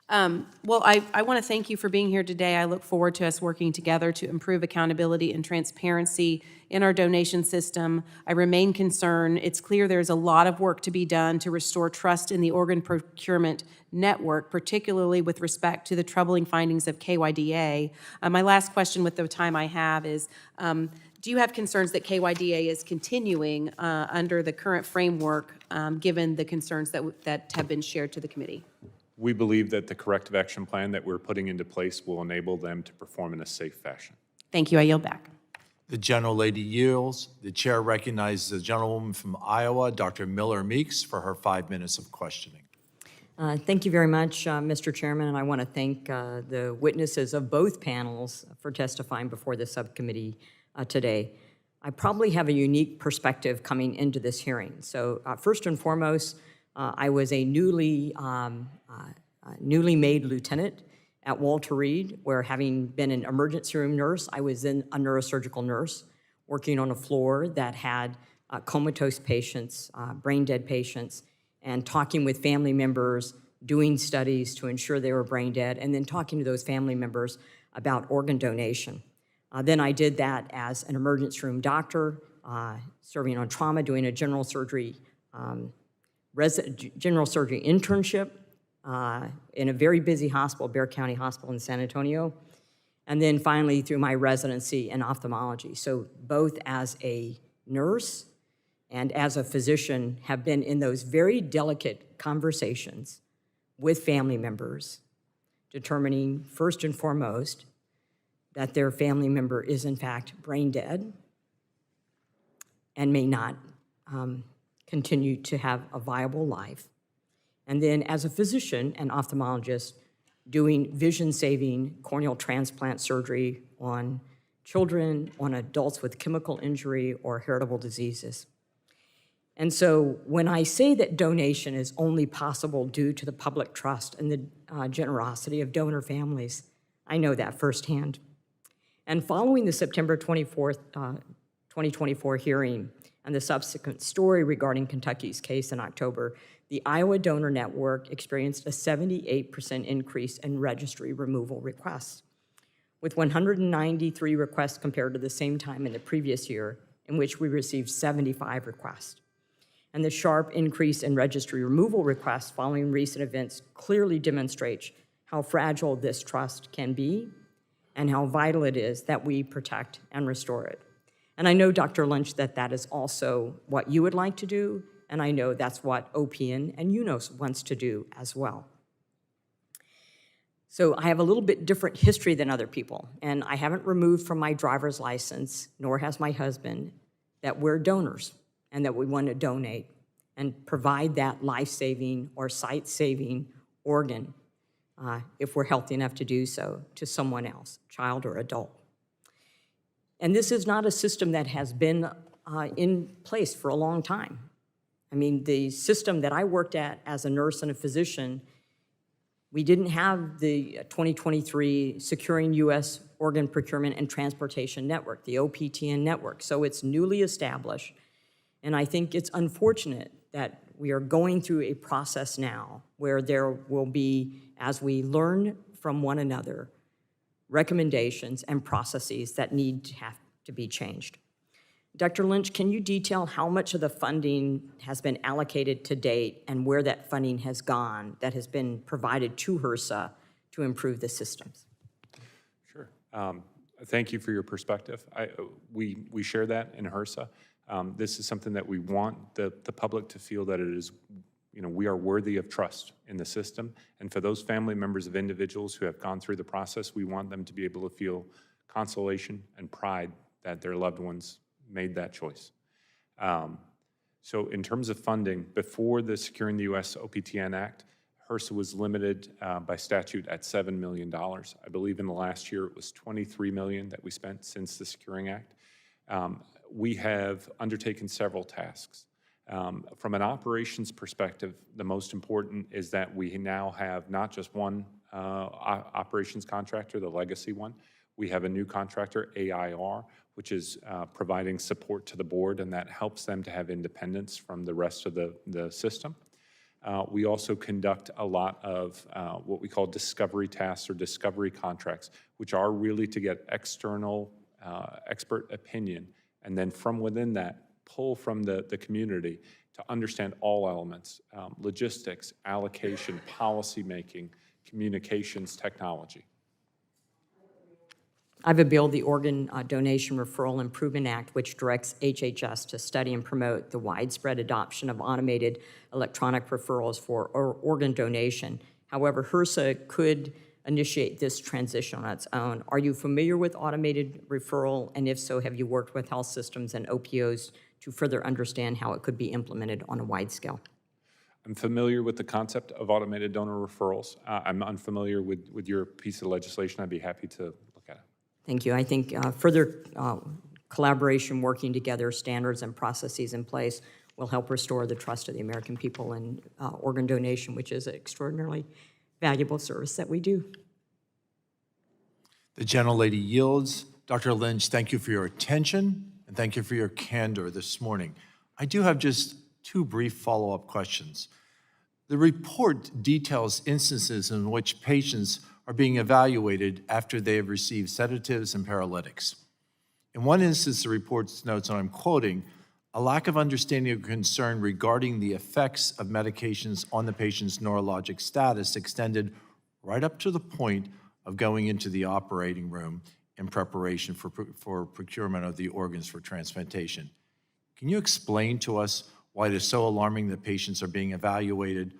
S19: Well, I want to thank you for being here today. I look forward to us working together to improve accountability and transparency in our donation system. I remain concerned. It's clear there's a lot of work to be done to restore trust in the organ procurement network, particularly with respect to the troubling findings of KYDA. My last question with the time I have is, do you have concerns that KYDA is continuing under the current framework, given the concerns that have been shared to the committee?
S5: We believe that the corrective action plan that we're putting into place will enable them to perform in a safe fashion.
S19: Thank you. I yield back.
S1: The gentlelady yields. The chair recognizes the gentlewoman from Iowa, Dr. Miller Meeks, for her 5 minutes of questioning.
S20: Thank you very much, Mr. Chairman, and I want to thank the witnesses of both panels for testifying before the subcommittee today. I probably have a unique perspective coming into this hearing. So first and foremost, I was a newly made lieutenant at Walter Reed, where having been an emergency room nurse, I was then a neurosurgical nurse working on a floor that had comatose patients, brain dead patients, and talking with family members, doing studies to ensure they were brain dead, and then talking to those family members about organ donation. Then I did that as an emergency room doctor, serving on trauma, doing a general surgery internship in a very busy hospital, Bexar County Hospital in San Antonio, and then finally through my residency in ophthalmology. So both as a nurse and as a physician have been in those very delicate conversations with family members, determining first and foremost that their family member is in fact brain dead and may not continue to have a viable life. And then as a physician and ophthalmologist, doing vision-saving corneal transplant surgery on children, on adults with chemical injury or heritable diseases. And so when I say that donation is only possible due to the public trust and the generosity of donor families, I know that firsthand. And following the September 24th, 2024 hearing and the subsequent story regarding Kentucky's case in October, the Iowa Donor Network experienced a 78% increase in registry removal requests, with 193 requests compared to the same time in the previous year, in which we received 75 requests. And the sharp increase in registry removal requests following recent events clearly demonstrates how fragile this trust can be and how vital it is that we protect and restore it. And I know, Dr. Lynch, that that is also what you would like to do, and I know that's what OPTN and UNOS wants to do as well. So I have a little bit different history than other people, and I haven't removed from my driver's license, nor has my husband, that we're donors and that we want to donate and provide that life-saving or sight-saving organ, if we're healthy enough to do so, to someone else, child or adult. And this is not a system that has been in place for a long time. I mean, the system that I worked at as a nurse and a physician, we didn't have the 2023 Securing U.S. Organ Procurement and Transportation Network, the OPTN network. So it's newly established. And I think it's unfortunate that we are going through a process now where there will be, as we learn from one another, recommendations and processes that need to have to be changed. Dr. Lynch, can you detail how much of the funding has been allocated to date and where that funding has gone that has been provided to HRSA to improve the systems?
S5: Sure. Thank you for your perspective. We share that in HRSA. This is something that we want the public to feel that it is, we are worthy of trust in the system. And for those family members of individuals who have gone through the process, we want them to be able to feel consolation and pride that their loved ones made that choice. So in terms of funding, before the Securing the U.S. OPTN Act, HRSA was limited by statute at $7 million. I believe in the last year it was $23 million that we spent since the Securing Act. We have undertaken several tasks. From an operations perspective, the most important is that we now have not just one operations contractor, the legacy one. We have a new contractor, AIR, which is providing support to the board, and that helps them to have independence from the rest of the system. We also conduct a lot of what we call discovery tasks or discovery contracts, which are really to get external expert opinion, and then from within that, pull from the community to understand all elements, logistics, allocation, policy making, communications, technology.
S20: I have a bill, the Organ Donation Referral Improvement Act, which directs HHS to study and promote the widespread adoption of automated electronic referrals for organ donation. However, HRSA could initiate this transition on its own. Are you familiar with automated referral? And if so, have you worked with health systems and OPOs to further understand how it could be implemented on a wide scale?
S5: I'm familiar with the concept of automated donor referrals. I'm unfamiliar with your piece of legislation. I'd be happy to look at it.
S20: Thank you. I think further collaboration, working together, standards and processes in place will help restore the trust of the American people in organ donation, which is an extraordinarily valuable service that we do.
S1: The gentlelady yields. Dr. Lynch, thank you for your attention and thank you for your candor this morning. I do have just two brief follow-up questions. The report details instances in which patients are being evaluated after they have received sedatives and paralytics. In one instance, the report notes, and I'm quoting, a lack of understanding or concern regarding the effects of medications on the patient's neurologic status extended right up to the point of going into the operating room in preparation for procurement of the organs for transplantation. Can you explain to us why it is so alarming that patients are being evaluated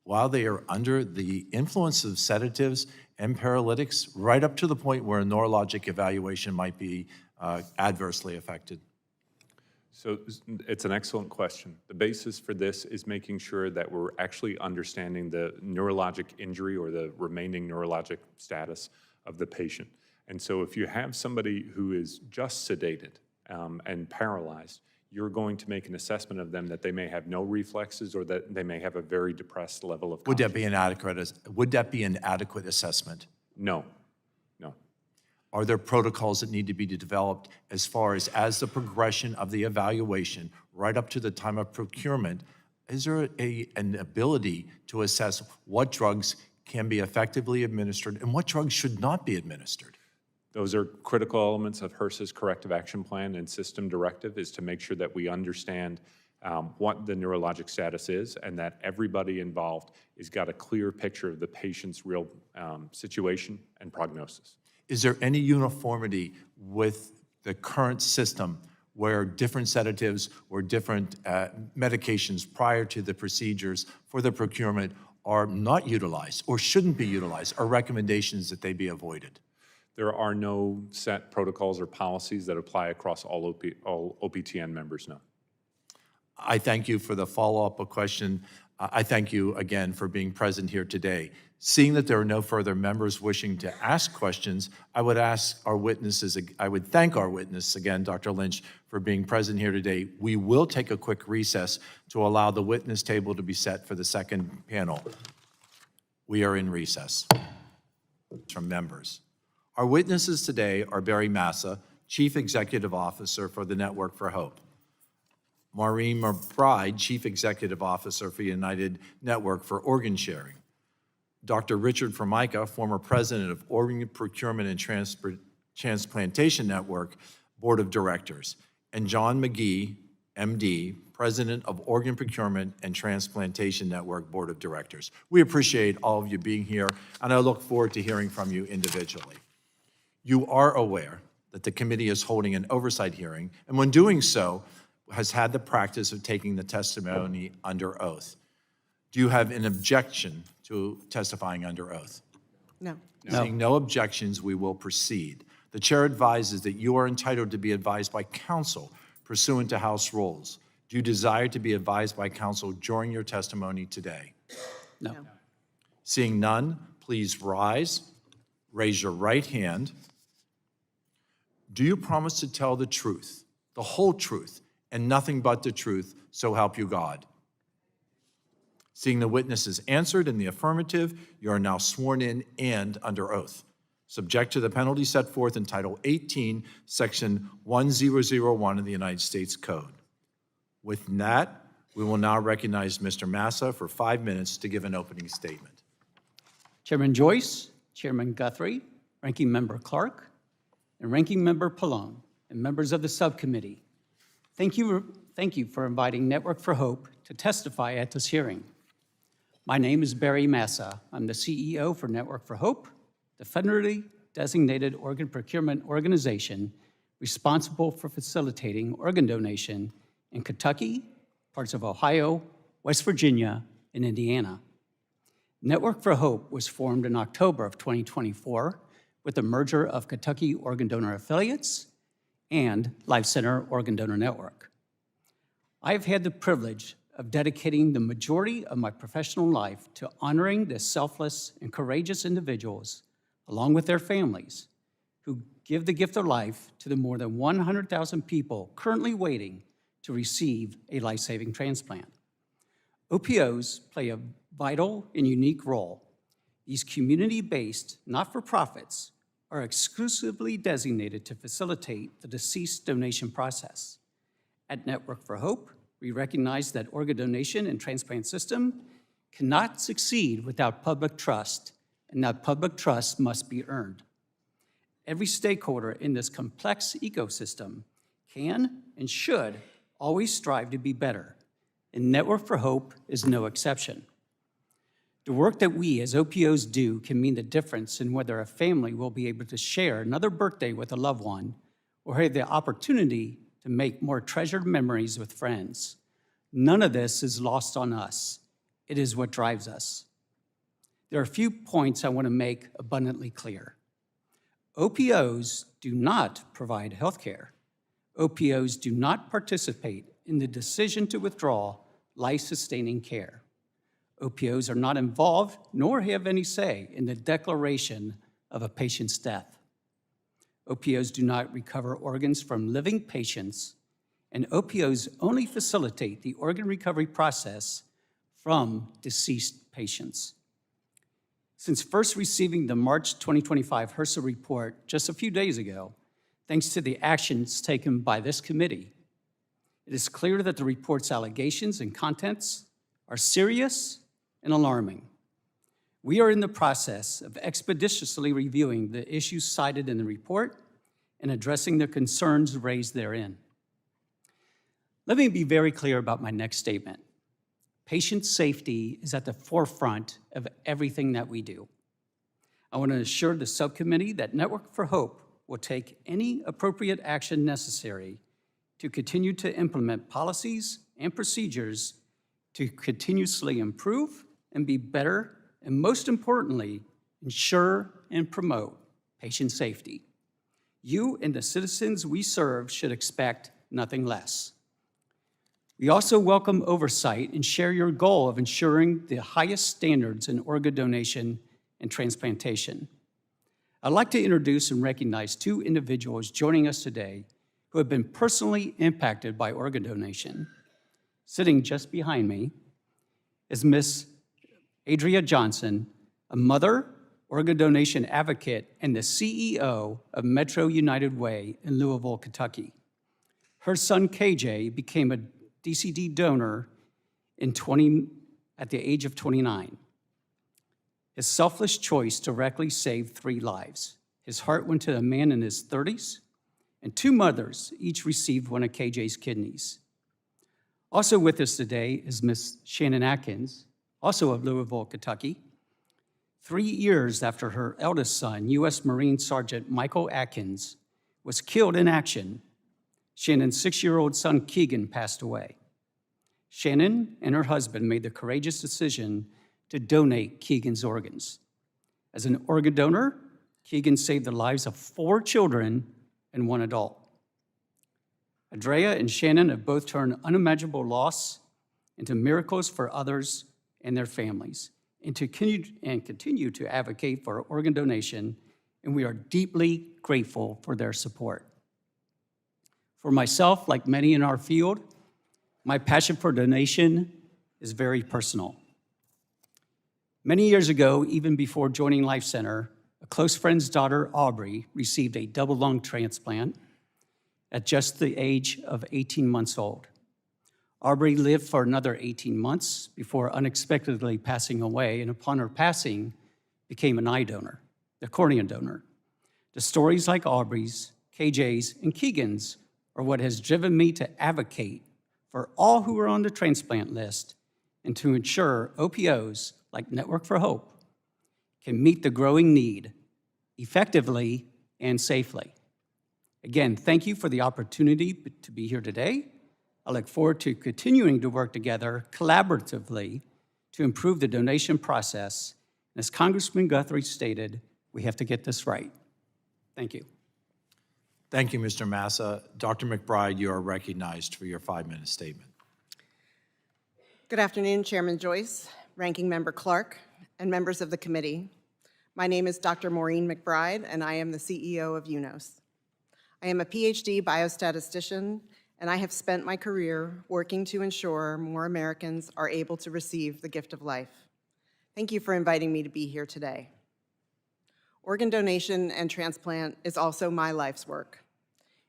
S1: while they are under the influence of sedatives and paralytics, right up to the point where a neurologic evaluation might be adversely affected?
S5: So it's an excellent question. The basis for this is making sure that we're actually understanding the neurologic injury or the remaining neurologic status of the patient. And so if you have somebody who is just sedated and paralyzed, you're going to make an assessment of them that they may have no reflexes or that they may have a very depressed level of
S1: Would
S5: consciousness.
S1: that be an adequate assessment?
S5: No.
S1: Are there protocols that need to be developed as far as the progression of the evaluation right up to the time of procurement? Is there an ability to assess what drugs can be effectively administered and what drugs should not be administered?
S5: Those are critical elements of HRSA's corrective action plan and system directive, is to make sure that we understand what the neurologic status is and that everybody involved has got a clear picture of the patient's real situation and prognosis.
S1: Is there any uniformity with the current system where different sedatives or different medications prior to the procedures for the procurement are not utilized or shouldn't be utilized, or recommendations that they be avoided?
S5: There are no set protocols or policies that apply across all OPTN members, no.
S1: I thank you for the follow-up question. I thank you again for being present here today. Seeing that there are no further members wishing to ask questions, I would thank our witness again, Dr. Lynch, for being present here today. We will take a quick recess to allow the witness table to be set for the second panel. We are in recess from members. Our witnesses today are Barry Massa, Chief Executive Officer for the Network for Hope; Maureen McBride, Chief Executive Officer for United Network for Organ Sharing; Dr. Richard Formica, former President of Organ Procurement and Transplantation Network Board of Directors; and John McGee, MD, President of Organ Procurement and Transplantation Network Board of Directors. We appreciate all of you being here, and I look forward to hearing from you individually. You are aware that the committee is holding an oversight hearing, and when doing so, has had the practice of taking the testimony under oath. Do you have an objection to testifying under oath?
S21: No.
S1: Seeing no objections, we will proceed. The chair advises that you are entitled to be advised by counsel pursuant to House rules. Do you desire to be advised by counsel during your testimony today?
S21: No.
S1: Seeing none, please rise, raise your right hand. Do you promise to tell the truth, the whole truth, and nothing but the truth, so help you God? Seeing the witnesses answered in the affirmative, you are now sworn in and under oath, subject to the penalty set forth in Title 18, Section 1001 of the United States Code. With that, we will now recognize Mr. Massa for 5 minutes to give an opening statement.
S22: Chairman Joyce, Chairman Guthrie, Ranking Member Clark, and Ranking Member Pallone, and members of the subcommittee, thank you for inviting Network for Hope to testify at this hearing. My name is Barry Massa. I'm the CEO for Network for Hope, the federally designated organ procurement organization responsible for facilitating organ donation in Kentucky, parts of Ohio, West Virginia, and Indiana. Network for Hope was formed in October of 2024 with the merger of Kentucky Organ Donor Affiliates and Life Center Organ Donor Network. I've had the privilege of dedicating the majority of my professional life to honoring the selfless and courageous individuals, along with their families, who give the gift of life to the more than 100,000 people currently waiting to receive a life-saving transplant. OPOs play a vital and unique role. These community-based, not-for-profits are exclusively designated to facilitate the deceased donation process. At Network for Hope, we recognize that organ donation and transplant system cannot succeed without public trust, and that public trust must be earned. Every stakeholder in this complex ecosystem can and should always strive to be better, and Network for Hope is no exception. The work that we as OPOs do can mean the difference in whether a family will be able to share another birthday with a loved one or have the opportunity to make more treasured memories with friends. None of this is lost on us. It is what drives us. There are a few points I want to make abundantly clear. OPOs do not provide health care. OPOs do not participate in the decision to withdraw life-sustaining care. OPOs are not involved nor have any say in the declaration of a patient's death. OPOs do not recover organs from living patients, and OPOs only facilitate the organ recovery process from deceased patients. Since first receiving the March 2025 HRSA report just a few days ago, thanks to the actions taken by this committee, it is clear that the report's allegations and contents are serious and alarming. We are in the process of expeditiously reviewing the issues cited in the report and addressing the concerns raised therein. Let me be very clear about my next statement. Patient safety is at the forefront of everything that we do. I want to assure the subcommittee that Network for Hope will take any appropriate action necessary to continue to implement policies and procedures to continuously improve and be better, and most importantly, ensure and promote patient safety. You and the citizens we serve should expect nothing less. We also welcome oversight and share your goal of ensuring the highest standards in organ donation and transplantation. I'd like to introduce and recognize two individuals joining us today who have been personally impacted by organ donation. Sitting just behind me is Miss Adria Johnson, a mother, organ donation advocate, and the CEO of Metro United Way in Louisville, Kentucky. Her son KJ became a DCD donor at the age of 29. His selfless choice directly saved 3 lives. His heart went to a man in his 30s, and 2 mothers each received one of KJ's kidneys. Also with us today is Miss Shannon Atkins, also of Louisville, Kentucky. 3 years after her eldest son, U.S. Marine Sergeant Michael Atkins, was killed in action, Shannon's 6-year-old son Keegan passed away. Shannon and her husband made the courageous decision to donate Keegan's organs. As an organ donor, Keegan saved the lives of 4 children and 1 adult. Andrea and Shannon have both turned unimaginable loss into miracles for others and their families, and continue to advocate for organ donation, and we are deeply grateful for their support. For myself, like many in our field, my passion for donation is very personal. Many years ago, even before joining Life Center, a close friend's daughter, Aubrey, received a double lung transplant at just the age of 18 months old. Aubrey lived for another 18 months before unexpectedly passing away, and upon her passing, became an eye donor, the cornea donor. The stories like Aubrey's, KJ's, and Keegan's are what has driven me to advocate for all who are on the transplant list and to ensure OPOs like Network for Hope can meet the growing need effectively and safely. Again, thank you for the opportunity to be here today. I look forward to continuing to work together collaboratively to improve the donation process. And as Congressman Guthrie stated, we have to get this right. Thank you.
S1: Thank you, Mr. Massa. Dr. McBride, you are recognized for your 5-minute statement.
S2: Good afternoon, Chairman Joyce, Ranking Member Clark, and members of the committee. My name is Dr. Maureen McBride, and I am the CEO of UNOS. I am a PhD biostatistician, and I have spent my career working to ensure more Americans are able to receive the gift of life. Thank you for inviting me to be here today. Organ donation and transplant is also my life's work.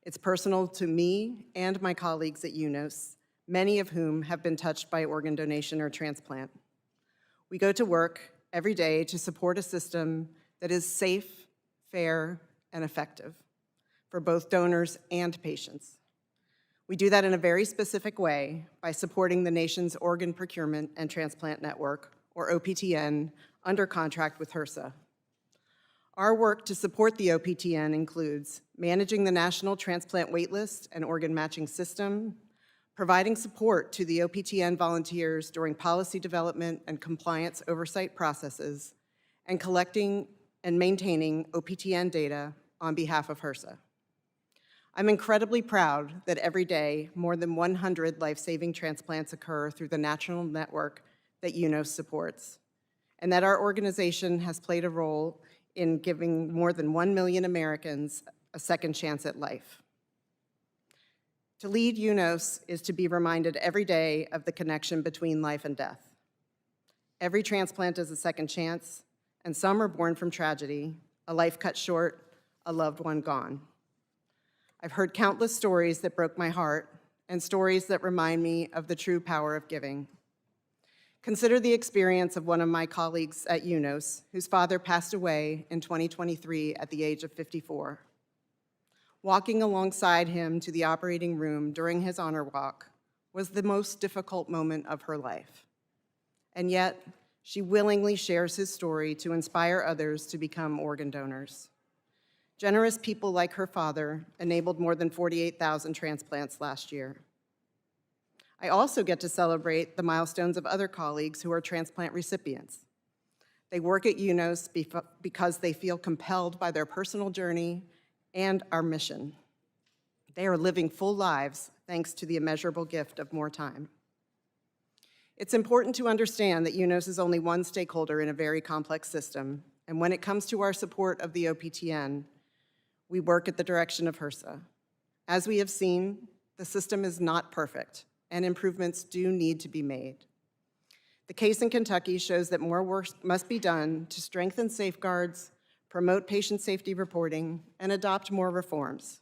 S2: It's personal to me and my colleagues at UNOS, many of whom have been touched by organ donation or transplant. We go to work every day to support a system that is safe, fair, and effective for both donors and patients. We do that in a very specific way by supporting the nation's Organ Procurement and Transplant Network, or OPTN, under contract with HRSA. Our work to support the OPTN includes managing the national transplant waitlist and organ matching system, providing support to the OPTN volunteers during policy development and compliance oversight processes, and collecting and maintaining OPTN data on behalf of HRSA. I'm incredibly proud that every day more than 100 life-saving transplants occur through the national network that UNOS supports, and that our organization has played a role in giving more than 1 million Americans a second chance at life. To lead UNOS is to be reminded every day of the connection between life and death. Every transplant is a second chance, and some are born from tragedy, a life cut short, a loved one gone. I've heard countless stories that broke my heart, and stories that remind me of the true power of giving. Consider the experience of one of my colleagues at UNOS, whose father passed away in 2023 at the age of 54. Walking alongside him to the operating room during his honor walk was the most difficult moment of her life. And yet, she willingly shares his story to inspire others to become organ donors. Generous people like her father enabled more than 48,000 transplants last year. I also get to celebrate the milestones of other colleagues who are transplant recipients. They work at UNOS because they feel compelled by their personal journey and our mission. They are living full lives thanks to the immeasurable gift of more time. It's important to understand that UNOS is only one stakeholder in a very complex system, and when it comes to our support of the OPTN, we work at the direction of HRSA. As we have seen, the system is not perfect, and improvements do need to be made. The case in Kentucky shows that more work must be done to strengthen safeguards, promote patient safety reporting, and adopt more reforms.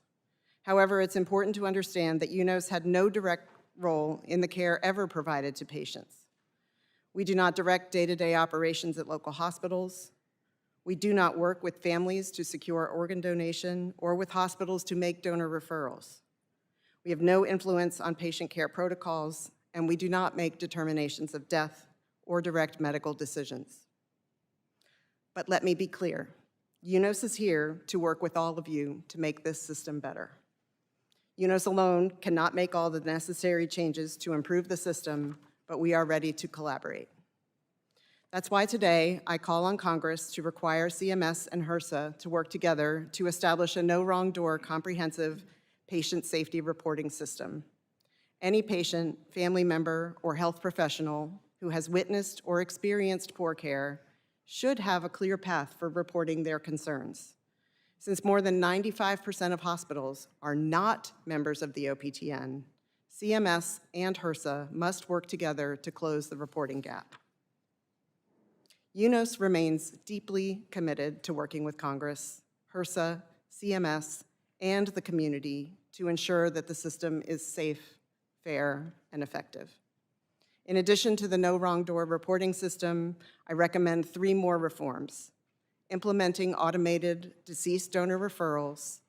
S2: However, it's important to understand that UNOS had no direct role in the care ever provided to patients. We do not direct day-to-day operations at local hospitals. We do not work with families to secure organ donation or with hospitals to make donor referrals. We have no influence on patient care protocols, and we do not make determinations of death or direct medical decisions. But let me be clear. UNOS is here to work with all of you to make this system better. UNOS alone cannot make all the necessary changes to improve the system, but we are ready to collaborate. That's why today I call on Congress to require CMS and HRSA to work together to establish a no wrong door comprehensive patient safety reporting system. Any patient, family member, or health professional who has witnessed or experienced poor care should have a clear path for reporting their concerns. Since more than 95% of hospitals are not members of the OPTN, CMS and HRSA must work together to close the reporting gap. UNOS remains deeply committed to working with Congress, HRSA, CMS, and the community to ensure that the system is safe, fair, and effective. In addition to the no wrong door reporting system, I recommend 3 more reforms: implementing automated deceased donor referrals,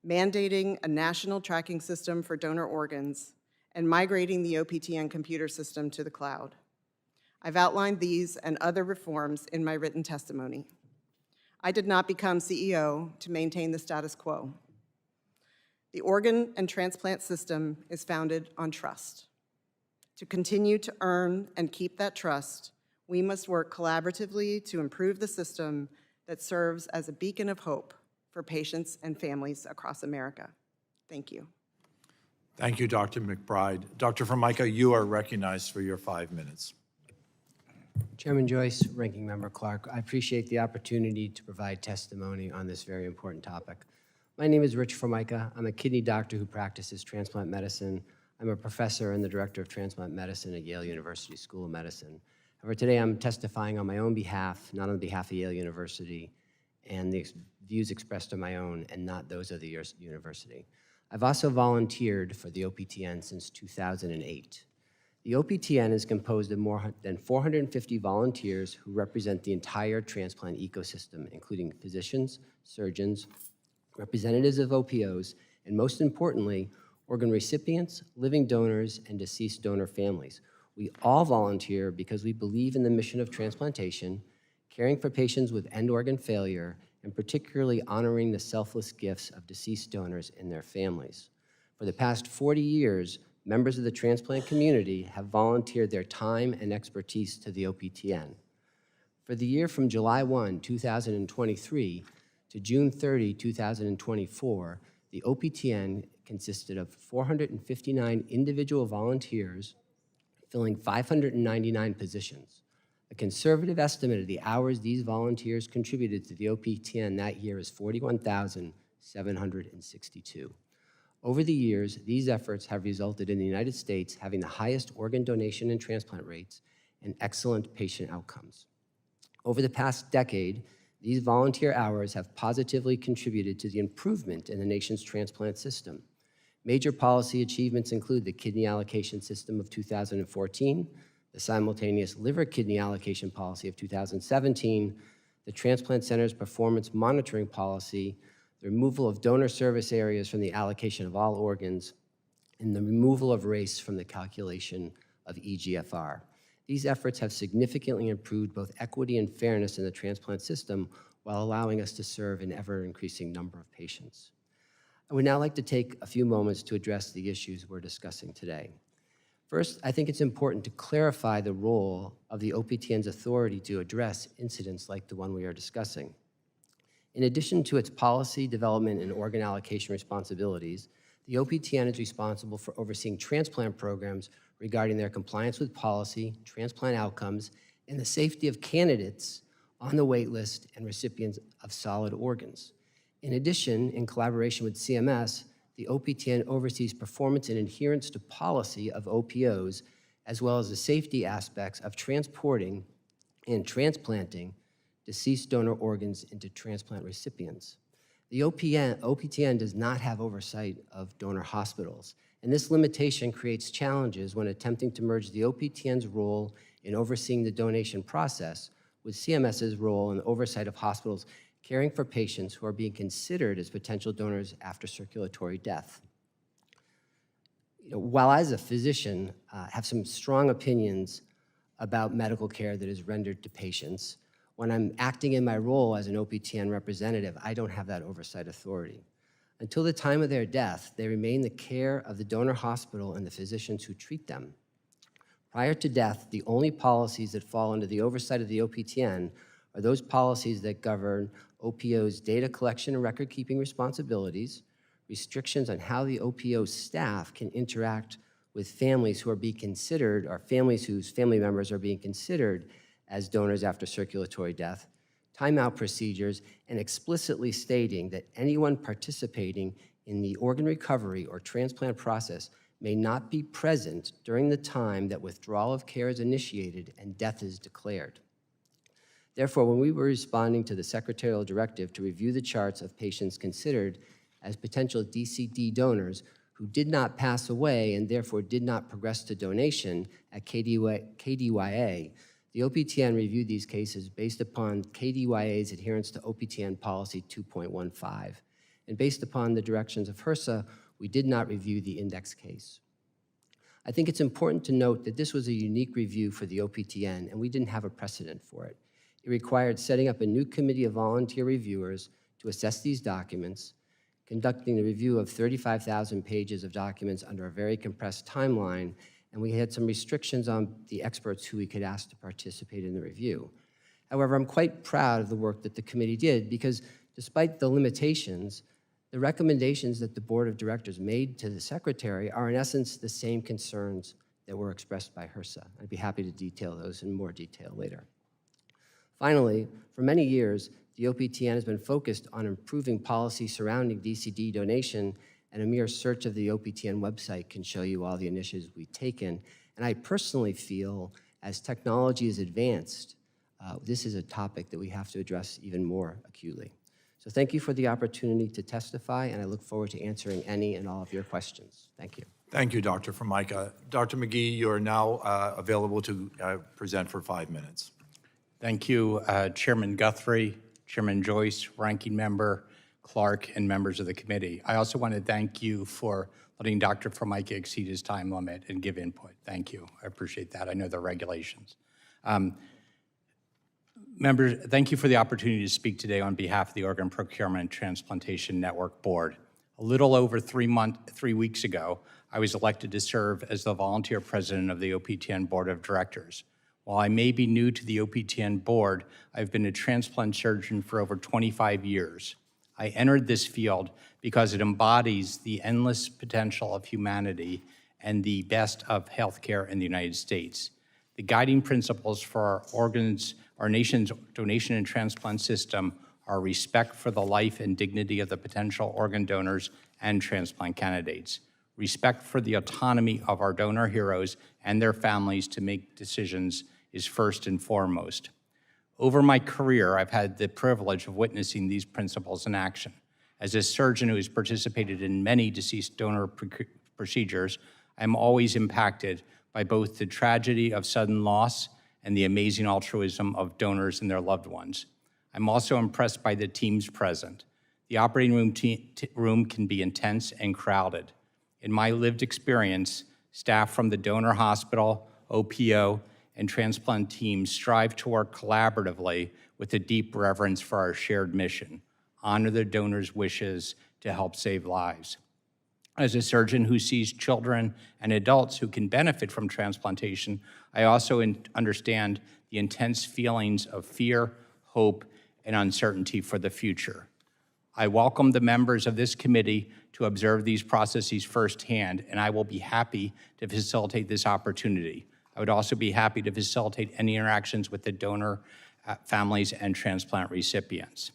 S2: mandating a national tracking system for donor organs, and migrating the OPTN computer system to the cloud. I've outlined these and other reforms in my written testimony. I did not become CEO to maintain the status quo. The organ and transplant system is founded on trust. To continue to earn and keep that trust, we must work collaboratively to improve the system that serves as a beacon of hope for patients and families across America. Thank you.
S1: Thank you, Dr. McBride. Dr. Formica, you are recognized for your 5 minutes.
S3: Chairman Joyce, Ranking Member Clark, I appreciate the opportunity to provide testimony on this very important topic. My name is Rich Formica. I'm a kidney doctor who practices transplant medicine. I'm a professor and the director of transplant medicine at Yale University School of Medicine. However, today I'm testifying on my own behalf, not on behalf of Yale University, and the views expressed are my own and not those of the university. I've also volunteered for the OPTN since 2008. The OPTN is composed of more than 450 volunteers who represent the entire transplant ecosystem, including physicians, surgeons, representatives of OPOs, and most importantly, organ recipients, living donors, and deceased donor families. We all volunteer because we believe in the mission of transplantation, caring for patients with end organ failure, and particularly honoring the selfless gifts of deceased donors and their families. For the past 40 years, members of the transplant community have volunteered their time and expertise to the OPTN. For the year from July 1, 2023 to June 30, 2024, the OPTN consisted of 459 individual volunteers filling 599 positions. A conservative estimate of the hours these volunteers contributed to the OPTN that year is 41,762. Over the years, these efforts have resulted in the United States having the highest organ donation and transplant rates and excellent patient outcomes. Over the past decade, these volunteer hours have positively contributed to the improvement in the nation's transplant system. Major policy achievements include the kidney allocation system of 2014, the simultaneous liver kidney allocation policy of 2017, the Transplant Center's performance monitoring policy, the removal of donor service areas from the allocation of all organs, and the removal of race from the calculation of EGFR. These efforts have significantly improved both equity and fairness in the transplant system while allowing us to serve an ever-increasing number of patients. I would now like to take a few moments to address the issues we're discussing today. First, I think it's important to clarify the role of the OPTN's authority to address incidents like the one we are discussing. In addition to its policy development and organ allocation responsibilities, the OPTN is responsible for overseeing transplant programs regarding their compliance with policy, transplant outcomes, and the safety of candidates on the wait list and recipients of solid organs. In addition, in collaboration with CMS, the OPTN oversees performance and adherence to policy of OPOs, as well as the safety aspects of transporting and transplanting deceased donor organs into transplant recipients. The OPTN does not have oversight of donor hospitals, and this limitation creates challenges when attempting to merge the OPTN's role in overseeing the donation process with CMS's role in the oversight of hospitals caring for patients who are being considered as potential donors after circulatory death. While I, as a physician, have some strong opinions about medical care that is rendered to patients, when I'm acting in my role as an OPTN representative, I don't have that oversight authority. Until the time of their death, they remain the care of the donor hospital and the physicians who treat them. Prior to death, the only policies that fall under the oversight of the OPTN are those policies that govern OPO's data collection and record-keeping responsibilities, restrictions on how the OPO staff can interact with families who are being considered, or families whose family members are being considered as donors after circulatory death, timeout procedures, and explicitly stating that anyone participating in the organ recovery or transplant process may not be present during the time that withdrawal of care is initiated and death is declared. Therefore, when we were responding to the secretarial directive to review the charts of patients considered as potential DCD donors who did not pass away and therefore did not progress to donation at KDYA, the OPTN reviewed these cases based upon KDYA's adherence to OPTN Policy 2.15. And based upon the directions of HRSA, we did not review the index case. I think it's important to note that this was a unique review for the OPTN, and we didn't have a precedent for it. It required setting up a new committee of volunteer reviewers to assess these documents, conducting the review of 35,000 pages of documents under a very compressed timeline, and we had some restrictions on the experts who we could ask to participate in the review. However, I'm quite proud of the work that the committee did because despite the limitations, The recommendations that the Board of Directors made to the Secretary are in essence the same concerns that were expressed by HRSA. I'd be happy to detail those in more detail later. Finally, for many years, the OPTN has been focused on improving policy surrounding DCD donation, and a mere search of the OPTN website can show you all the initiatives we've taken. And I personally feel as technology is advanced, this is a topic that we have to address even more acutely. So thank you for the opportunity to testify, and I look forward to answering any and all of your questions. Thank you.
S1: Thank you, Dr. Formica. Dr. McGee, you are now available to present for 5 minutes.
S4: Thank you, Chairman Guthrie, Chairman Joyce, Ranking Member Clark, and members of the committee. I also want to thank you for letting Dr. Formica exceed his time limit and give input. Thank you. I appreciate that. I know the regulations. Members, thank you for the opportunity to speak today on behalf of the Organ Procurement and Transplantation Network Board. A little over 3 weeks ago, I was elected to serve as the volunteer president of the OPTN Board of Directors. While I may be new to the OPTN board, I've been a transplant surgeon for over 25 years. I entered this field because it embodies the endless potential of humanity and the best of healthcare in the United States. The guiding principles for our nation's donation and transplant system are respect for the life and dignity of the potential organ donors and transplant candidates, respect for the autonomy of our donor heroes and their families to make decisions is first and foremost. Over my career, I've had the privilege of witnessing these principles in action. As a surgeon who has participated in many deceased donor procedures, I'm always impacted by both the tragedy of sudden loss and the amazing altruism of donors and their loved ones. I'm also impressed by the teams present. The operating room can be intense and crowded. In my lived experience, staff from the donor hospital, OPO, and transplant teams strive to work collaboratively with a deep reverence for our shared mission, honor the donor's wishes to help save lives. As a surgeon who sees children and adults who can benefit from transplantation, I also understand the intense feelings of fear, hope, and uncertainty for the future. I welcome the members of this committee to observe these processes firsthand, and I will be happy to facilitate this opportunity. I would also be happy to facilitate any interactions with the donor families and transplant recipients.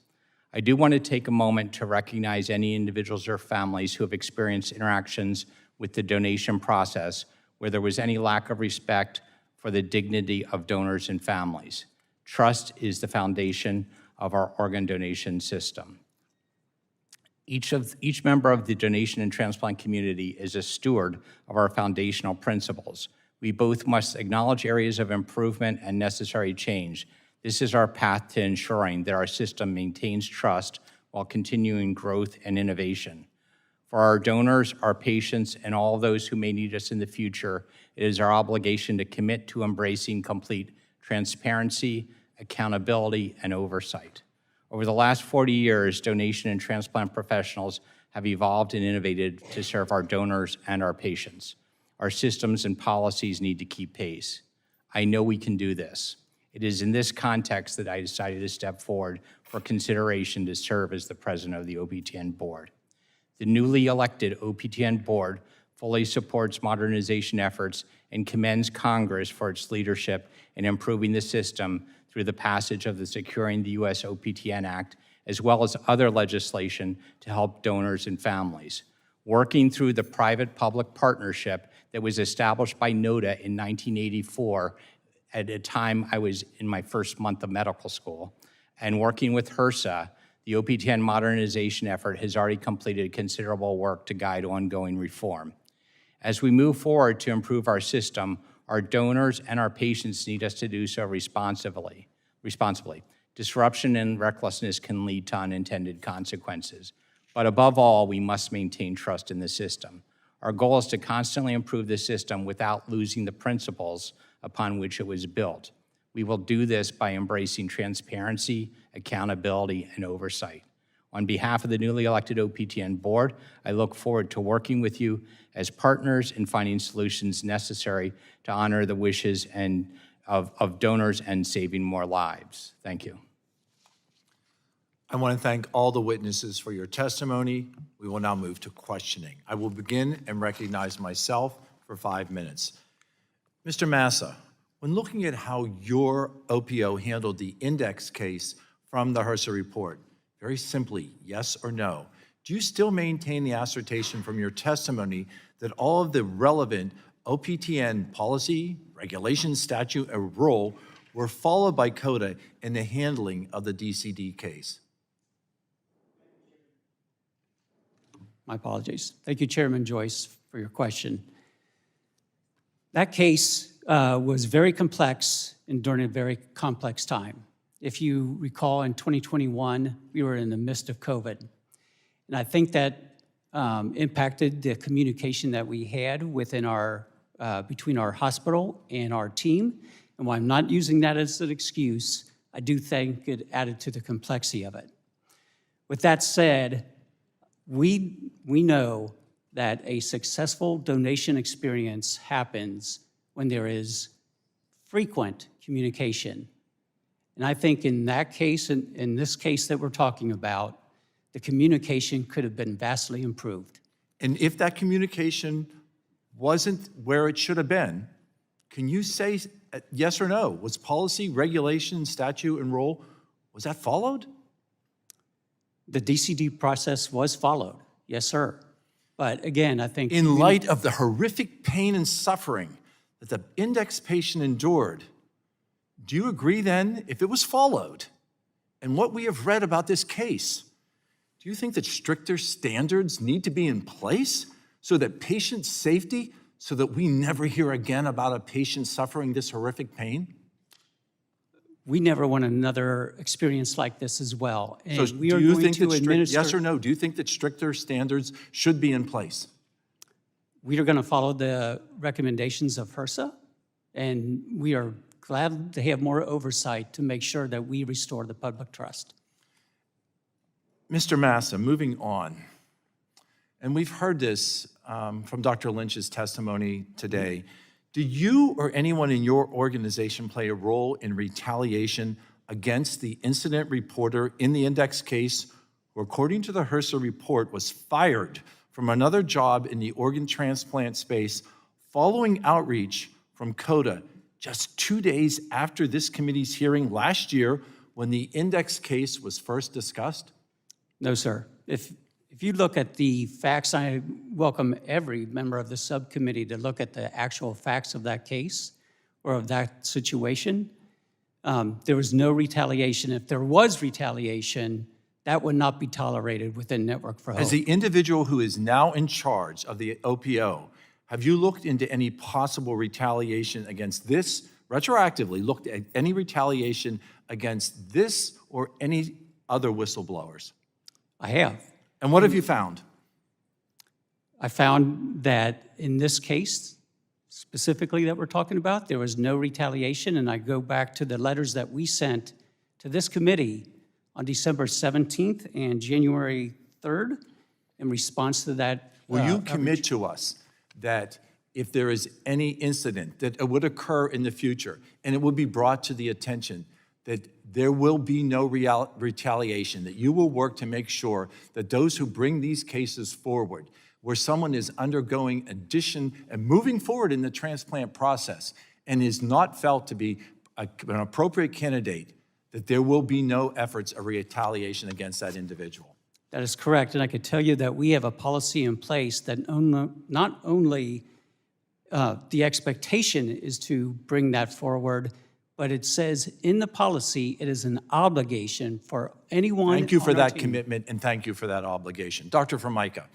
S4: I do want to take a moment to recognize any individuals or families who have experienced interactions with the donation process where there was any lack of respect for the dignity of donors and families. Trust is the foundation of our organ donation system. Each member of the donation and transplant community is a steward of our foundational principles. We both must acknowledge areas of improvement and necessary change. This is our path to ensuring that our system maintains trust while continuing growth and innovation. For our donors, our patients, and all those who may need us in the future, it is our obligation to commit to embracing complete transparency, accountability, and oversight. Over the last 40 years, donation and transplant professionals have evolved and innovated to serve our donors and our patients. Our systems and policies need to keep pace. I know we can do this. It is in this context that I decided to step forward for consideration to serve as the president of the OPTN board. The newly elected OPTN board fully supports modernization efforts and commends Congress for its leadership in improving the system through the passage of the Securing the U.S. OPTN Act, as well as other legislation to help donors and families. Working through the private-public partnership that was established by NOTA in 1984 at a time I was in my first month of medical school, and working with HRSA, the OPTN modernization effort has already completed considerable work to guide ongoing reform. As we move forward to improve our system, our donors and our patients need us to do so responsibly. Disruption and recklessness can lead to unintended consequences. But above all, we must maintain trust in the system. Our goal is to constantly improve the system without losing the principles upon which it was built. We will do this by embracing transparency, accountability, and oversight. On behalf of the newly elected OPTN board, I look forward to working with you as partners in finding solutions necessary to honor the wishes of donors and saving more lives. Thank you.
S1: I want to thank all the witnesses for your testimony We will now move to questioning. I will begin and recognize myself for 5 minutes. Mr. Massa, when looking at how your OPO handled the index case from the HRSA report, very simply, yes or no, do you still maintain the assertion from your testimony that all of the relevant OPTN policy, regulation, statute, and rule were followed by CODA in the handling of the DCD case?
S22: My apologies. Thank you, Chairman Joyce, for your question. That case was very complex and during a very complex time. If you recall, in 2021, we were in the midst of COVID. And I think that impacted the communication that we had within between our hospital and our team. And while I'm not using that as an excuse, I do think it added to the complexity of it. With that said, we know that a successful donation experience happens when there is frequent communication. And I think in that case, in this case that we're talking about, the communication could have been vastly improved.
S1: And if that communication wasn't where it should have been, can you say yes or no? Was policy, regulation, statute, and rule, was that followed?
S22: The DCD process was followed, yes, sir. But again, I think—
S1: In light of the horrific pain and suffering that the index patient endured, do you agree then, if it was followed, and what we have read about this case, do you think that stricter standards need to be in place so that patient safety, so that we never hear again about a patient suffering this horrific pain?
S22: We never want another experience like this as well. And
S1: So
S22: we
S1: do
S22: are
S1: you
S22: going
S1: think
S22: to
S1: that
S22: administer—
S1: yes or no, do you think that stricter standards should be in place?
S22: We are going to follow the recommendations of HRSA, and we are glad to have more oversight to make sure that we restore the public trust.
S1: Mr. Massa, moving on, and we've heard this from Dr. Lynch's testimony today. Do you or anyone in your organization play a role in retaliation against the incident reporter in the index case, who, according to the HRSA report, was fired from another job in the organ transplant space following outreach from CODA just 2 days after this committee's hearing last year when the index case was first discussed?
S22: No, sir. If you look at the facts, I welcome every member of the subcommittee to look at the actual facts of that case or of that situation. There was no retaliation. If there was retaliation, that would not be tolerated within Network for Hope.
S1: As the individual who is now in charge of the OPO, have you looked into any possible retaliation against this, retroactively looked at any retaliation against this or any other whistleblowers?
S22: I have.
S1: And what have you found?
S22: I found that in this case, specifically that we're talking about, there was no retaliation, and I go back to the letters that we sent to this committee on December 17th and January 3rd in response to that.
S1: Will you commit to us that if there is any incident that would occur in the future, and it would be brought to the attention, that there will be no retaliation, that you will work to make sure that those who bring these cases forward, where someone is undergoing addition and moving forward in the transplant process and is not felt to be an appropriate candidate, that there will be no efforts of retaliation against that individual?
S22: That is correct, and I can tell you that we have a policy in place that not only the expectation is to bring that forward, but it says in the policy it is an obligation for anyone.
S1: Thank you for
S22: on our
S1: that
S22: team.
S1: commitment, and thank you for that obligation. Dr. Formica,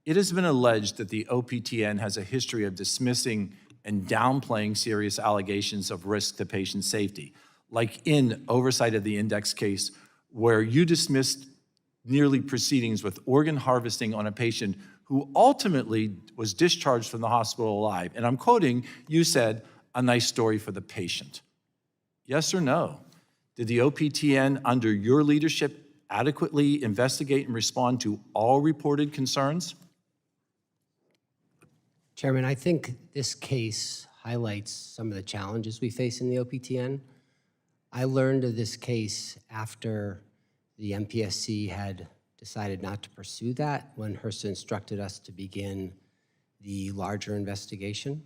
S1: it has been alleged that the OPTN has a history of dismissing and downplaying serious allegations of risk to patient safety, like in oversight of the index case, where you dismissed nearly proceedings with organ harvesting on a patient who ultimately was discharged from the hospital alive. And I'm quoting, you said, "a nice story for the patient." Yes or no? Did the OPTN, under your leadership, adequately investigate and respond to all reported concerns?
S3: Chairman, I think this case highlights some of the challenges we face in the OPTN. I learned of this case after the MPSC had decided not to pursue that when HRSA instructed us to begin the larger investigation.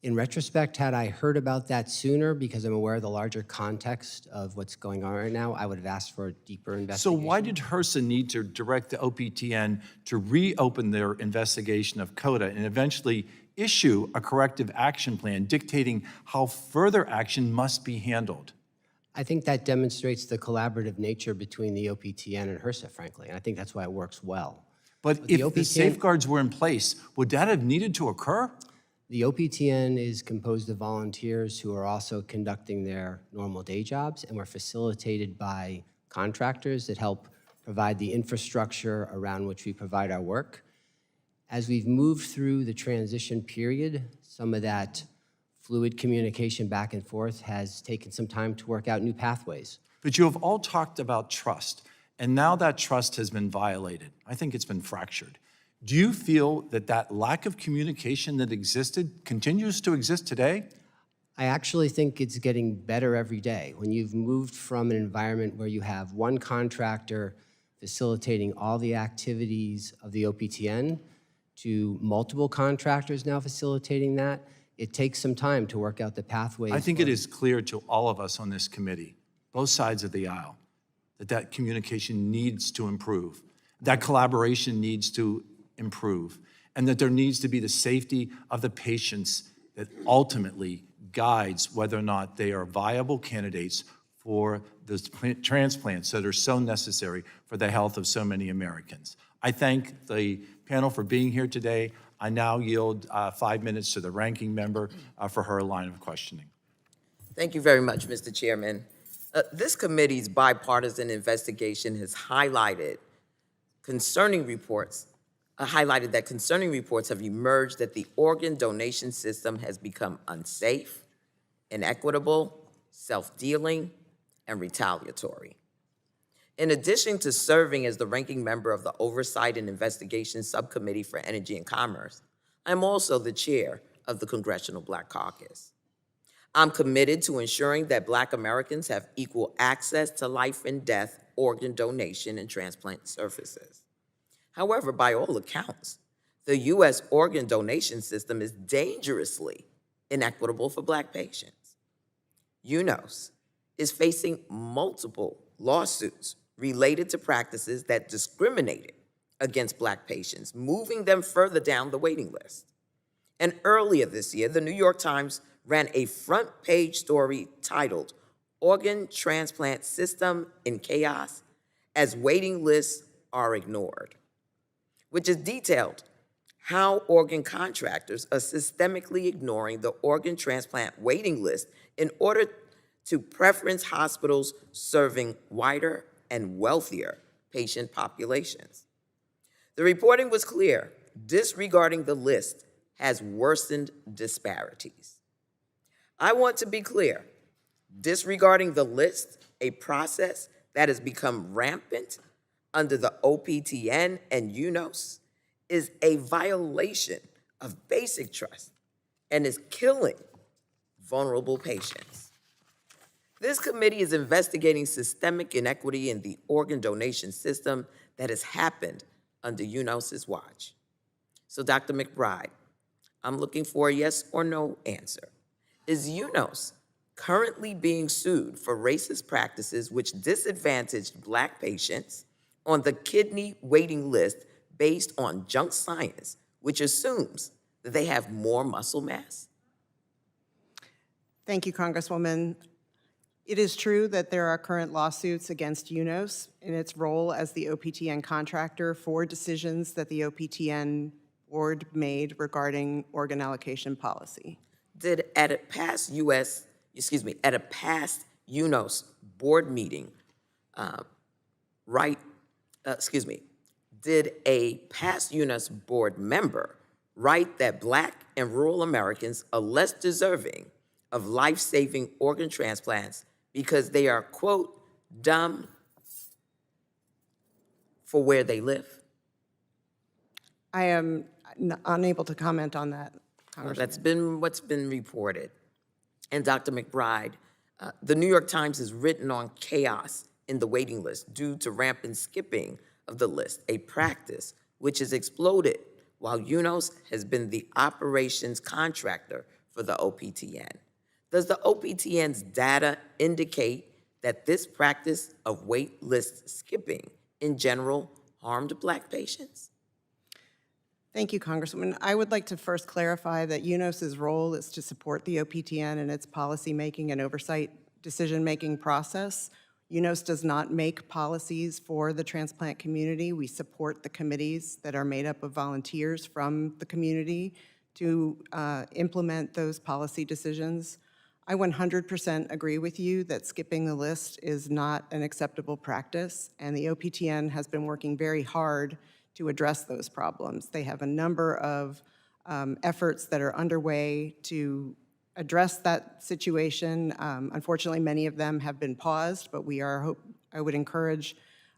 S3: In retrospect, had I heard about that sooner, because I'm aware of the larger context of what's going on right now, I would have asked for a deeper
S1: So
S3: investigation.
S1: why did HRSA need to direct the OPTN to reopen their investigation of CODA and eventually issue a corrective action plan dictating how further action must be handled?
S3: I think that demonstrates the collaborative nature between the OPTN and HRSA, frankly, and I think that's why it works well.
S1: But
S3: the
S1: if the
S3: OPTN
S1: safeguards were in place, would that have needed to occur?
S3: The OPTN is composed of volunteers who are also conducting their normal day jobs, and we're facilitated by contractors that help provide the infrastructure around which we provide our work. As we've moved through the transition period, some of that fluid communication back and forth has taken some time to work out new pathways.
S1: But you have all talked about trust, and now that trust has been violated. I think it's been fractured. Do you feel that that lack of communication that existed continues to exist today?
S3: I actually think it's getting better every day. When you've moved from an environment where you have one contractor facilitating all the activities of the OPTN to multiple contractors now facilitating that, it takes some time to work out the pathways.
S1: I think it is clear to all of us on this committee, both sides of the aisle, that that communication needs to improve, that collaboration needs to improve, and that there needs to be the safety of the patients that ultimately guides whether or not they are viable candidates for the transplants that are so necessary for the health of so many Americans. I thank the panel for being here today. I now yield 5 minutes to the ranking member for her line of questioning.
S6: Thank you very much, Mr. Chairman. This committee's bipartisan investigation has highlighted that concerning reports have emerged that the organ donation system has become unsafe, inequitable, self-dealing, and retaliatory. In addition to serving as the ranking member of the Oversight and Investigation Subcommittee for Energy and Commerce, I'm also the chair of the Congressional Black Caucus. I'm committed to ensuring that Black Americans have equal access to life and death organ donation and transplant services. However, by all accounts, the U.S. organ donation system is dangerously inequitable for Black patients. UNOS is facing multiple lawsuits related to practices that discriminated against Black patients, moving them further down the waiting list. And earlier this year, the New York Times ran a front-page story titled, "Organ Transplant System in Chaos as Waiting Lists Are Ignored," which is detailed how organ contractors are systemically ignoring the organ transplant waiting list in order to preference hospitals serving wider and wealthier patient populations. The reporting was clear. Disregarding the list has worsened disparities. I want to be clear. Disregarding the list, a process that has become rampant under the OPTN and UNOS, is a violation of basic trust and is killing vulnerable patients. This committee is investigating systemic inequity in the organ donation system that has happened under UNOS's watch. So, Dr. McBride, I'm looking for a yes or no answer. Is UNOS currently being sued for racist practices which disadvantaged Black patients on the kidney waiting list based on junk science, which assumes that they have more muscle mass?
S2: Thank you, Congresswoman. It is true that there are current lawsuits against UNOS in its role as the OPTN contractor for decisions that the OPTN board made regarding organ allocation policy.
S6: Did at a past UNOS board meeting, did a past UNOS board member write that Black and rural Americans are less deserving of life-saving organ transplants because they are, quote, dumb for where they live?
S2: I am unable to comment on that, Congresswoman.
S6: That's been what's been reported. And Dr. McBride, the New York Times has written on chaos in the waiting list due to rampant skipping of the list, a practice which has exploded while UNOS has been the operations contractor for the OPTN. Does the OPTN's data indicate that this practice of wait list skipping in general harmed Black patients?
S2: Thank you, Congresswoman. I would like to first clarify that UNOS's role is to support the OPTN in its policymaking and oversight decision-making process. UNOS does not make policies for the transplant community. We support the committees that are made up of volunteers from the community to implement those policy decisions. I 100% agree with you that skipping the list is not an acceptable practice, and the OPTN has been working very hard to address those problems. They have a number of efforts that are underway to address that situation. Unfortunately, many of them have been paused, but I would encourage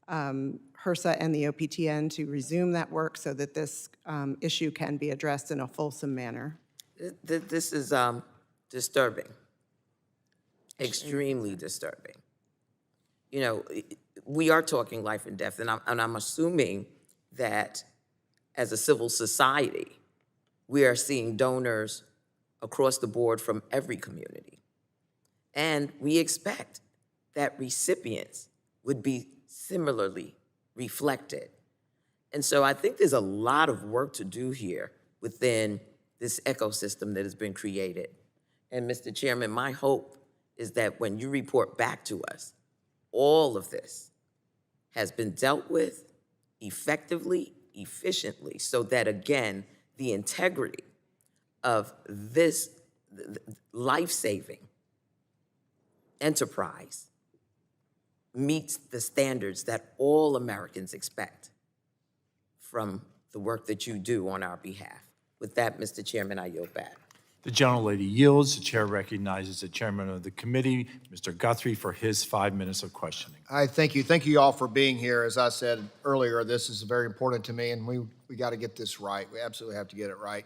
S2: HRSA and the OPTN to resume that work so that this issue can be addressed in a fulsome manner.
S6: This is disturbing, extremely disturbing. You know, we are talking life and death, and I'm assuming that as a civil society, we are seeing donors across the board from every community. And we expect that recipients would be similarly reflected. And so I think there's a lot of work to do here within this ecosystem that has been created. And Mr. Chairman, my hope is that when you report back to us, all of this has been dealt with effectively, efficiently, so that, again, the integrity of this life-saving enterprise meets the standards that all Americans expect from the work that you do on our behalf. With that, Mr. Chairman, I yield back.
S1: The gentlelady yields. The chair recognizes the chairman of the committee, Mr. Guthrie, for his 5 minutes of questioning.
S7: Hi, thank you. Thank you all for being here. As I said earlier, this is very important to me, and we got to get this right. We absolutely have to get it right.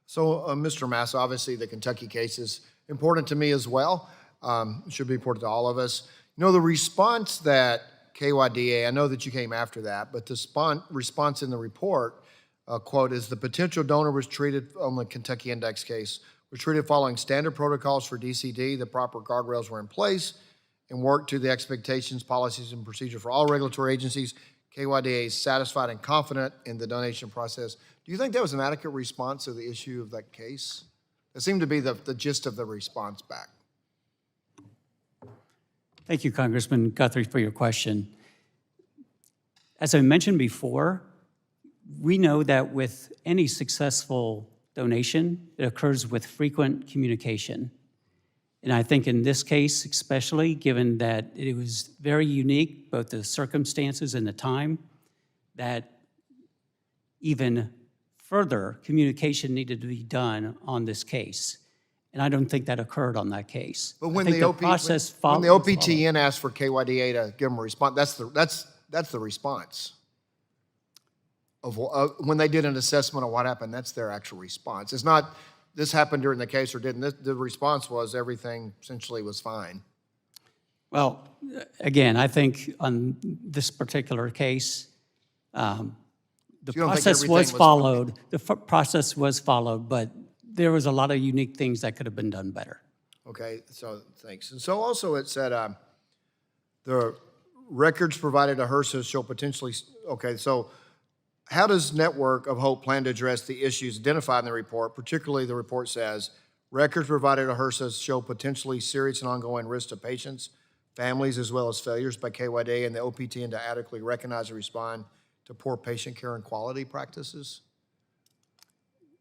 S7: So, Mr. Mass, obviously the Kentucky case is important to me as well. It should be important to all of us. You know, the response that KYDA, I know that you came after that, but the response in the report, quote, is the potential donor was treated on the Kentucky Index case, was treated following standard protocols for DCD, the proper guardrails were in place, and worked to the expectations, policies, and procedure for all regulatory agencies. KYDA is satisfied and confident in the donation process. Do you think that was an adequate response to the issue of that case? That seemed to be the gist of the response back.
S22: Thank you, Congressman Guthrie, for your question. As I mentioned before, we know that with any successful donation, it occurs with frequent communication. And I think in this case, especially, given that it was very unique, both the circumstances and the time, that even further communication needed to be done on this case. And I don't think that occurred on that case.
S7: But when
S22: I
S7: the,
S22: think process
S7: when the OPTN asked for KYDA to give them a response, that's the response. When they did an assessment of what happened, that's their actual response. It's not, this happened during the case or didn't. The response was everything essentially was fine.
S22: Well, again, I think on this particular case, the process was followed. The process was followed, but there was a lot of unique things that could have been done better.
S7: Okay, so thanks. And so also it said the records provided to HRSA show potentially, okay, so how does Network of Hope plan to address the issues identified in the report? Particularly, the report says, records provided to HRSA show potentially serious and ongoing risk to patients, families, as well as failures by KYDA and the OPTN to adequately recognize and respond to poor patient care and quality practices.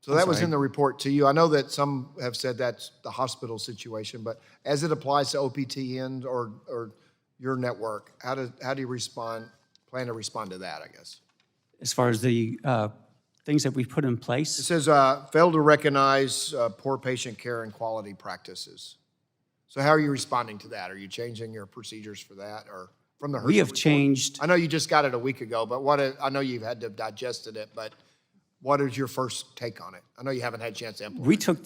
S7: So that was in the report to you. I know that some have said that's the hospital situation, but as it applies to OPTN or your network, how do you plan to respond to that, I guess?
S22: As far as the things that we put in place?
S7: It says, failed to recognize poor patient care and quality practices. So how are you responding to that? Are you changing your procedures for that or from the HRSA
S22: We have
S7: report?
S22: changed.
S7: I know you just got it a week ago, but I know you've had to have digested it, but what is your first take on it? I know you haven't had a chance to implement.
S22: We took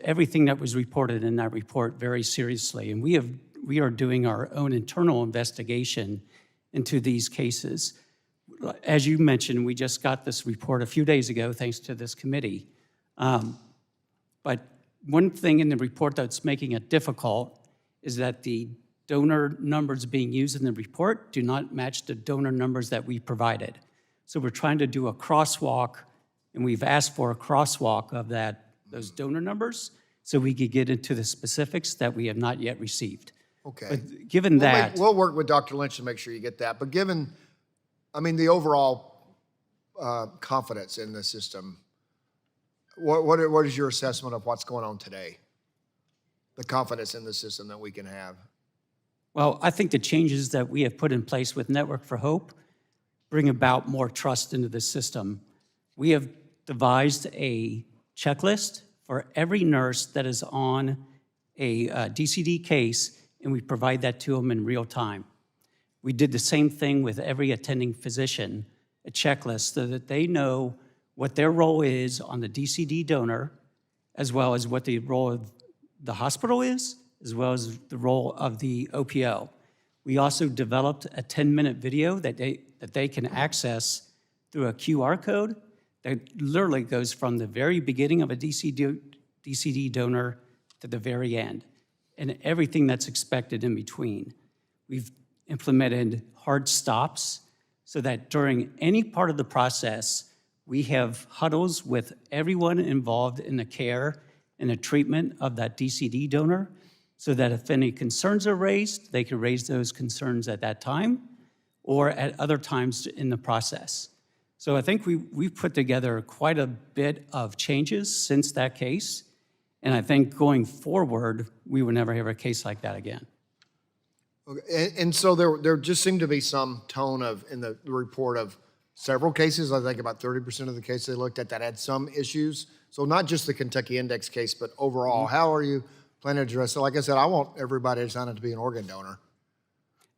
S22: everything that was reported in that report very seriously, and we are doing our own internal investigation into these cases. as you mentioned, we just got this report a few days ago, thanks to this committee. But one thing in the report that's making it difficult is that the donor numbers being used in the report do not match the donor numbers that we provided. So we're trying to do a crosswalk, and we've asked for a crosswalk of those donor numbers so we could get into the specifics that we have not yet received.
S7: Okay.
S22: But given that,
S7: We'll work with Dr. Lynch to make sure you get that. But given, I mean, the overall confidence in the system, what is your assessment of what's going on today? The confidence in the system that we can have?
S22: well, I think the changes that we have put in place with Network for Hope bring about more trust into the system. We have devised a checklist for every nurse that is on a DCD case, and we provide that to them in real time. We did the same thing with every attending physician, a checklist so that they know what their role is on the DCD donor, as well as what the role of the hospital is, as well as the role of the OPO. We also developed a 10-minute video that they can access through a QR code that literally goes from the very beginning of a DCD donor to the very end, and everything that's expected in between. We've implemented hard stops so that during any part of the process, we have huddles with everyone involved in the care and the treatment of that DCD donor, so that if any concerns are raised, they can raise those concerns at that time or at other times in the process. So I think we've put together quite a bit of changes since that case, and I think going forward, we will never have a case like that again.
S7: Okay. And so there just seemed to be some tone in the report of several cases. I think about 30% of the cases they looked at that had some issues. So not just the Kentucky Index case, but overall, how are you planning to address it? Like I said, I want everybody to sign up to be an organ donor.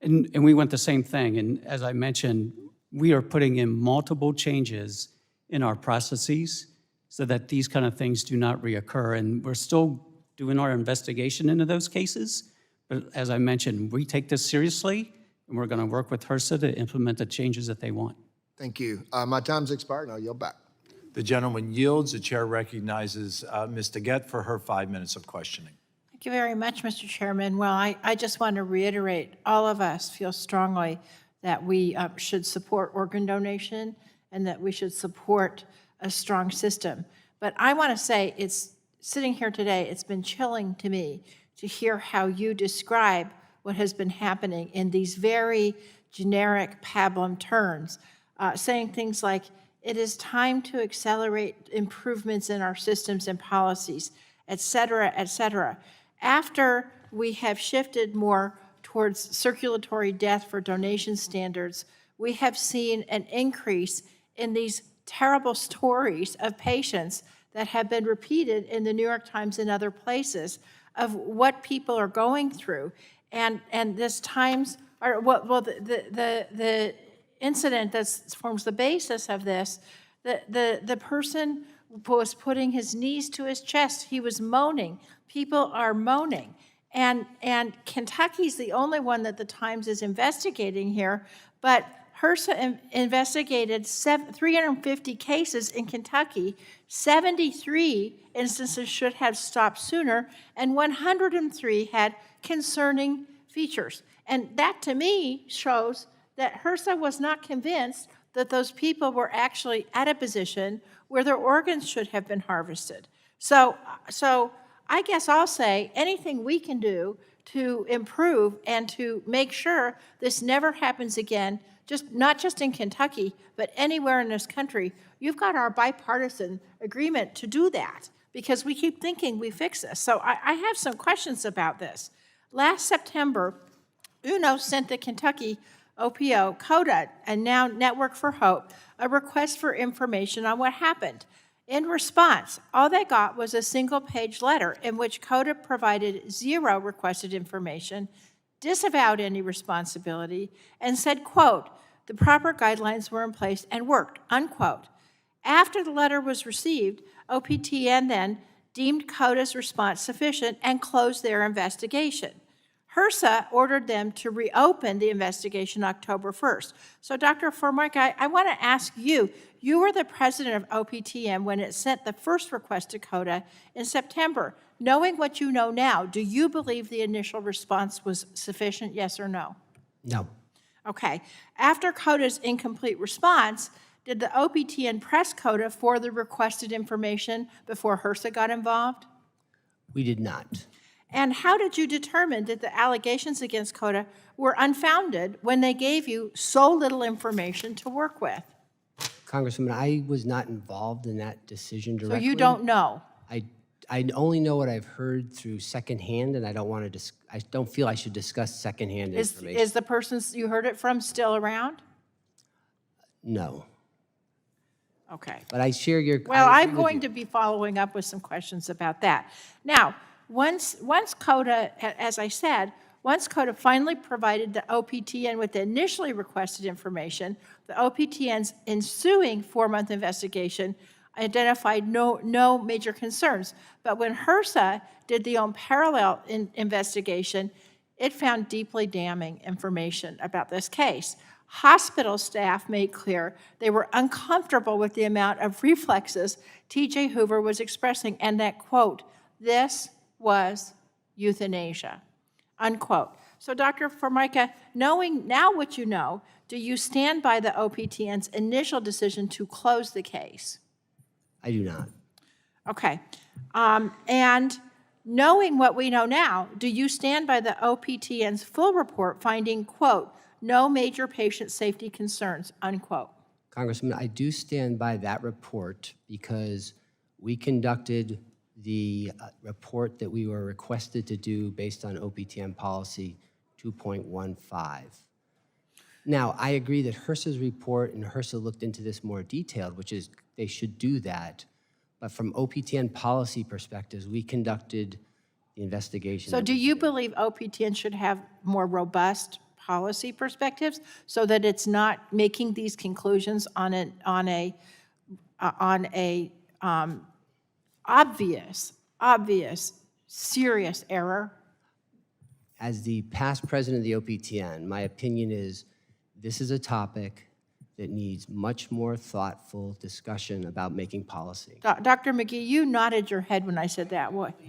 S22: And we want the same thing. And as I mentioned, we are putting in multiple changes in our processes so that these kind of things do not reoccur. And we're still doing our investigation into those cases. But as I mentioned, we take this seriously, and we're going to work with HRSA to implement the changes that they want.
S7: Thank you. My time's expired, and I'll yield back.
S1: The gentleman yields. The chair recognizes Ms. DeGette for her 5 minutes of questioning.
S8: Thank you very much, Mr. Chairman. Well, I just want to reiterate, all of us feel strongly that we should support organ donation and that we should support a strong system. But I want to say, sitting here today, it's been chilling to me to hear how you describe what has been happening in these very generic pablum terms, saying things like, it is time to accelerate improvements in our systems and policies, et cetera, et cetera. After we have shifted more towards circulatory death for donation standards, we have seen an increase in these terrible stories of patients that have been repeated in the New York Times and other places of what people are going through. And this Times, the incident that forms the basis of this, the person was putting his knees to his chest. He was moaning. People are moaning. And Kentucky's the only one that the Times is investigating here, but HRSA investigated 350 cases in Kentucky. 73 instances should have stopped sooner, and 103 had concerning features. And that, to me, shows that HRSA was not convinced that those people were actually at a position where their organs should have been harvested. So I guess I'll say anything we can do to improve and to make sure this never happens again, not just in Kentucky, but anywhere in this country, you've got our bipartisan agreement to do that, because we keep thinking we fix this. So I have some questions about this. Last September, UNOS sent the Kentucky OPO, CODA, and now Network for Hope, a request for information on what happened. In response, all they got was a single-page letter in which CODA provided zero requested information, disavowed any responsibility, and said, quote, the proper guidelines were in place and worked, unquote. After the letter was received, OPTN then deemed CODA's response sufficient and closed their investigation. HRSA ordered them to reopen the investigation October 1st. So Dr. Formica, I want to ask you, you were the president of OPTN when it sent the first request to CODA in September. Knowing what you know now, do you believe the initial response was sufficient, yes or no?
S3: No.
S8: Okay. After CODA's incomplete response, did the OPTN press CODA for the requested information before HRSA got involved?
S3: We did not.
S8: And how did you determine that the allegations against CODA were unfounded when they gave you so little information to work with?
S3: Congresswoman, I was not involved in that decision
S8: So
S3: directly.
S8: you don't know?
S3: I only know what I've heard through secondhand, and I don't feel I should discuss secondhand information.
S8: Is the person you heard it from still around?
S3: No.
S8: Okay.
S3: But I share your.
S8: Well, I'm going to be following up with some questions about that. Now, once CODA, as I said, once CODA finally provided the OPTN with the initially requested information, the OPTN's ensuing 4-month investigation identified no major concerns. But when HRSA did the own parallel investigation, it found deeply damning information about this case. Hospital staff made clear they were uncomfortable with the amount of reflexes T.J. Hoover was expressing, and that, quote, this was euthanasia, unquote. So, Dr. Formica, knowing now what you know, do you stand by the OPTN's initial decision to close the case?
S3: I do not.
S8: Okay. And knowing what we know now, do you stand by the OPTN's full report finding, quote, no major patient safety concerns, unquote?
S3: Congressman, I do stand by that report because we conducted the report that we were requested to do based on OPTN policy 2.15. Now, I agree that HRSA's report, and HRSA looked into this more detailed, which is they should do that. But from OPTN policy perspectives, we conducted the investigation.
S8: So do you believe OPTN should have more robust policy perspectives so that it's not making these conclusions on a obvious, serious error?
S3: As the past president of the OPTN, my opinion is this is a topic that needs much more thoughtful discussion about making policy.
S8: Dr. McGee, you nodded your head when I said that. What?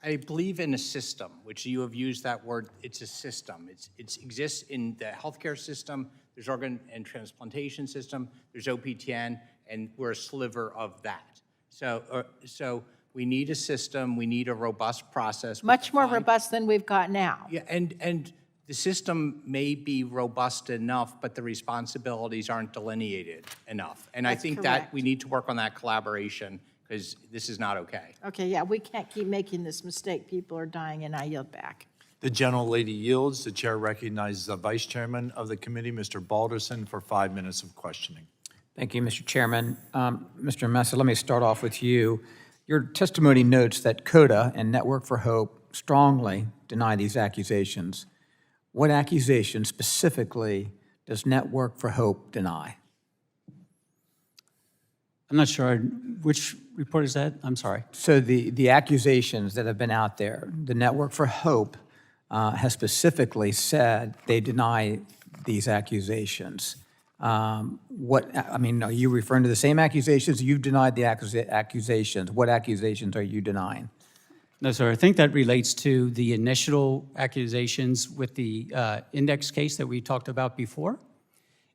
S4: I believe in a system, which you have used that word, it's a system. It exists in the healthcare system, there's organ and transplantation system, there's OPTN, and we're a sliver of that. So we need a system, we need a robust process.
S8: Much more robust than we've got now.
S4: Yeah, and the system may be robust enough, but the responsibilities aren't delineated enough. And I think that we need to work on that collaboration because this is not okay.
S8: Okay, yeah, we can't keep making this mistake. People are dying, and I yield back.
S1: The gentlelady yields. The chair recognizes the vice chairman of the committee, Mr. Balderson, for 5 minutes of questioning.
S9: Thank you, Mr. Chairman. Mr. Messa, let me start off with you. Your testimony notes that CODA and Network for Hope strongly deny these accusations. What accusation specifically does Network for Hope deny?
S22: I'm not sure. Which report is that? I'm sorry.
S9: So the accusations that have been out there, the Network for Hope has specifically said they deny these accusations. Are you referring to the same accusations? You've denied the accusations. What accusations are you denying?
S22: No, sir. I think that relates to the initial accusations with the index case that we talked about before,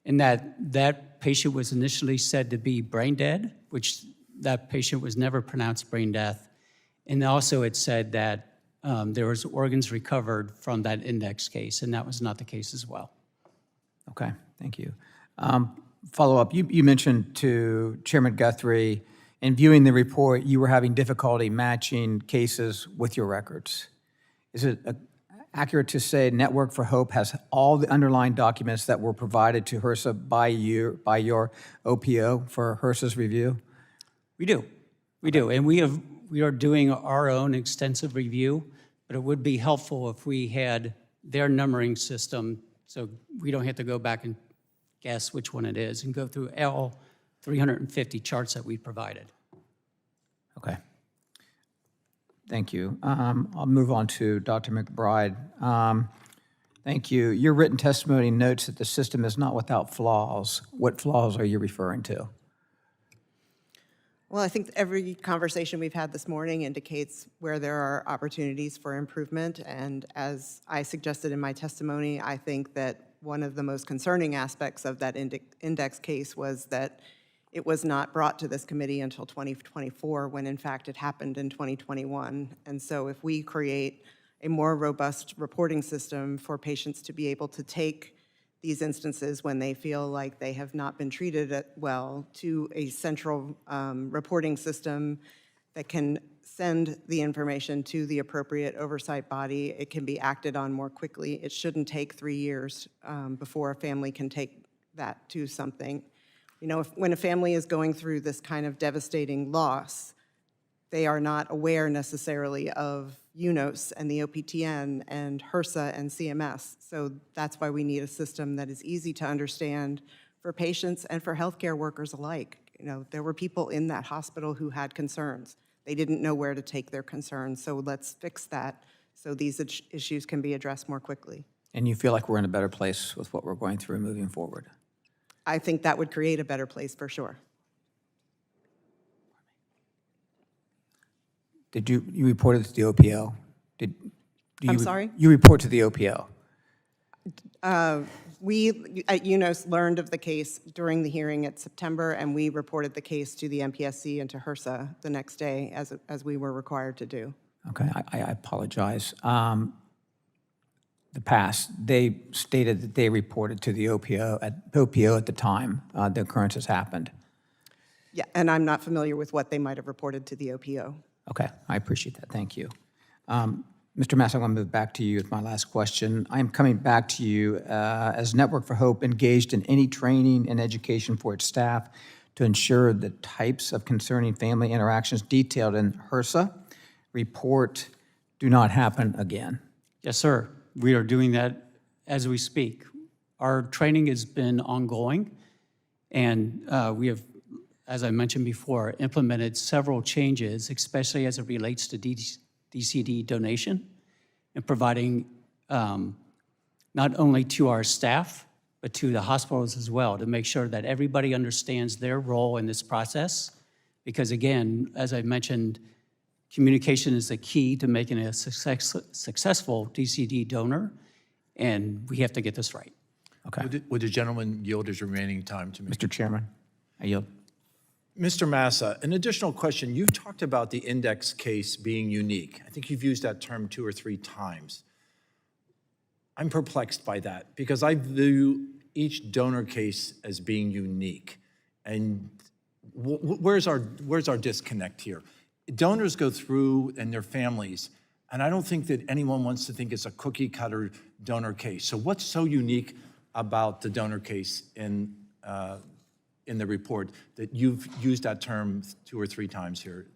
S22: and that patient was initially said to be brain dead, which that patient was never pronounced brain death. And also it said that there was organs recovered from that index case, and that was not the case as well.
S9: Okay, thank you. Follow up, you mentioned to Chairman Guthrie, in viewing the report, you were having difficulty matching cases with your records. Is it accurate to say Network for Hope has all the underlying documents that were provided to HRSA by your OPO for HRSA's review?
S22: We do. We do. And we are doing our own extensive review, but it would be helpful if we had their numbering system so we don't have to go back and guess which one it is and go through all 350 charts that we provided.
S9: Okay. Thank you. I'll move on to Dr. McBride. Thank you. Your written testimony notes that the system is not without flaws. What flaws are you referring to?
S2: Well, I think every conversation we've had this morning indicates where there are opportunities for improvement. And as I suggested in my testimony, I think that one of the most concerning aspects of that index case was that it was not brought to this committee until 2024, when in fact it happened in 2021. And so if we create a more robust reporting system for patients to be able to take these instances when they feel like they have not been treated well to a central reporting system that can send the information to the appropriate oversight body, it can be acted on more quickly. It shouldn't take 3 years before a family can take that to something. You know, when a family is going through this kind of devastating loss, they are not aware necessarily of UNOS and the OPTN and HRSA and CMS. So that's why we need a system that is easy to understand for patients and for healthcare workers alike. You know, there were people in that hospital who had concerns. They didn't know where to take their concerns. So let's fix that so these issues can be addressed more quickly.
S9: And you feel like we're in a better place with what we're going through moving forward?
S2: I think that would create a better place for sure.
S9: Did you reported to the OPO?
S2: I'm sorry?
S9: You report to the OPO?
S2: We at UNOS learned of the case during the hearing in September, and we reported the case to the MPSC and to HRSA the next day, as we were required to do.
S9: Okay, I apologize. The past, they stated that they reported to the OPO at the time the occurrences happened.
S2: Yeah, and I'm not familiar with what they might have reported to the OPO.
S9: Okay, I appreciate that. Thank you. Mr. Mass, I'm going to move back to you with my last question. I'm coming back to you as Network for Hope engaged in any training and education for its staff to ensure the types of concerning family interactions detailed in HRSA report do not happen again.
S22: Yes, sir. We are doing that as we speak. Our training has been ongoing, and we have, as I mentioned before, implemented several changes, especially as it relates to DCD donation and providing not only to our staff, but to the hospitals as well, to make sure that everybody understands their role in this process. Because again, as I mentioned, communication is the key to making a successful DCD donor, and we have to get this right.
S9: Okay.
S1: Would the gentleman yield his remaining time to me?
S9: Mr. Chairman, I yield.
S1: Mr. Massa, an additional question. You've talked about the index case being unique. I think you've used that term 2 or 3 times. I'm perplexed by that because I view each donor case as being unique. And where's our disconnect here? Donors go through and their families, and I don't think that anyone wants to think it's a cookie cutter donor case. So what's so unique about the donor case in the report that you've used that term 2 or 3 times here?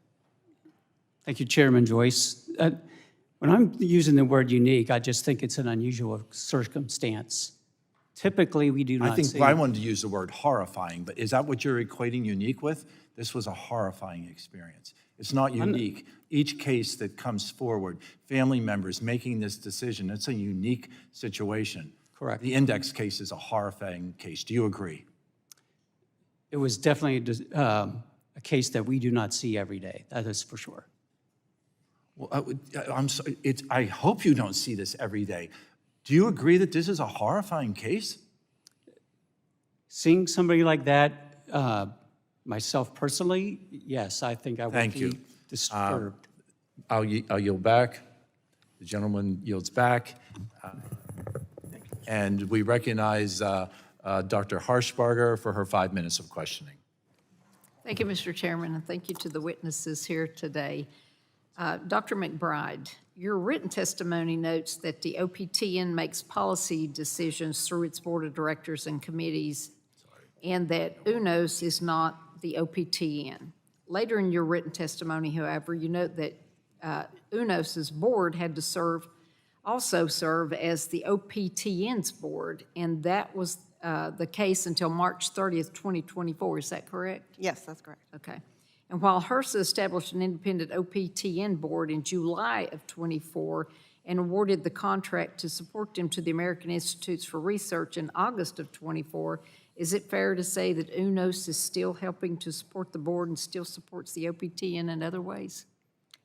S22: Thank you, Chairman Joyce. When I'm using the word unique, I just think it's an unusual circumstance. Typically, we do not see...
S1: I wanted to use the word horrifying, but is that what you're equating unique with? This was a horrifying experience. It's not unique. Each case that comes forward, family members making this decision, it's a unique situation.
S22: Correct.
S1: The index case is a horrifying case. Do you agree?
S22: It was definitely a case that we do not see every day, that is for sure.
S1: Well, I'm sorry, I hope you don't see this every day. Do you agree that this is a horrifying case?
S22: Seeing somebody like that, myself personally, yes, I think I would be disturbed.
S1: I'll yield back. The gentleman yields back. And we recognize Dr. Harshbarger for her 5 minutes of questioning.
S12: Thank you, Mr. Chairman, and thank you to the witnesses here today. Dr. McBride, your written testimony notes that the OPTN makes policy decisions through its board of directors and committees, and that UNOS is not the OPTN. Later in your written testimony, however, you note that UNOS's board had to also serve as the OPTN's board, and that was the case until March 30th, 2024. Is that correct?
S2: Yes, that's correct.
S12: Okay. And while HRSA established an independent OPTN board in July of '24 and awarded the contract to support them to the American Institutes for Research in August of '24, is it fair to say that UNOS is still helping to support the board and still supports the OPTN in other ways?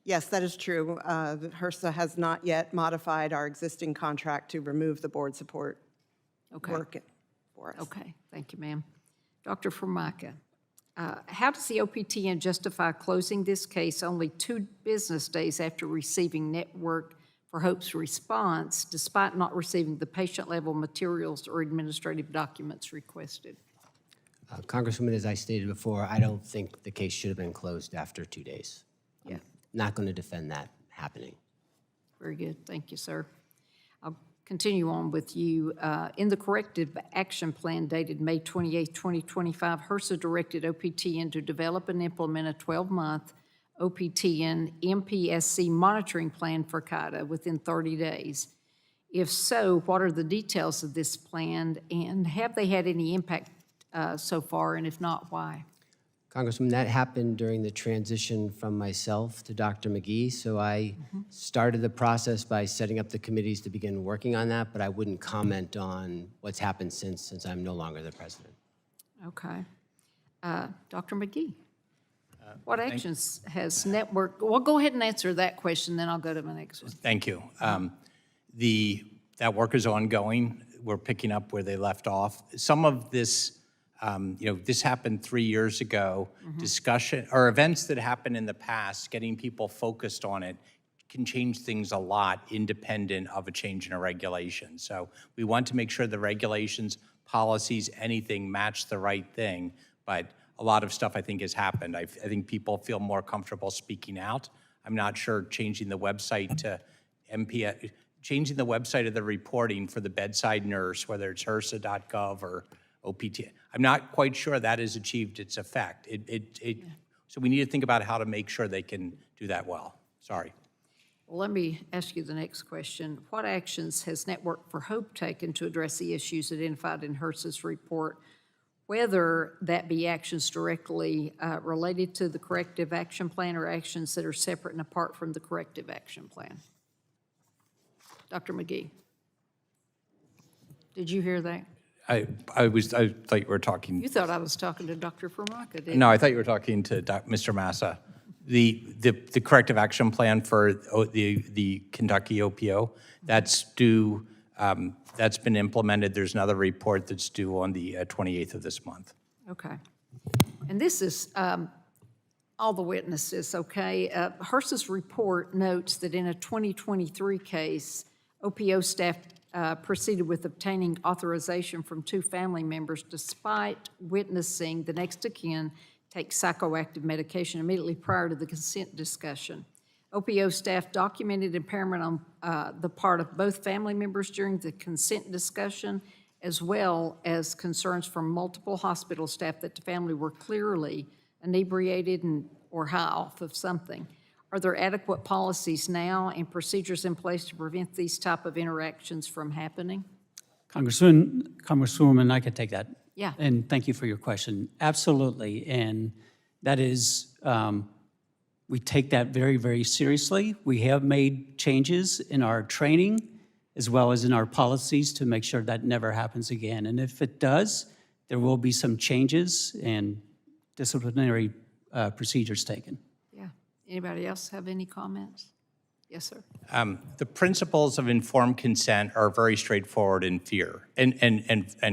S2: Yes, that is true. HRSA has not yet modified our existing contract to remove the board support work for us.
S12: Okay, thank you, ma'am. Dr. Formica, how does the OPTN justify closing this case only 2 business days after receiving Network for Hope's response, despite not receiving the patient-level materials or administrative documents requested?
S3: Congresswoman, as I stated before, I don't think the case should have been closed after 2 days.
S12: Yeah.
S3: Not going to defend that happening.
S12: Very good. Thank you, sir. I'll continue on with you. In the Corrective Action Plan dated May 28, 2025, HRSA directed OPTN to develop and implement a 12-month OPTN MPSC monitoring plan for CIDA within 30 days. If so, what are the details of this plan, and have they had any impact so far, and if not, why?
S3: Congresswoman, that happened during the transition from myself to Dr. McGee, so I started the process by setting up the committees to begin working on that, but I wouldn't comment on what's happened since I'm no longer the president.
S12: Okay. Dr. McGee, what actions has Network, well, go ahead and answer that question, then I'll go to my next one.
S4: Thank you. That work is ongoing. We're picking up where they left off. Some of this, this happened 3 years ago. Discussion or events that happened in the past, getting people focused on it can change things a lot independent of a change in a regulation. So we want to make sure the regulations, policies, anything match the right thing. But a lot of stuff I think has happened. I think people feel more comfortable speaking out. I'm not sure changing the website to MPS, changing the website of the reporting for the bedside nurse, whether it's HRSA.gov or OPTN. I'm not quite sure that has achieved its effect. So we need to think about how to make sure they can do that well. Sorry.
S12: Well, let me ask you the next question. What actions has Network for Hope taken to address the issues identified in HRSA's report, whether that be actions directly related to the Corrective Action Plan or actions that are separate and apart from the Corrective Action Plan? Dr. McGee, did you hear that?
S4: I thought you were talking.
S12: You thought I was talking to Dr. Formica, didn't you?
S4: No, I thought you were talking to Mr. Massa. The Corrective Action Plan for the Kentucky OPO, that's due, that's been implemented. There's another report that's due on the 28th of this month.
S12: Okay. And this is all the witnesses, okay? HRSA's report notes that in a 2023 case, OPO staff proceeded with obtaining authorization from 2 family members despite witnessing the next of kin take psychoactive medication immediately prior to the consent discussion. OPO staff documented impairment on the part of both family members during the consent discussion, as well as concerns from multiple hospital staff that the family were clearly inebriated or high off of something. Are there adequate policies now and procedures in place to prevent these type of interactions from happening?
S22: Congresswoman, I could take that.
S12: Yeah.
S22: And thank you for your question. Absolutely. And that is, we take that very, very seriously. We have made changes in our training as well as in our policies to make sure that never happens again. And if it does, there will be some changes and disciplinary procedures taken.
S12: Yeah. Anybody else have any comments? Yes, sir.
S4: The principles of informed consent are very straightforward and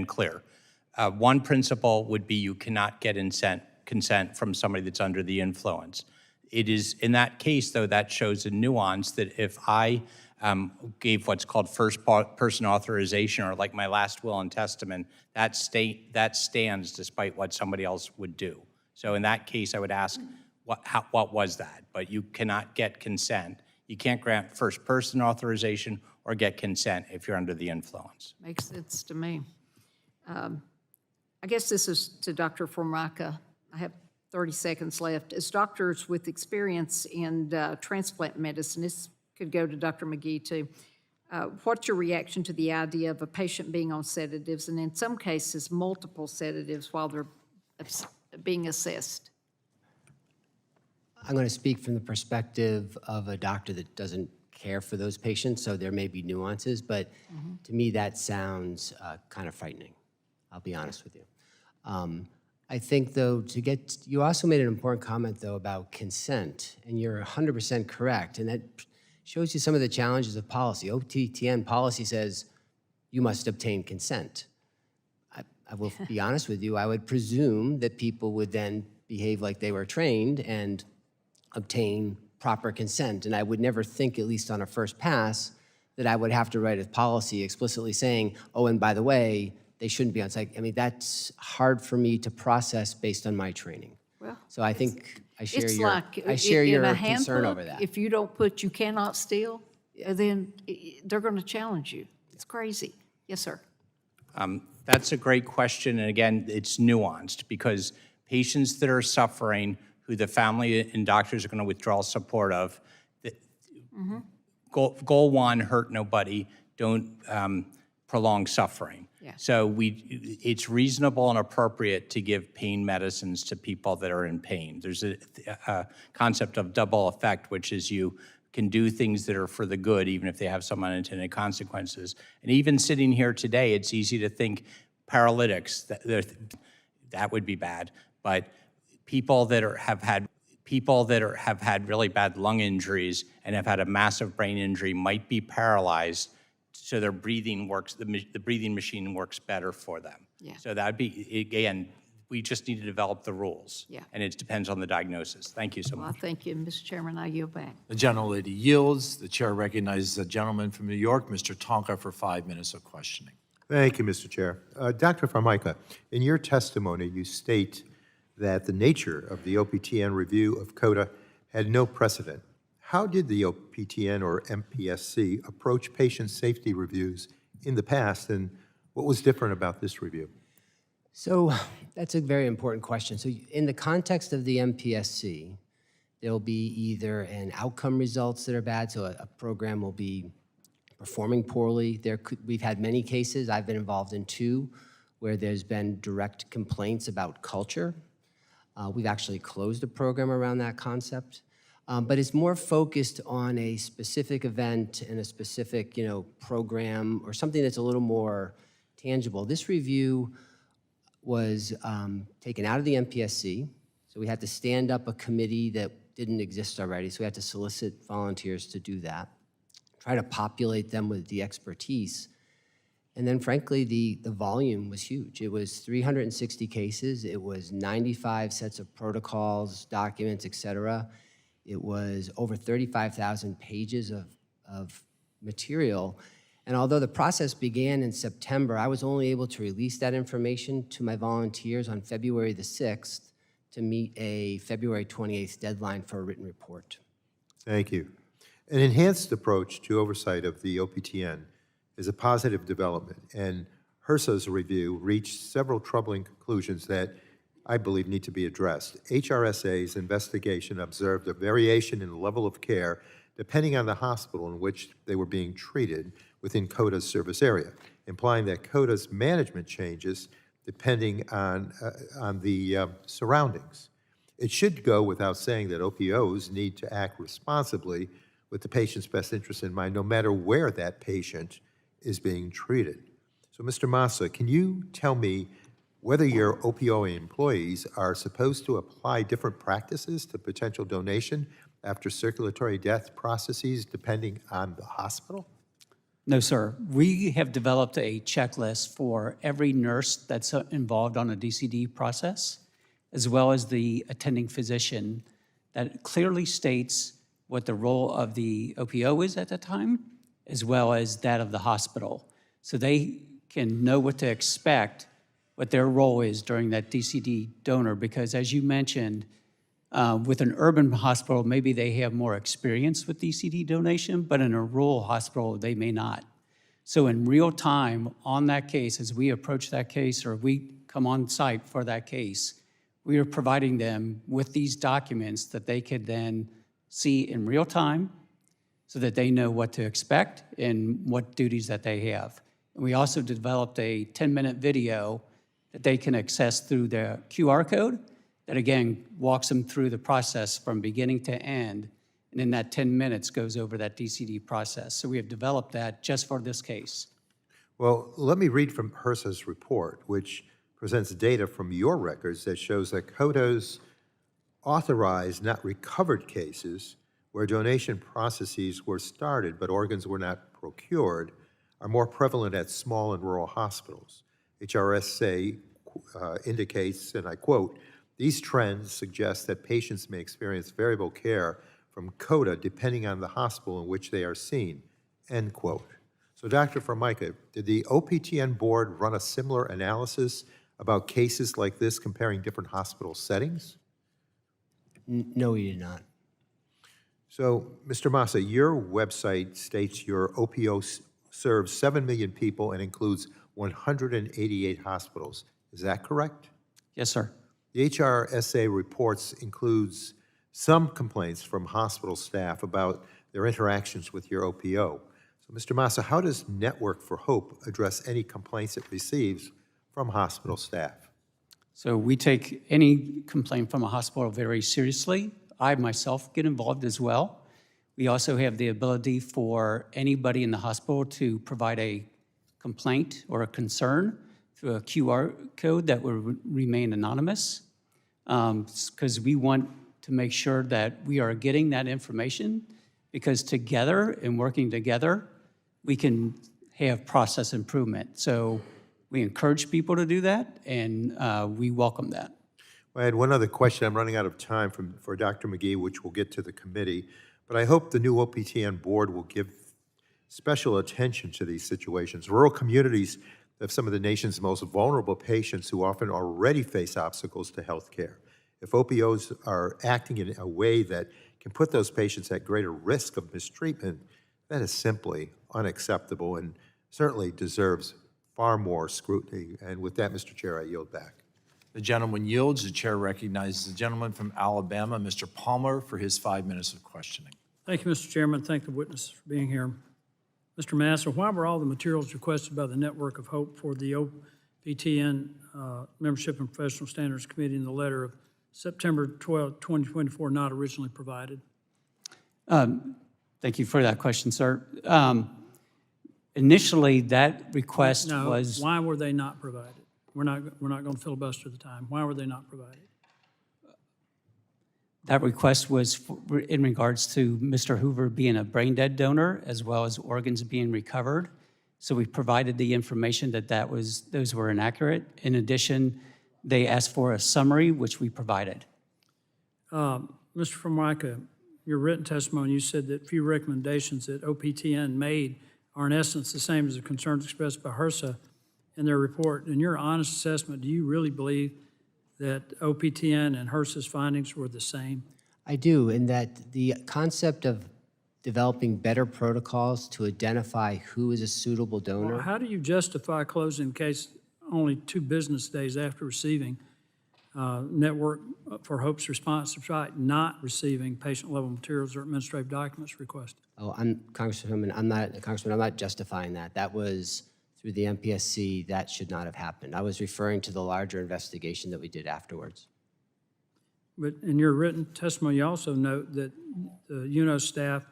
S4: clear. One principle would be you cannot get consent from somebody that's under the influence. It is, in that case, though, that shows a nuance that if I gave what's called first-person authorization, or like my last will and testament, that stands despite what somebody else would do. So in that case, I would ask, what was that? But you cannot get consent. You can't grant first-person authorization or get consent if you're under the influence.
S12: Makes sense to me. I guess this is to Dr. Formica. I have 30 seconds left. As doctors with experience in transplant medicine, this could go to Dr. McGee too, what's your reaction to the idea of a patient being on sedatives, and in some cases, multiple sedatives while they're being assessed?
S3: I'm going to speak from the perspective of a doctor that doesn't care for those patients, so there may be nuances, but to me that sounds kind of frightening. I'll be honest with you. I think, though, you also made an important comment, though, about consent, and you're 100% correct, and that shows you some of the challenges of policy. OPTN policy says you must obtain consent. I will be honest with you, I would presume that people would then behave like they were trained and obtain proper consent, and I would never think, at least on a first pass, that I would have to write a policy explicitly saying, oh, and by the way, they shouldn't be on site. I mean, that's hard for me to process based on my training.
S12: Well,
S3: so I think I share
S12: it's
S3: your,
S12: like
S3: I share
S12: in
S3: your
S12: a
S3: concern
S12: handbook,
S3: over that.
S12: if you don't put you cannot steal, then they're going to challenge you. It's crazy. Yes, sir.
S4: That's a great question, and again, it's nuanced because patients that are suffering, who the family and doctors are going to withdraw support of, goal one, hurt nobody, don't prolong suffering.
S12: Yeah.
S4: So it's reasonable and appropriate to give pain medicines to people that are in pain. There's a concept of double effect, which is you can do things that are for the good, even if they have some unintended consequences. And even sitting here today, it's easy to think paralytics, that would be bad. But people that have had really bad lung injuries and have had a massive brain injury might be paralyzed, so their breathing works, the breathing machine works better for them.
S12: Yeah.
S4: So that'd be, again, we just need to develop the rules.
S12: Yeah.
S4: And it depends on the diagnosis. Thank you so
S12: Well,
S4: much.
S12: thank you, Mr. Chairman. I yield back.
S1: The gentlelady yields. The chair recognizes a gentleman from New York, Mr. Tonka, for 5 minutes of questioning.
S10: Thank you, Mr. Chair. Dr. Formica, in your testimony, you state that the nature of the OPTN review of CODA had no precedent. How did the OPTN or MPSC approach patient safety reviews in the past, and what was different about this review?
S3: So that's a very important question. So in the context of the MPSC, there'll be either an outcome results that are bad, so a program will be performing poorly. We've had many cases, I've been involved in 2, where there's been direct complaints about culture. We've actually closed a program around that concept. But it's more focused on a specific event and a specific, program or something that's a little more tangible. This review was taken out of the MPSC, so we had to stand up a committee that didn't exist already, so we had to solicit volunteers to do that, try to populate them with the expertise. And then frankly, the volume was huge. It was 360 cases, it was 95 sets of protocols, documents, et cetera. It was over 35,000 pages of material. And although the process began in September, I was only able to release that information to my volunteers on February the 6th to meet a February 28th deadline for a written report.
S10: Thank you. An enhanced approach to oversight of the OPTN is a positive development, and HRSA's review reached several troubling conclusions that I believe need to be addressed. HRSA's investigation observed a variation in the level of care depending on the hospital in which they were being treated within CODA's service area, implying that CODA's management changes depending on the surroundings. It should go without saying that OPOs need to act responsibly with the patient's best interest in mind, no matter where that patient is being treated. So, Mr. Massa, can you tell me whether your OPO employees are supposed to apply different practices to potential donation after circulatory death processes depending on the hospital?
S22: No, sir. We have developed a checklist for every nurse that's involved on a DCD process, as well as the attending physician, that clearly states what the role of the OPO is at the time, as well as that of the hospital. So they can know what to expect, what their role is during that DCD donor, because as you mentioned, with an urban hospital, maybe they have more experience with DCD donation, but in a rural hospital, they may not. So in real time on that case, as we approach that case or we come on site for that case, we are providing them with these documents that they could then see in real time so that they know what to expect and what duties that they have. And we also developed a 10-minute video that they can access through their QR code, that again walks them through the process from beginning to end, and in that 10 minutes goes over that DCD process. So we have developed that just for this case.
S10: Well, let me read from HRSA's report, which presents data from your records that shows that CODA's authorized, not recovered cases where donation processes were started but organs were not procured are more prevalent at small and rural hospitals. HRSA indicates, and I quote, "These trends suggest that patients may experience variable care from CODA depending on the hospital in which they are seen," end quote. So Dr. Formica, did the OPTN board run a similar analysis about cases like this comparing different hospital settings?
S3: No, we did not.
S10: So, Mr. Massa, your website states your OPO serves 7 million people and includes 188 hospitals. Is that correct?
S22: Yes, sir.
S10: The HRSA reports includes some complaints from hospital staff about their interactions with your OPO. So, Mr. Massa, how does Network for Hope address any complaints it receives from hospital staff?
S22: So we take any complaint from a hospital very seriously. I myself get involved as well. We also have the ability for anybody in the hospital to provide a complaint or a concern through a QR code that will remain anonymous, because we want to make sure that we are getting that information, because together and working together, we can have process improvement. So we encourage people to do that, and we welcome that.
S10: Well, I had one other question. I'm running out of time for Dr. McGee, which we'll get to the committee. But I hope the new OPTN board will give special attention to these situations. Rural communities have some of the nation's most vulnerable patients who often already face obstacles to health care. If OPOs are acting in a way that can put those patients at greater risk of mistreatment, that is simply unacceptable and certainly deserves far more scrutiny. And with that, Mr. Chair, I yield back.
S1: The gentleman yields. The chair recognizes the gentleman from Alabama, Mr. Palmer, for his 5 minutes of questioning.
S11: Thank you, Mr. Chairman. Thank the witnesses for being here. Mr. Massa, why were all the materials requested by the Network of Hope for the OPTN Membership and Professional Standards Committee in the letter of September 12, 2024 not originally provided?
S22: Thank you for that question, sir. Initially, that request was...
S11: Why were they not provided? We're not going to filibuster the time. Why were they not provided?
S22: That request was in regards to Mr. Hoover being a brain-dead donor as well as organs being recovered. So we provided the information that those were inaccurate. In addition, they asked for a summary, which we provided.
S11: Mr. Formica, your written testimony, you said that few recommendations that OPTN made are in essence the same as the concerns expressed by HRSA in their report. In your honest assessment, do you really believe that OPTN and HRSA's findings were the same?
S3: I do, in that the concept of developing better protocols to identify who is a suitable donor.
S11: Well, how do you justify closing the case only 2 business days after receiving Network for Hope's response despite not receiving patient-level materials or administrative documents requested?
S3: Oh, Congressman, I'm not justifying that. That was through the MPSC. That should not have happened. I was referring to the larger investigation that we did afterwards.
S11: But in your written testimony, you also note that the UNOS staff,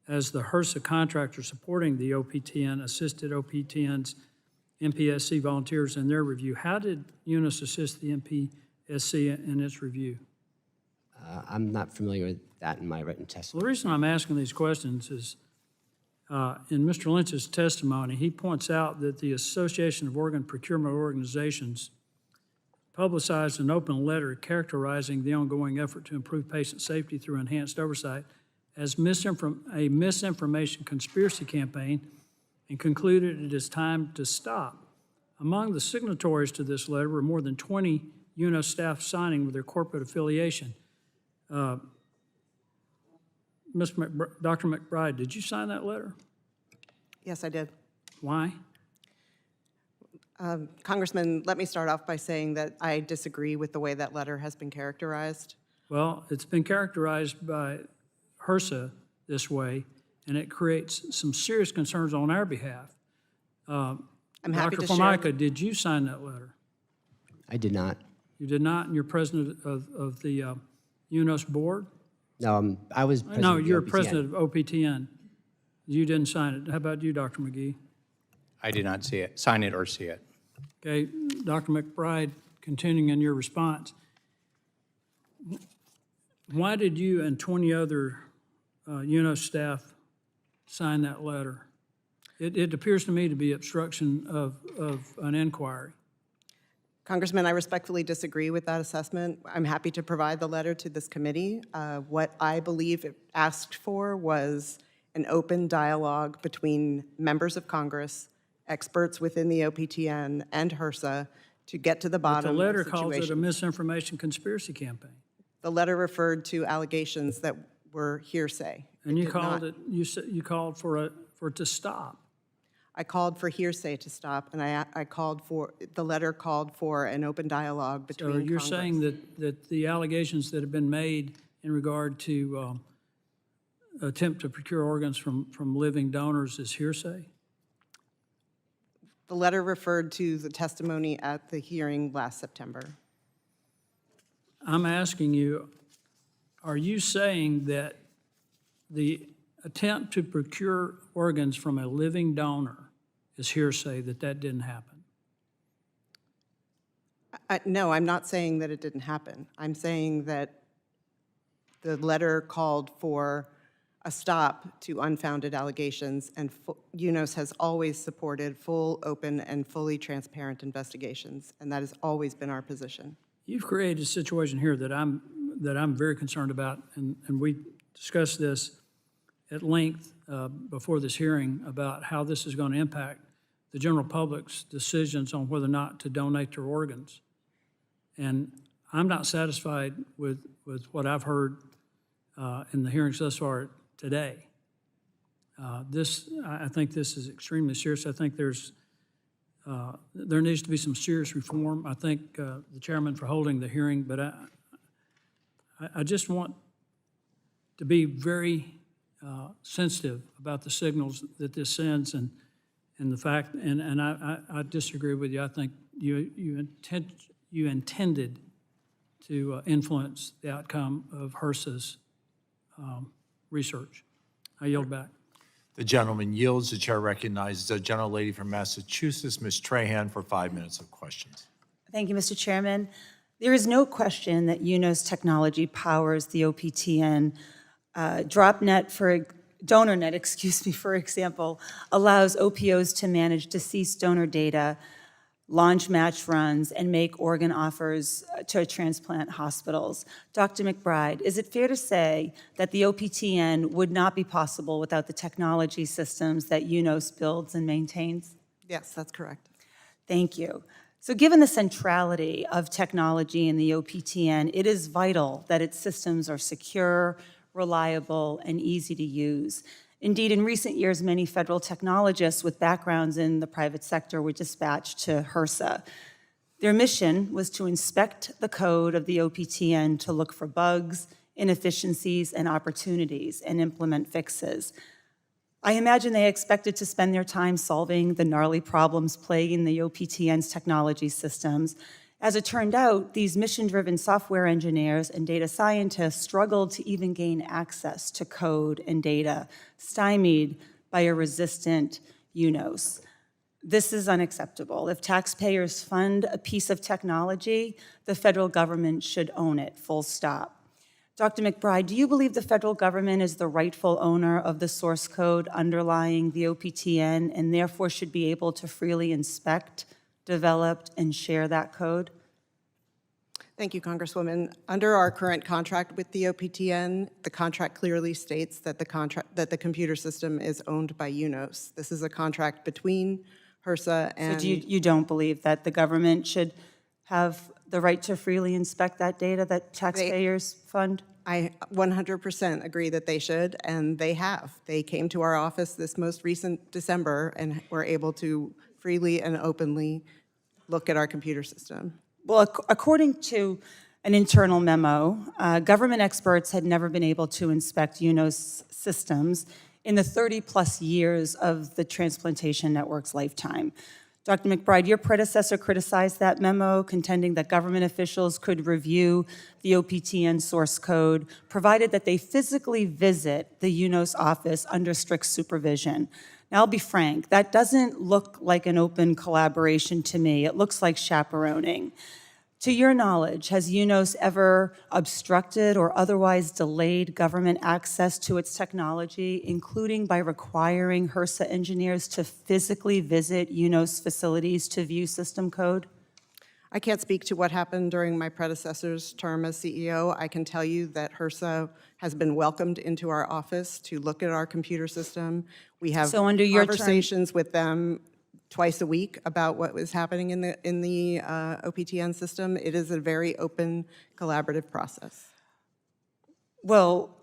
S11: as the HRSA contractor supporting the OPTN, assisted OPTN's MPSC volunteers in their review. How did UNOS assist the MPSC in its review?
S3: I'm not familiar with that in my written testimony.
S11: Well, the reason I'm asking these questions is in Mr. Lynch's testimony, he points out that the Association of Organ Procurement Organizations publicized an open letter characterizing the ongoing effort to improve patient safety through enhanced oversight as a misinformation conspiracy campaign and concluded it is time to stop. Among the signatories to this letter were more than 20 UNOS staff signing with their corporate affiliation. Dr. McBride, did you sign that letter?
S2: Yes, I did.
S11: Why?
S2: Congressman, let me start off by saying that I disagree with the way that letter has been characterized.
S11: Well, it's been characterized by HRSA this way, and it creates some serious concerns on our behalf.
S2: I'm happy
S11: Dr.
S2: to share.
S11: Formica, did you sign that letter?
S3: I did not.
S11: You did not, and you're president of the UNOS board?
S3: No, I was president
S11: No,
S3: of the
S11: you're
S3: OPTN.
S11: president of OPTN. You didn't sign it. How about you, Dr. McGee?
S4: I did not see it, sign it or see it.
S11: Okay, Dr. McBride, continuing in your response. Why did you and 20 other UNOS staff sign that letter? It appears to me to be obstruction of an inquiry.
S2: Congressman, I respectfully disagree with that assessment. I'm happy to provide the letter to this committee. What I believe it asked for was an open dialogue between members of Congress, experts within the OPTN, and HRSA to get to the
S11: But
S2: bottom
S11: the
S2: of
S11: letter
S2: the
S11: calls it a
S2: situation.
S11: misinformation conspiracy campaign.
S2: The letter referred to allegations that were hearsay.
S11: And you
S2: did not-
S11: called it, you called for it to stop.
S2: I called for hearsay to stop, and I called for, the letter called for an open dialogue between
S11: So you're
S2: Congress.
S11: saying that the allegations that have been made in regard to attempt to procure organs from living donors is hearsay?
S2: The letter referred to the testimony at the hearing last September.
S11: I'm asking you, are you saying that the attempt to procure organs from a living donor is hearsay, that didn't happen?
S2: No, I'm not saying that it didn't happen. I'm saying that the letter called for a stop to unfounded allegations, and UNOS has always supported full, open, and fully transparent investigations, and that has always been our position.
S11: You've created a situation here that I'm very concerned about, and we discussed this at length before this hearing about how this is going to impact the general public's decisions on whether or not to donate their organs. And I'm not satisfied with what I've heard in the hearings thus far today. I think this is extremely serious. I think there needs to be some serious reform. I thank the chairman for holding the hearing, but I just want to be very sensitive about the signals that this sends and the fact, and I disagree with you. I think you intended to influence the outcome of HRSA's research. I yield back.
S1: The gentleman yields. The chair recognizes the gentlelady from Massachusetts, Ms. Trahan, for 5 minutes of questions.
S13: Thank you, Mr. Chairman. There is no question that UNOS technology powers the OPTN. DonorNet, for example, allows OPOs to manage deceased donor data, launch match runs, and make organ offers to transplant hospitals. Dr. McBride, is it fair to say that the OPTN would not be possible without the technology systems that UNOS builds and maintains?
S2: Yes, that's correct.
S13: Thank you. So given the centrality of technology in the OPTN, it is vital that its systems are secure, reliable, and easy to use. Indeed, in recent years, many federal technologists with backgrounds in the private sector were dispatched to HRSA. Their mission was to inspect the code of the OPTN to look for bugs, inefficiencies, and opportunities and implement fixes. I imagine they expected to spend their time solving the gnarly problems plaguing the OPTN's technology systems. As it turned out, these mission-driven software engineers and data scientists struggled to even gain access to code and data, stymied by a resistant UNOS. This is unacceptable. If taxpayers fund a piece of technology, the federal government should own it, full stop. Dr. McBride, do you believe the federal government is the rightful owner of the source code underlying the OPTN and therefore should be able to freely inspect, develop, and share that code?
S2: Thank you, Congresswoman. Under our current contract with the OPTN, the contract clearly states that the computer system is owned by UNOS. This is a contract between HRSA and...
S13: So you don't believe that the government should have the right to freely inspect that data that taxpayers fund?
S2: I 100% agree that they should, and they have. They came to our office this most recent December and were able to freely and openly look at our computer system.
S13: Well, according to an internal memo, government experts had never been able to inspect UNOS systems in the 30-plus years of the transplantation network's lifetime. Dr. McBride, your predecessor criticized that memo, contending that government officials could review the OPTN source code, provided that they physically visit the UNOS office under strict supervision. Now, I'll be frank, that doesn't look like an open collaboration to me. It looks like chaperoning. To your knowledge, has UNOS ever obstructed or otherwise delayed government access to its technology, including by requiring HRSA engineers to physically visit UNOS facilities to view system code?
S2: I can't speak to what happened during my predecessor's term as CEO. I can tell you that HRSA has been welcomed into our office to look at our computer system. We have
S13: So under your term-
S2: conversations with them twice a week about what was happening in the OPTN system. It is a very open, collaborative process.
S13: Well,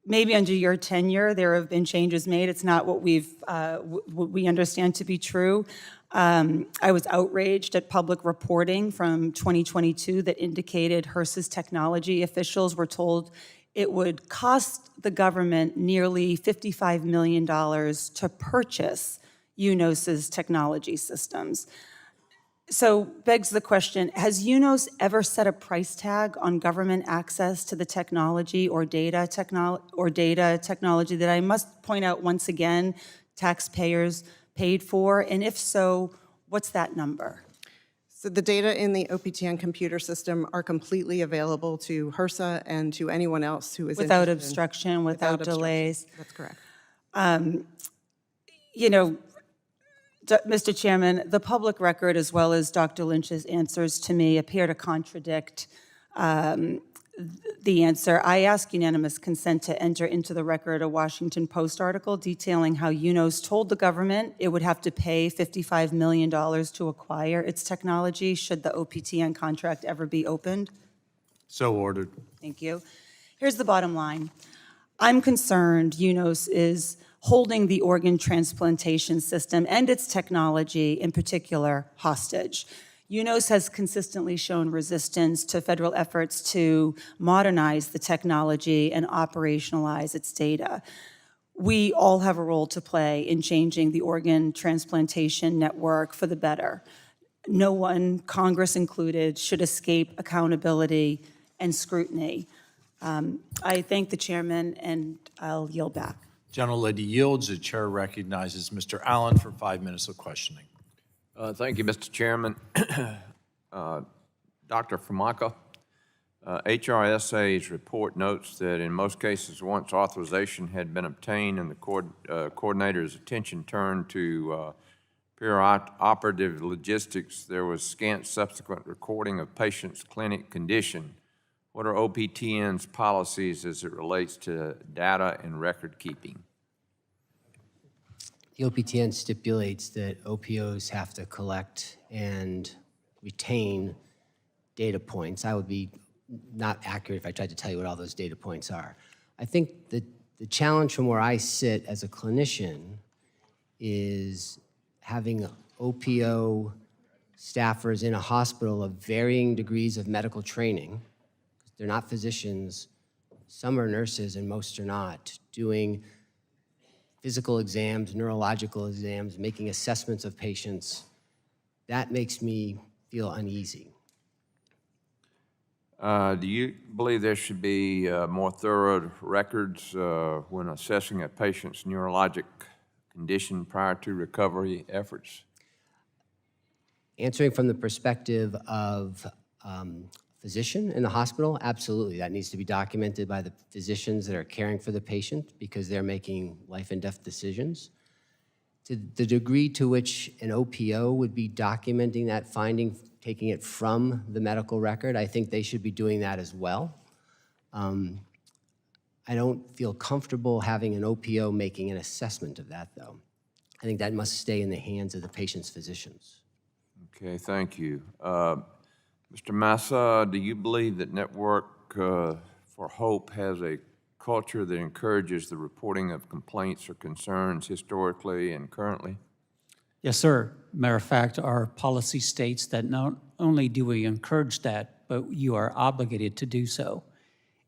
S13: maybe under your tenure, there have been changes made. It's not what what we understand to be true. I was outraged at public reporting from 2022 that indicated HRSA's technology officials were told it would cost the government nearly $55 million to purchase UNOS's technology systems. So begs the question, has UNOS ever set a price tag on government access to the technology or data technology that I must point out once again, taxpayers paid for? And if so, what's that number?
S2: So the data in the OPTN computer system are completely available to HRSA and to anyone else who is
S13: Without
S2: interested.
S13: obstruction, without delays?
S2: That's correct.
S13: You know, Mr. Chairman, the public record, as well as Dr. Lynch's answers to me, appear to contradict the answer. I ask unanimous consent to enter into the record a Washington Post article detailing how UNOS told the government it would have to pay $55 million to acquire its technology should the OPTN contract ever be opened.
S1: So ordered.
S13: Thank you. Here's the bottom line. I'm concerned UNOS is holding the organ transplantation system and its technology in particular hostage. UNOS has consistently shown resistance to federal efforts to modernize the technology and operationalize its data. We all have a role to play in changing the organ transplantation network for the better. No one, Congress included, should escape accountability and scrutiny. I thank the chairman, and I'll yield back.
S1: Gentlelady yields. The chair recognizes Mr. Allen for 5 minutes of questioning.
S18: Thank you, Mr. Chairman. Dr. Famaka, HRSA's report notes that in most cases, once authorization had been obtained and the coordinator's attention turned to operative logistics, there was scant subsequent recording of patient's clinic condition. What are OPTN's policies as it relates to data and record keeping?
S3: The OPTN stipulates that OPOs have to collect and retain data points. I would be not accurate if I tried to tell you what all those data points are. I think that the challenge from where I sit as a clinician is having OPO staffers in a hospital of varying degrees of medical training. They're not physicians, some are nurses and most are not, doing physical exams, neurological exams, making assessments of patients. That makes me feel uneasy.
S18: Do you believe there should be more thorough records when assessing a patient's neurologic condition prior to recovery efforts?
S3: Answering from the perspective of physician in the hospital, absolutely. That needs to be documented by the physicians that are caring for the patient because they're making life and death decisions. To the degree to which an OPO would be documenting that finding, taking it from the medical record, I think they should be doing that as well. I don't feel comfortable having an OPO making an assessment of that, though. I think that must stay in the hands of the patient's physicians.
S18: Okay, thank you. Mr. Massa, do you believe that Network for Hope has a culture that encourages the reporting of complaints or concerns historically and currently?
S22: Yes, sir. Matter of fact, our policy states that not only do we encourage that, but you are obligated to do so.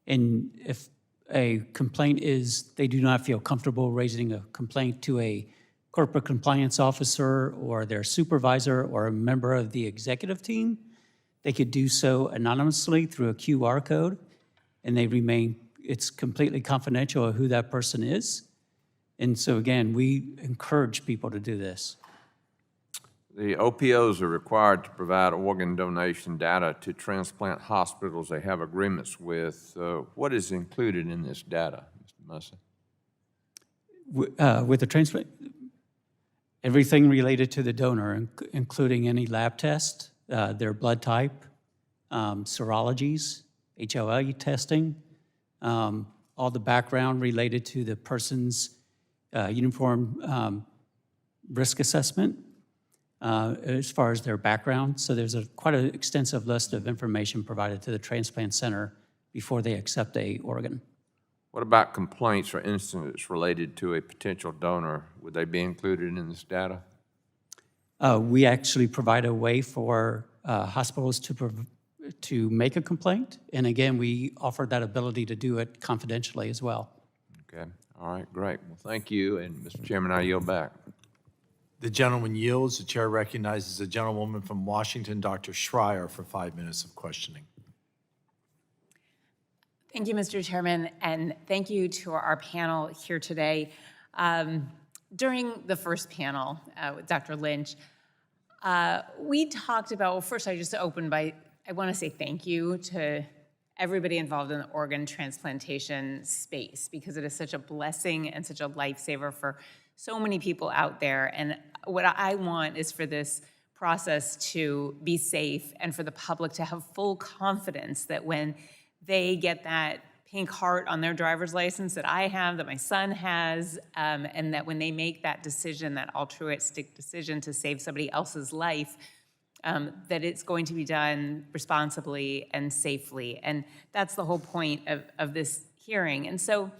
S22: And if a complaint is, they do not feel comfortable raising a complaint to a corporate compliance officer or their supervisor or a member of the executive team. They could do so anonymously through a QR code, and it's completely confidential of who that person is. And so again, we encourage people to do this.
S18: The OPOs are required to provide organ donation data to transplant hospitals they have agreements with. What is included in this data, Mr. Mussa?
S22: With the transplant, everything related to the donor, including any lab test, their blood type, serologies, HLA testing, all the background related to the person's uniform risk assessment as far as their background. So there's quite an extensive list of information provided to the transplant center before they accept a organ.
S18: What about complaints or incidents related to a potential donor? Would they be included in this data?
S22: We actually provide a way for hospitals to make a complaint. And again, we offer that ability to do it confidentially as well.
S18: Okay, all right, great. Well, thank you, and Mr. Chairman, I yield back.
S1: The gentleman yields. The chair recognizes the gentlewoman from Washington, Dr. Schreier, for 5 minutes of questioning.
S17: Thank you, Mr. Chairman, and thank you to our panel here today. During the first panel with Dr. Lynch, we talked about, well, first I just opened by, I want to say thank you to everybody involved in the organ transplantation space, because it is such a blessing and such a lifesaver for so many people out there. And what I want is for this process to be safe and for the public to have full confidence that when they get that pink heart on their driver's license that I have, that my son has, and that when they make that decision, that altruistic decision to save somebody else's life, that it's going to be done responsibly and safely. And that's the whole point of this hearing. And so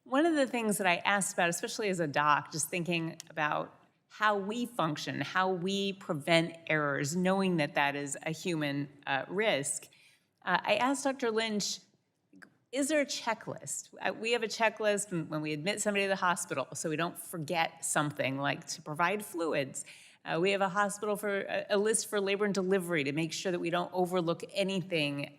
S17: one of the things that I asked about, especially as a doc, just thinking about how we function, how we prevent errors, knowing that that is a human risk, I asked Dr. Lynch, is there a checklist? We have a checklist when we admit somebody to the hospital so we don't forget something, like to provide fluids. We have a list for labor and delivery to make sure that we don't overlook anything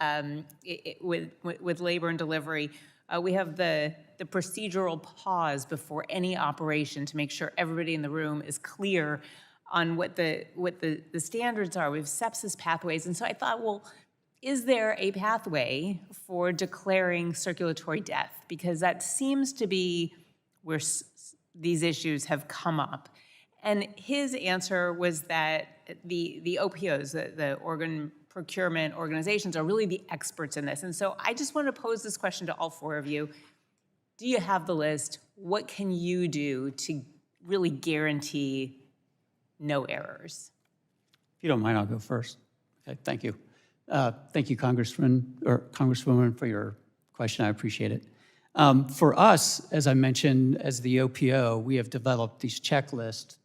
S17: with labor and delivery. We have the procedural pause before any operation to make sure everybody in the room is clear on what the standards are. We have sepsis pathways. And so I thought, well, is there a pathway for declaring circulatory death? Because that seems to be where these issues have come up. And his answer was that the OPOs, the organ procurement organizations, are really the experts in this. And so I just want to pose this question to all four of you. Do you have the list? What can you do to really guarantee no errors?
S22: If you don't mind, I'll go first. Okay, thank you. Thank you, Congressman or Congresswoman, for your question. I appreciate it. For us, as I mentioned, as the OPO, we have developed these checklists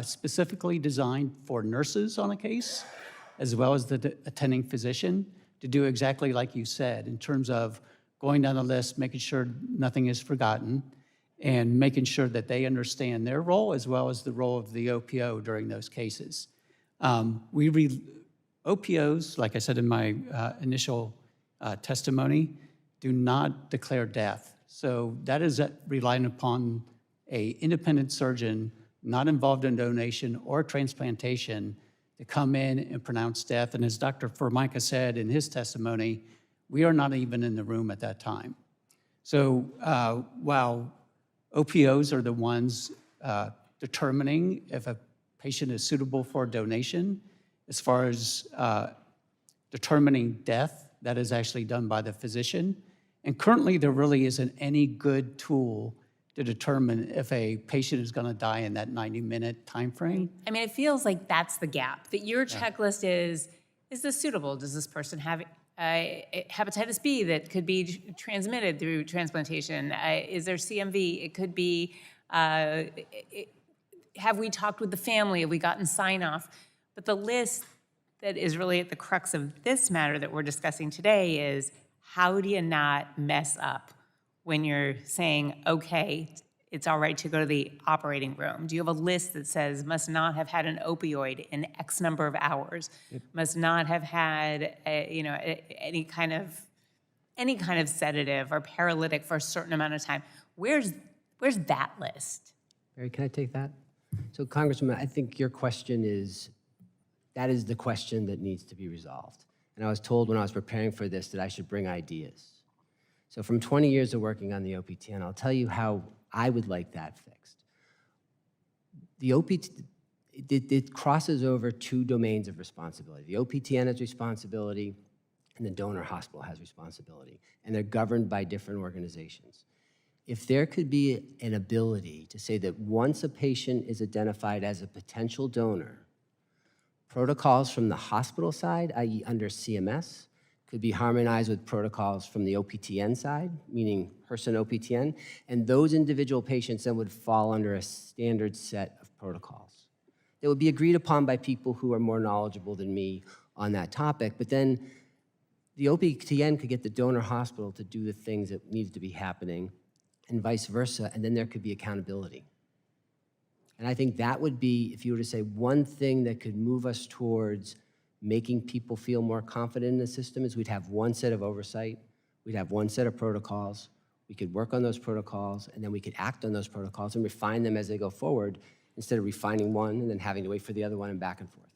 S22: specifically designed for nurses on a case, as well as the attending physician, to do exactly like you said, in terms of going down the list, making sure nothing is forgotten, and making sure that they understand their role as well as the role of the OPO during those cases. OPOs, like I said in my initial testimony, do not declare death. So that is relying upon an independent surgeon not involved in donation or transplantation to come in and pronounce death. And as Dr. Formica said in his testimony, we are not even in the room at that time. So while OPOs are the ones determining if a patient is suitable for donation, as far as determining death, that is actually done by the physician. And currently, there really isn't any good tool to determine if a patient is going to die in that 90-minute time frame.
S17: I mean, it feels like that's the gap, that your checklist is this suitable? Does this person have hepatitis B that could be transmitted through transplantation? Is there CMV? It could be, have we talked with the family? Have we gotten sign-off? But the list that is really at the crux of this matter that we're discussing today is, how do you not mess up when you're saying, okay, it's all right to go to the operating room? Do you have a list that says must not have had an opioid in X number of hours, must not have had, any kind of sedative or paralytic for a certain amount of time? Where's that list?
S3: Barry, can I take that? So Congresswoman, I think your question that is the question that needs to be resolved. And I was told when I was preparing for this that I should bring ideas. So from 20 years of working on the OPTN, I'll tell you how I would like that fixed. The it crosses over two domains of responsibility. The OPTN has responsibility, and the donor hospital has responsibility, and they're governed by different organizations. If there could be an ability to say that once a patient is identified as a potential donor, protocols from the hospital side, i.e. under CMS, could be harmonized with protocols from the OPTN side, meaning HRSA and OPTN, and those individual patients then would fall under a standard set of protocols. They would be agreed upon by people who are more knowledgeable than me on that topic, but then the OPTN could get the donor hospital to do the things that needs to be happening, and vice versa, and then there could be accountability. And I think that would be, if you were to say one thing that could move us towards making people feel more confident in the system, is we'd have one set of oversight, we'd have one set of protocols, we could work on those protocols, and then we could act on those protocols and refine them as they go forward, instead of refining one and then having to wait for the other one and back and forth.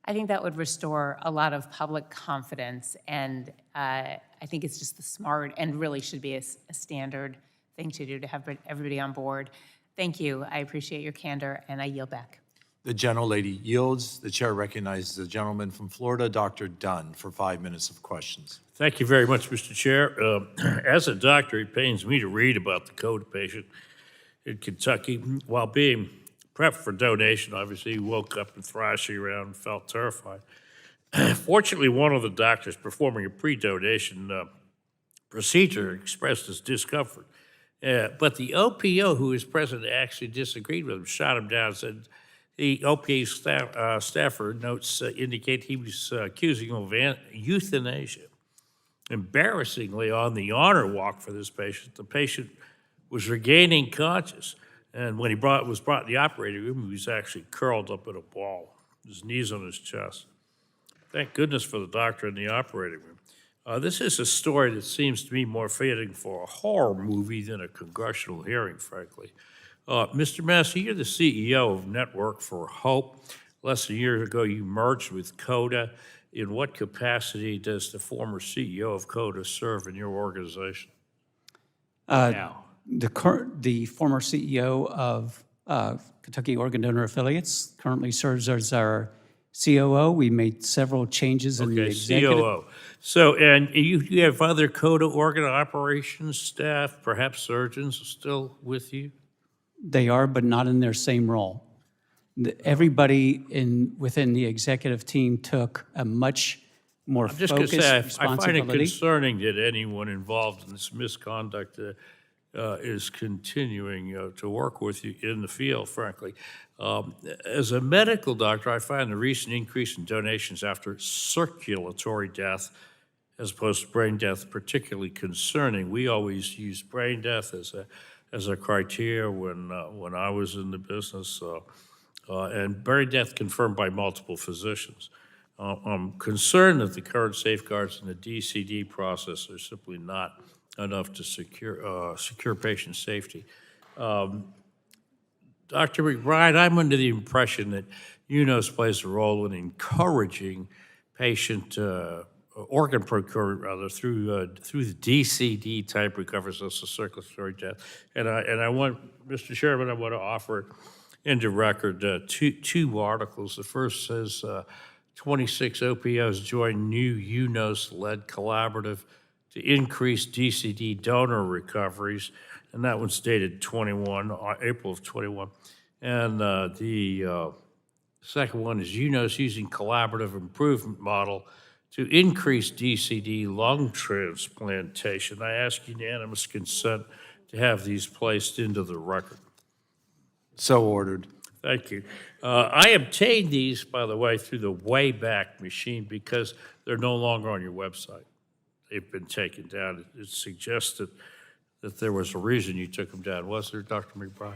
S17: I think that would restore a lot of public confidence, and I think it's just the smart and really should be a standard thing to do to have everybody on board. Thank you. I appreciate your candor, and I yield back.
S1: The gentlelady yields. The chair recognizes the gentleman from Florida, Dr. Dunn, for 5 minutes of questions.
S16: Thank you very much, Mr. Chair. As a doctor, it pains me to read about the CODA patient in Kentucky. While being prepped for donation, obviously, he woke up and thrashing around and felt terrified. Fortunately, one of the doctors performing a pre-donation procedure expressed his discomfort. But the OPO who was present actually disagreed with him, shot him down, said the OPA staffer notes indicate he was accusing him of euthanasia. Embarrassingly, on the honor walk for this patient, the patient was regaining conscious. And when he was brought in the operating room, he was actually curled up in a ball, his knees on his chest. Thank goodness for the doctor in the operating room. This is a story that seems to me more fitting for a horror movie than a congressional hearing, frankly. Mr. Massey, you're the CEO of Network for Hope. Less than a year ago, you merged with CODA. In what capacity does the former CEO of CODA serve in your organization now?
S22: The former CEO of Kentucky Organ Donor Affiliates currently serves as our COO. We made several changes in the executive.
S16: COO. So, and you have other CODA organ operations staff, perhaps surgeons, still with you?
S22: They are, but not in their same role. Everybody within the executive team took a much more
S16: I'm just
S22: focused
S16: going to say, I
S22: responsibility.
S16: find it concerning that anyone involved in this misconduct is continuing to work with you in the field, frankly. As a medical doctor, I find the recent increase in donations after circulatory death as opposed to brain death particularly concerning. We always use brain death as a criteria when I was in the business, and brain death confirmed by multiple physicians. I'm concerned that the current safeguards in the DCD process are simply not enough to secure patient safety. Dr. McBride, I'm under the impression that UNOS plays a role in encouraging patient organ procurement, through the DCD type recovery, so it's a circulatory death. And I want, Mr. Chairman, I want to offer into record two articles. The first says 26 OPOs join new UNOS-led collaborative to increase DCD donor recoveries, and that one's dated April of 21. And the second one is UNOS using collaborative improvement model to increase DCD lung transplantation. I ask unanimous consent to have these placed into the record.
S1: So ordered.
S16: Thank you. I obtained these, by the way, through the Wayback Machine because they're no longer on your website. They've been taken down. It suggests that there was a reason you took them down. Was there, Dr. McBride?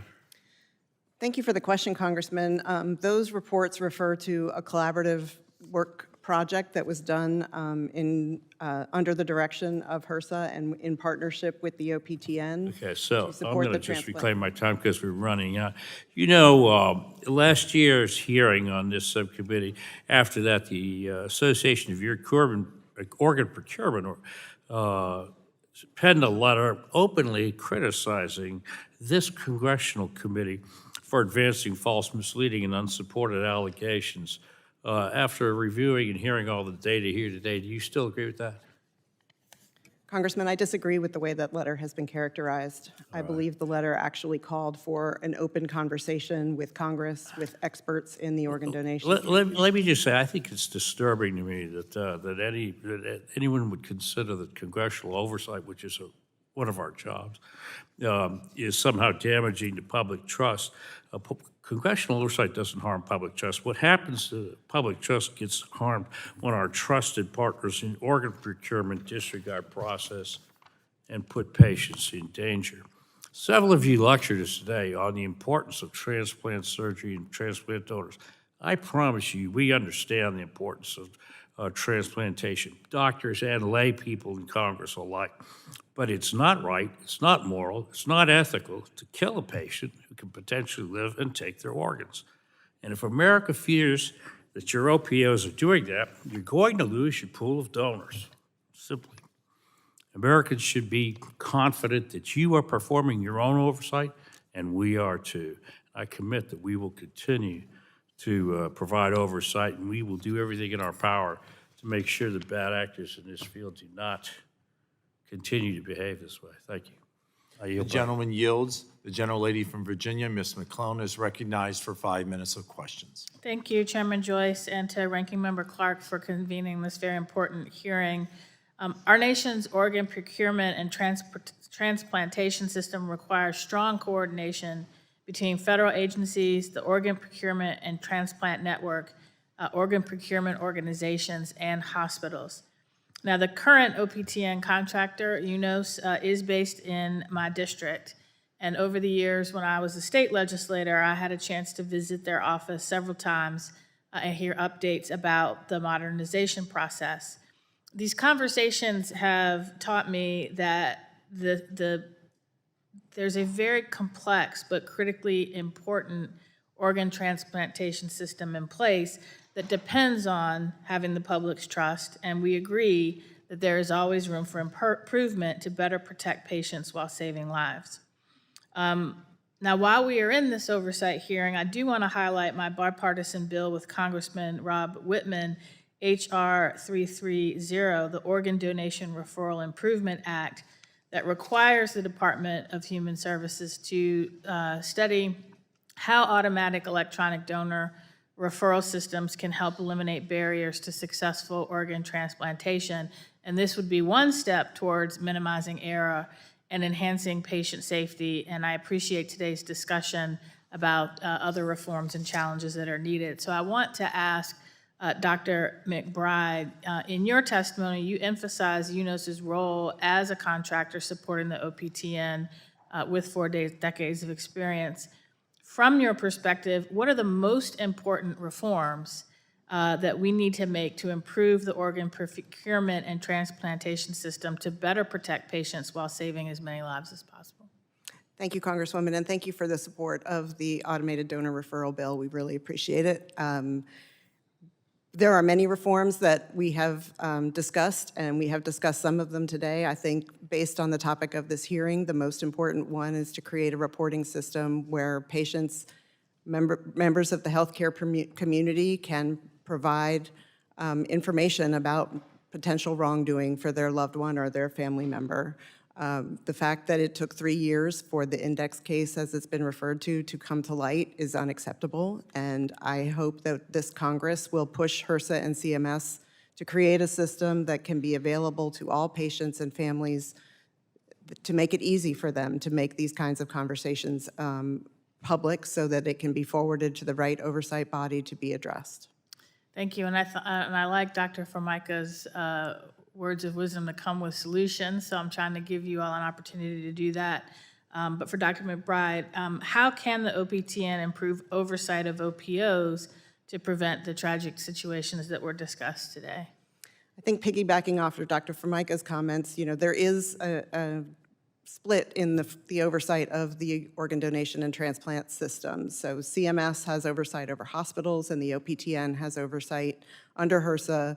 S2: Thank you for the question, Congressman. Those reports refer to a collaborative work project that was done under the direction of HRSA and in partnership with the OPTN.
S16: Okay, so
S2: to
S16: I'm
S2: support
S16: going to
S2: the
S16: just
S2: transplant.
S16: reclaim my time because we're running out. You know, last year's hearing on this subcommittee, after that, the Association of Organ Procurement penned a letter openly criticizing this congressional committee for advancing false, misleading, and unsupported allegations. After reviewing and hearing all the data here today, do you still agree with that?
S2: Congressman, I disagree with the way that letter has been characterized. I believe the letter actually called for an open conversation with Congress, with experts in the organ donation.
S16: Let me just say, I think it's disturbing to me that anyone would consider that congressional oversight, which is one of our jobs, is somehow damaging to public trust. Congressional oversight doesn't harm public trust. What happens to public trust gets harmed when our trusted partners in organ procurement disregard process and put patients in danger. Several of you lectured us today on the importance of transplant surgery and transplant donors. I promise you, we understand the importance of transplantation, doctors and lay people in Congress alike. But it's not right, it's not moral, it's not ethical to kill a patient who can potentially live and take their organs. And if America fears that your OPOs are doing that, you're going to lose your pool of donors, simply. Americans should be confident that you are performing your own oversight, and we are too. I commit that we will continue to provide oversight, and we will do everything in our power to make sure that bad actors in this field do not continue to behave this way. Thank you.
S1: The gentleman yields. The gentlelady from Virginia, Ms. McClone, is recognized for 5 minutes of questions.
S8: Thank you, Chairman Joyce, and to Ranking Member Clark for convening this very important hearing. Our nation's organ procurement and transplantation system requires strong coordination between federal agencies, the Organ Procurement and Transplant Network, organ procurement organizations, and hospitals. Now, the current OPTN contractor, UNOS, is based in my district. And over the years, when I was a state legislator, I had a chance to visit their office several times and hear updates about the modernization process. These conversations have taught me that there's a very complex but critically important organ transplantation system in place that depends on having the public's trust, and we agree that there is always room for improvement to better protect patients while saving lives. Now, while we are in this oversight hearing, I do want to highlight my bipartisan bill with Congressman Rob Whitman, H.R. 330, the Organ Donation Referral Improvement Act, that requires the Department of Human Services to study how automatic electronic donor referral systems can help eliminate barriers to successful organ transplantation. And this would be one step towards minimizing error and enhancing patient safety. And I appreciate today's discussion about other reforms and challenges that are needed. So I want to ask Dr. McBride, in your testimony, you emphasize UNOS's role as a contractor supporting the OPTN with 4 decades of experience. From your perspective, what are the most important reforms that we need to make to improve the organ procurement and transplantation system to better protect patients while saving as many lives as possible?
S2: Thank you, Congresswoman, and thank you for the support of the automated donor referral bill. We really appreciate it. There are many reforms that we have discussed, and we have discussed some of them today. I think based on the topic of this hearing, the most important one is to create a reporting system where patients, members of the healthcare community can provide information about potential wrongdoing for their loved one or their family member. The fact that it took 3 years for the index case, as it's been referred to come to light is unacceptable, and I hope that this Congress will push HRSA and CMS to create a system that can be available to all patients and families to make it easy for them to make these kinds of conversations public so that it can be forwarded to the right oversight body to be addressed.
S8: Thank you, and I like Dr. Formica's words of wisdom that come with solutions, so I'm trying to give you all an opportunity to do that. But for Dr. McBride, how can the OPTN improve oversight of OPOs to prevent the tragic situations that were discussed today?
S2: I think piggybacking off of Dr. Formica's comments, there is a split in the oversight of the organ donation and transplant systems. So CMS has oversight over hospitals, and the OPTN has oversight under HRSA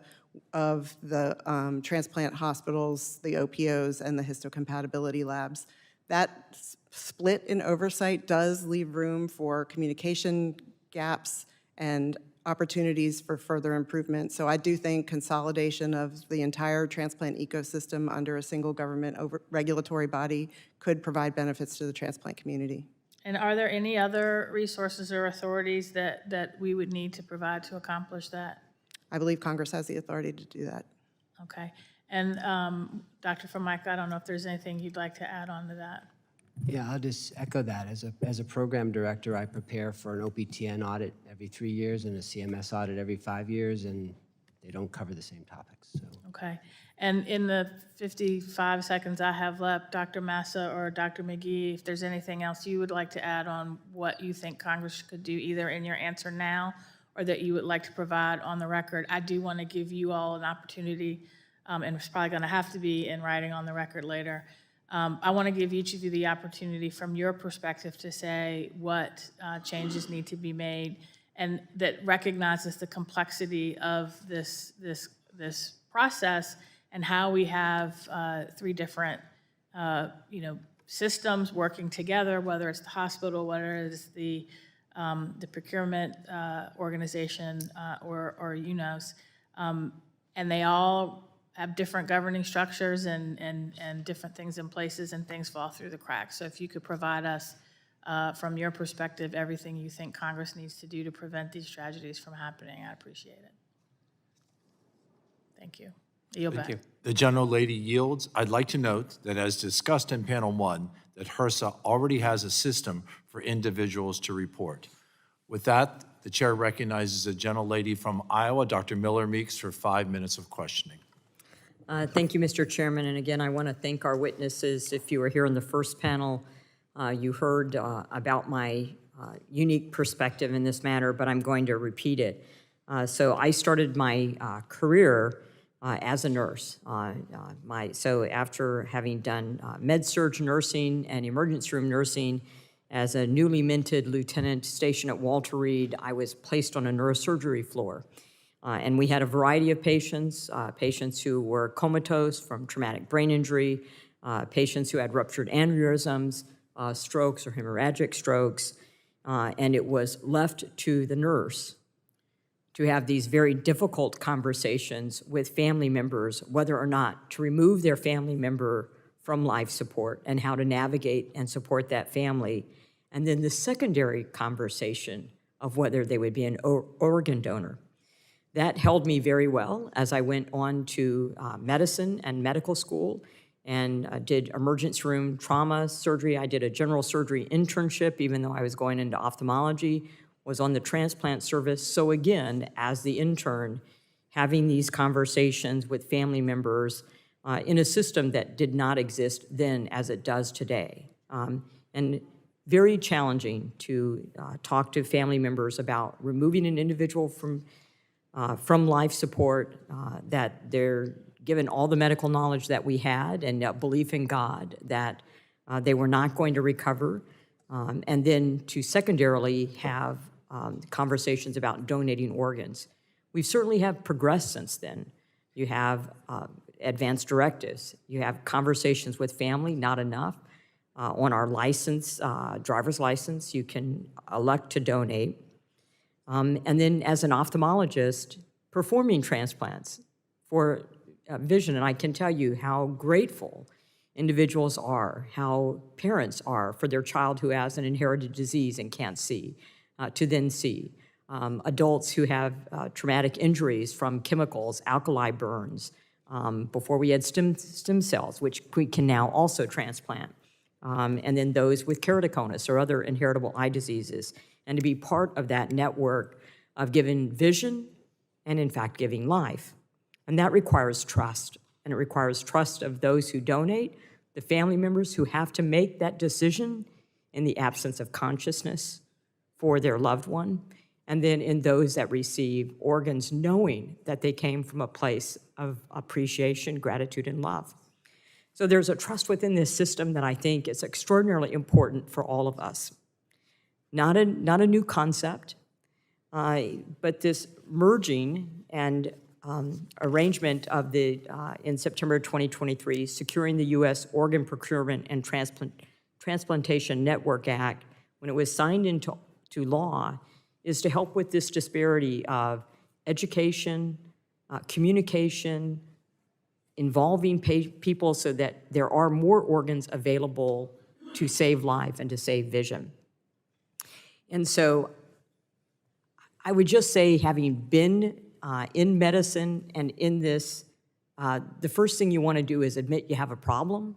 S2: of the transplant hospitals, the OPOs, and the histocompatibility labs. That split in oversight does leave room for communication gaps and opportunities for further improvement. So I do think consolidation of the entire transplant ecosystem under a single government regulatory body could provide benefits to the transplant community.
S8: And are there any other resources or authorities that we would need to provide to accomplish that?
S2: I believe Congress has the authority to do that.
S8: Okay. And Dr. Formica, I don't know if there's anything you'd like to add on to that.
S3: Yeah, I'll just echo that. As a program director, I prepare for an OPTN audit every 3 years and a CMS audit every 5 years, and they don't cover the same topics. So.
S8: Okay. And in the 55 seconds I have left, Dr. Massa or Dr. McGee, if there's anything else you would like to add on what you think Congress could do, either in your answer now or that you would like to provide on the record, I do want to give you all an opportunity, and it's probably going to have to be in writing on the record later. I want to give each of you the opportunity from your perspective to say what changes need to be made, and that recognizes the complexity of this process and how we have 3 different systems working together, whether it's the hospital, whether it's the procurement organization or UNOS, and they all have different governing structures and different things in places, and things fall through the cracks. So if you could provide us, from your perspective, everything you think Congress needs to do to prevent these tragedies from happening, I'd appreciate it. Thank you. Yield back.
S4: Thank you.
S1: The gentlelady yields. I'd like to note that as discussed in panel 1, that HRSA already has a system for individuals to report. With that, the chair recognizes the gentlelady from Iowa, Dr. Miller Meeks, for 5 minutes of questioning.
S20: Thank you, Mr. Chairman. And again, I want to thank our witnesses. If you were here in the first panel, you heard about my unique perspective in this matter, but I'm going to repeat it. So I started my career as a nurse. So after having done med-surg nursing and emergency room nursing, as a newly minted lieutenant stationed at Walter Reed, I was placed on a neurosurgery floor. And we had a variety of patients, patients who were comatose from traumatic brain injury, patients who had ruptured aneurysms, strokes or hemorrhagic strokes, and it was left to the nurse to have these very difficult conversations with family members, whether or not to remove their family member from life support and how to navigate and support that family. And then the secondary conversation of whether they would be an organ donor. That held me very well as I went on to medicine and medical school and did emergency room trauma surgery. I did a general surgery internship, even though I was going into ophthalmology, was on the transplant service. So again, as the intern, having these conversations with family members in a system that did not exist then as it does today. And very challenging to talk to family members about removing an individual from life support, that they're given all the medical knowledge that we had and belief in God that they were not going to recover, and then to secondarily have conversations about donating organs. We certainly have progressed since then. You have advanced directives. You have conversations with family, not enough. On our license, driver's license, you can elect to donate. And then as an ophthalmologist, performing transplants for vision. And I can tell you how grateful individuals are, how parents are for their child who has an inherited disease and can't see, to then see. Adults who have traumatic injuries from chemicals, alkali burns, before we had stem cells, which we can now also transplant. And then those with keratoconus or other inheritable eye diseases. And to be part of that network of giving vision and, in fact, giving life. And that requires trust. and it requires trust of those who donate, the family members who have to make that decision in the absence of consciousness for their loved one, and then in those that receive organs knowing that they came from a place of appreciation, gratitude, and love. So there's a trust within this system that I think is extraordinarily important for all of us. Not a new concept, but this merging and arrangement of the, in September 2023, securing the U.S. Organ Procurement and Transplantation Network Act, when it was signed into law, is to help with this disparity of education, communication, involving people so that there are more organs available to save life and to save vision. And so I would just say, having been in medicine and in this, the first thing you want to do is admit you have a problem,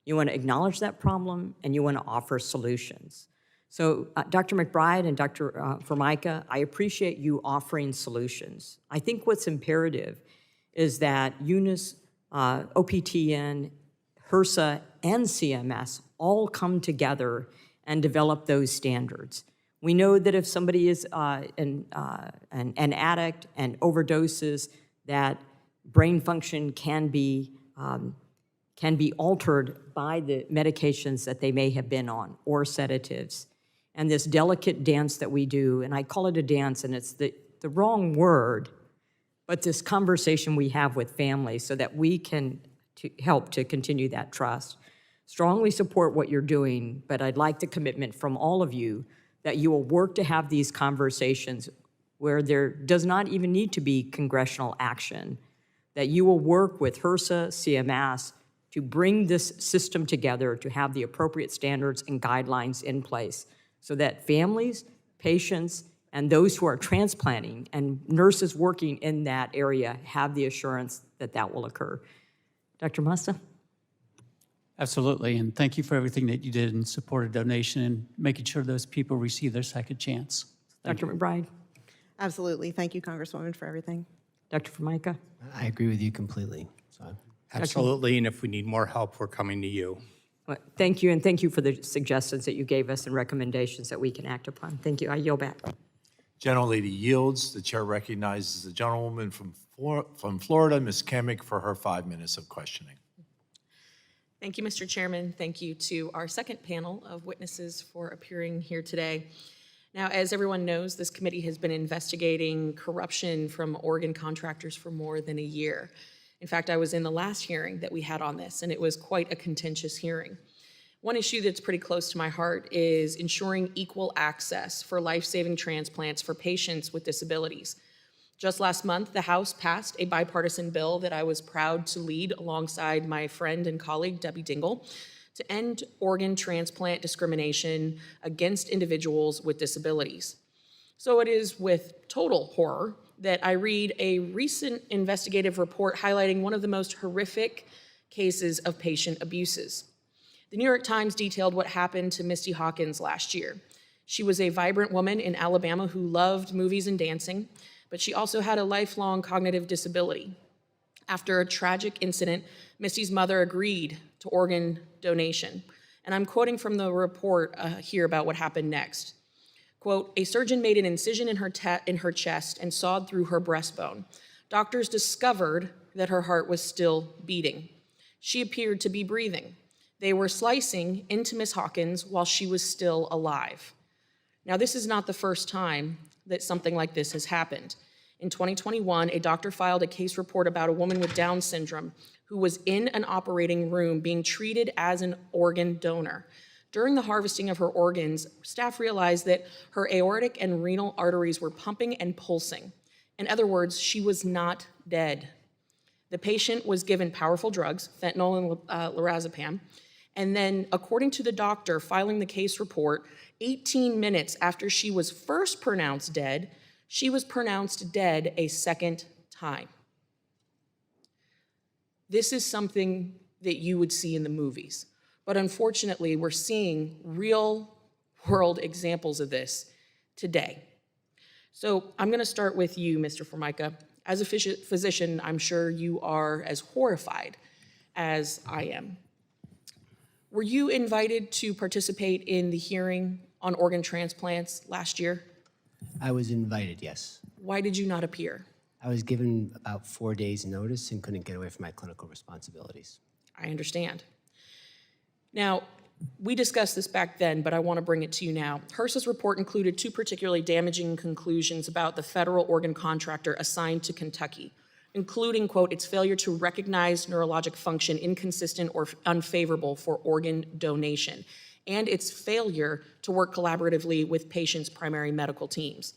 S20: you want to acknowledge that problem, and you want to offer solutions. So Dr. McBride and Dr. Formica, I appreciate you offering solutions. I think what's imperative is that UNIS, OPTN, HRSA, and CMS all come together and develop those standards. We know that if somebody is an addict and overdoses, that brain function can be altered by the medications that they may have been on or sedatives. And this delicate dance that we do, and I call it a dance, and it's the wrong word, but this conversation we have with families so that we can help to continue that trust. Strongly support what you're doing, but I'd like the commitment from all of you that you will work to have these conversations where there does not even need to be congressional action, that you will work with HRSA, CMS, to bring this system together to have the appropriate standards and guidelines in place so that families, patients, and those who are transplanting and nurses working in that area have the assurance that that will occur. Dr. Massa?
S22: Absolutely, and thank you for everything that you did in support of donation and making sure those people receive their second chance.
S20: Dr. McBride?
S2: Absolutely. Thank you, Congresswoman, for everything.
S20: Dr. Formica?
S3: I agree with you completely. So.
S4: Absolutely, and if we need more help, we're coming to you.
S20: Well, thank you, and thank you for the suggestions that you gave us and recommendations that we can act upon. Thank you. I yield back.
S1: Gentlelady yields. The chair recognizes the gentlewoman from Florida, Ms. Kemick, for her 5 minutes of questioning.
S14: Thank you, Mr. Chairman. Thank you to our second panel of witnesses for appearing here today. Now, as everyone knows, this committee has been investigating corruption from organ contractors for more than a year. In fact, I was in the last hearing that we had on this, and it was quite a contentious hearing. One issue that's pretty close to my heart is ensuring equal access for life-saving transplants for patients with disabilities. Just last month, the House passed a bipartisan bill that I was proud to lead alongside my friend and colleague, Debbie Dingell, to end organ transplant discrimination against individuals with disabilities. So it is with total horror that I read a recent investigative report highlighting one of the most horrific cases of patient abuses. The New York Times detailed what happened to Misty Hawkins last year. She was a vibrant woman in Alabama who loved movies and dancing, but she also had a lifelong cognitive disability. After a tragic incident, Misty's mother agreed to organ donation. And I'm quoting from the report here about what happened next. Quote, "A surgeon made an incision in her chest and sawed through her breastbone. Doctors discovered that her heart was still beating. She appeared to be breathing. They were slicing into Miss Hawkins while she was still alive." Now, this is not the first time that something like this has happened. In 2021, a doctor filed a case report about a woman with Down syndrome who was in an operating room being treated as an organ donor. During the harvesting of her organs, staff realized that her aortic and renal arteries were pumping and pulsing. In other words, she was not dead. The patient was given powerful drugs, fentanyl and lorazepam, and then, according to the doctor filing the case report, 18 minutes after she was first pronounced dead, she was pronounced dead a second time. This is something that you would see in the movies. But unfortunately, we're seeing real-world examples of this today. So I'm going to start with you, Mr. Formica. As a physician, I'm sure you are as horrified as I am. Were you invited to participate in the hearing on organ transplants last year?
S3: I was invited, yes.
S14: Why did you not appear?
S3: I was given about 4 days' notice and couldn't get away from my clinical responsibilities.
S14: I understand. Now, we discussed this back then, but I want to bring it to you now. HRSA's report included 2 particularly damaging conclusions about the federal organ contractor assigned to Kentucky, including, quote, its failure to recognize neurologic function inconsistent or unfavorable for organ donation, and its failure to work collaboratively with patients' primary medical teams.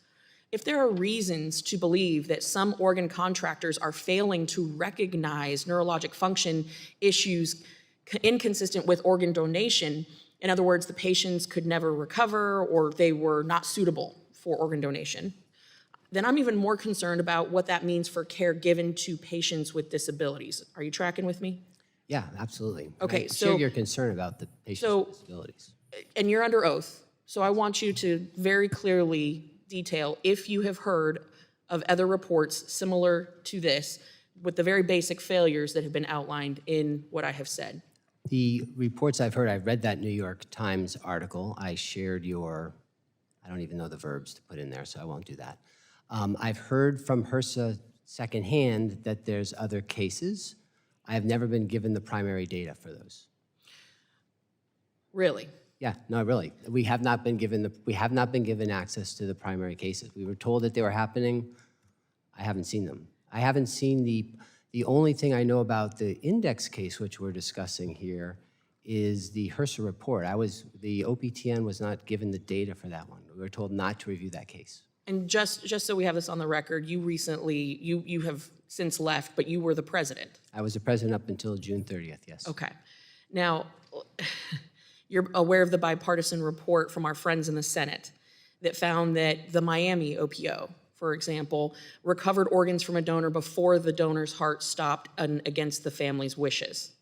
S14: If there are reasons to believe that some organ contractors are failing to recognize neurologic function issues inconsistent with organ donation, in other words, the patients could never recover or they were not suitable for organ donation, then I'm even more concerned about what that means for care given to patients with disabilities. Are you tracking with me?
S3: Yeah, absolutely.
S14: Okay,
S3: I
S14: so-
S3: share your concern about the patients with disabilities.
S14: And you're under oath, so I want you to very clearly detail if you have heard of other reports similar to this with the very basic failures that have been outlined in what I have said.
S3: The reports I've heard, I've read that New York Times article. I shared your, I don't even know the verbs to put in there, so I won't do that. I've heard from HRSA secondhand that there's other cases. I have never been given the primary data for those.
S14: Really?
S3: Yeah, no, really. We have not been given access to the primary cases. We were told that they were happening. I haven't seen them. I haven't seen the only thing I know about the index case, which we're discussing here, is the HRSA report. The OPTN was not given the data for that one. We were told not to review that case.
S14: And just so we have this on the record, you recently, you have since left, but you were the president.
S3: I was the president up until June 30th, yes.
S14: Okay. Now, you're aware of the bipartisan report from our friends in the Senate that found that the Miami OPO, for example, recovered organs from a donor before the donor's heart stopped against the family's wishes.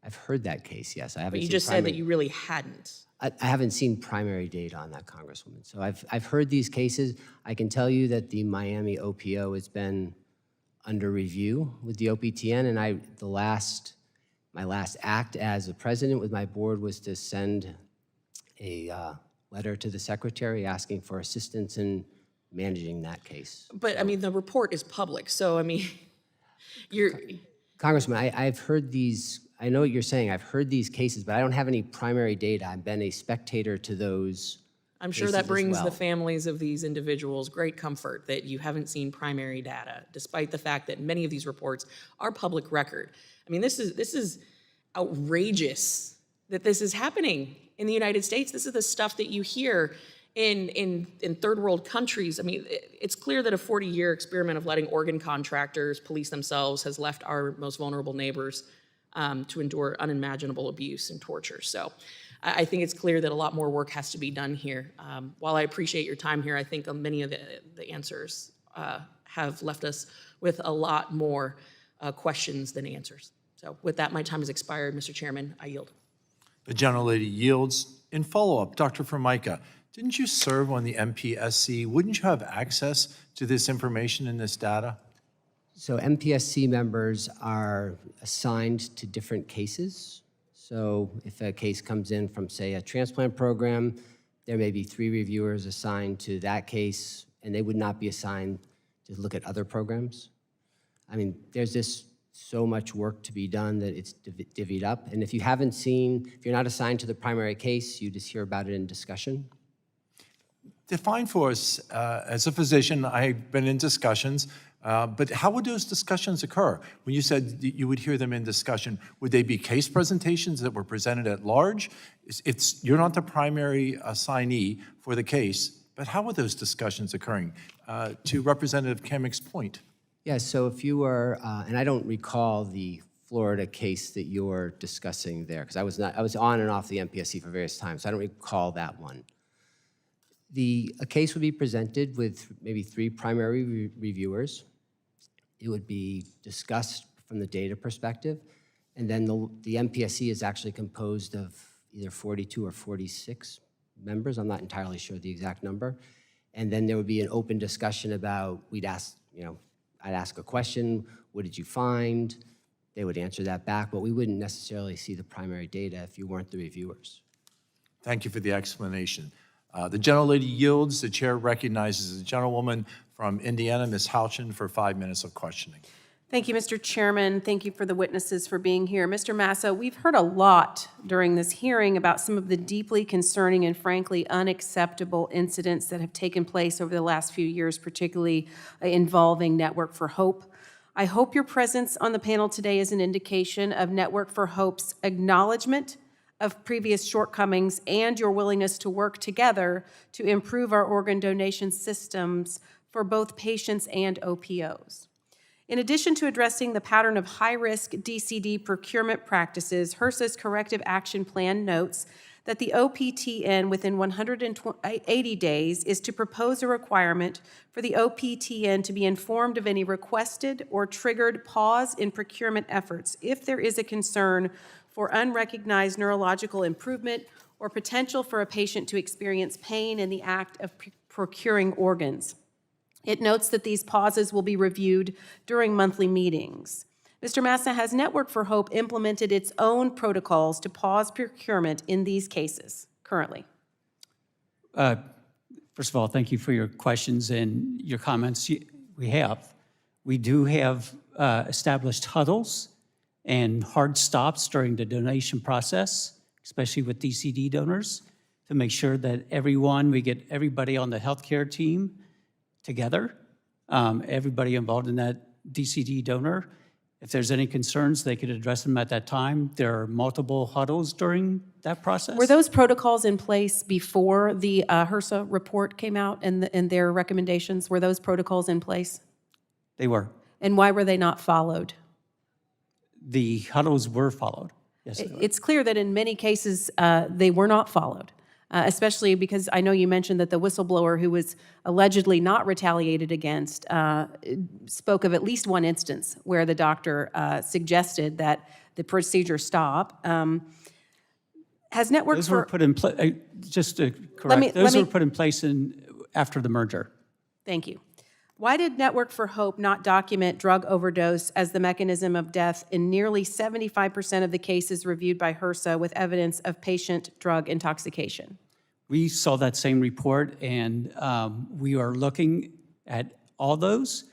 S3: I've heard that case, yes. I haven't
S14: But you
S3: seen
S14: just said
S3: primary-
S14: that you really hadn't.
S3: I haven't seen primary data on that, Congresswoman. So I've heard these cases. I can tell you that the Miami OPO has been under review with the OPTN, and my last act as a president with my board was to send a letter to the secretary asking for assistance in managing that case.
S14: But, I mean, the report is public, so, I mean, you're...
S3: Congressman, I've heard these, I know what you're saying, I've heard these cases, but I don't have any primary data. I've been a spectator to those
S14: I'm sure
S3: cases
S14: that
S3: as
S14: brings
S3: well.
S14: the families of these individuals great comfort that you haven't seen primary data, despite the fact that many of these reports are public record. I mean, this is outrageous that this is happening in the United States. This is the stuff that you hear in third world countries. I mean, it's clear that a 40-year experiment of letting organ contractors police themselves has left our most vulnerable neighbors to endure unimaginable abuse and torture. So I think it's clear that a lot more work has to be done here. While I appreciate your time here, I think many of the answers have left us with a lot more questions than answers. So with that, my time has expired. Mr. Chairman, I yield.
S1: The gentlelady yields. In follow-up, Dr. Formica, didn't you serve on the MPSC? Wouldn't you have access to this information and this data?
S3: So MPSC members are assigned to different cases. So if a case comes in from, say, a transplant program, there may be 3 reviewers assigned to that case, and they would not be assigned to look at other programs. I mean, there's just so much work to be done that it's divvied up. And if you're not assigned to the primary case, you just hear about it in discussion.
S1: Define for us, as a physician, I've been in discussions, but how would those discussions occur? When you said you would hear them in discussion, would they be case presentations that were presented at large? You're not the primary assignee for the case, but how are those discussions occurring? To Representative Kamick's point.
S3: Yeah, so if you were, and I don't recall the Florida case that you're discussing there, because I was on and off the MPSC for various times, so I don't recall that one. A case would be presented with maybe 3 primary reviewers. It would be discussed from the data perspective, and then the MPSC is actually composed of either 42 or 46 members. I'm not entirely sure the exact number. And then there would be an open discussion about, we'd ask, I'd ask a question, what did you find? They would answer that back, but we wouldn't necessarily see the primary data if you weren't the reviewers.
S1: Thank you for the explanation. The gentlelady yields. The chair recognizes the gentlewoman from Indiana, Ms. Houchin, for 5 minutes of questioning.
S19: Thank you, Mr. Chairman. Thank you for the witnesses for being here. Mr. Massa, we've heard a lot during this hearing about some of the deeply concerning and frankly unacceptable incidents that have taken place over the last few years, particularly involving Network for Hope. I hope your presence on the panel today is an indication of Network for Hope's acknowledgement of previous shortcomings and your willingness to work together to improve our organ donation systems for both patients and OPOs. In addition to addressing the pattern of high-risk DCD procurement practices, HRSA's Corrective Action Plan notes that the OPTN within 180 days is to propose a requirement for the OPTN to be informed of any requested or triggered pause in procurement efforts if there is a concern for unrecognized neurological improvement or potential for a patient to experience pain in the act of procuring organs. It notes that these pauses will be reviewed during monthly meetings. Mr. Massa, has Network for Hope implemented its own protocols to pause procurement in these cases currently?
S22: First of all, thank you for your questions and your comments. We have. We do have established huddles and hard stops during the donation process, especially with DCD donors, to make sure that we get everybody on the healthcare team together, everybody involved in that DCD donor. If there's any concerns, they could address them at that time. There are multiple huddles during that process.
S19: Were those protocols in place before the HRSA report came out and their recommendations? Were those protocols in place?
S22: They were.
S19: And why were they not followed?
S22: The huddles were followed. Yes, they were.
S19: It's clear that in many cases they were not followed. Especially because I know you mentioned that the whistleblower who was allegedly not retaliated against spoke of at least one instance where the doctor suggested that the procedure stop. Has Network
S22: Those
S19: for...
S22: were put in place, just to correct, those were put in place after the merger.
S19: Thank you. Why did Network for Hope not document drug overdose as the mechanism of death in nearly 75% of the cases reviewed by HRSA with evidence of patient drug intoxication?
S22: We saw that same report, and we are looking at all those,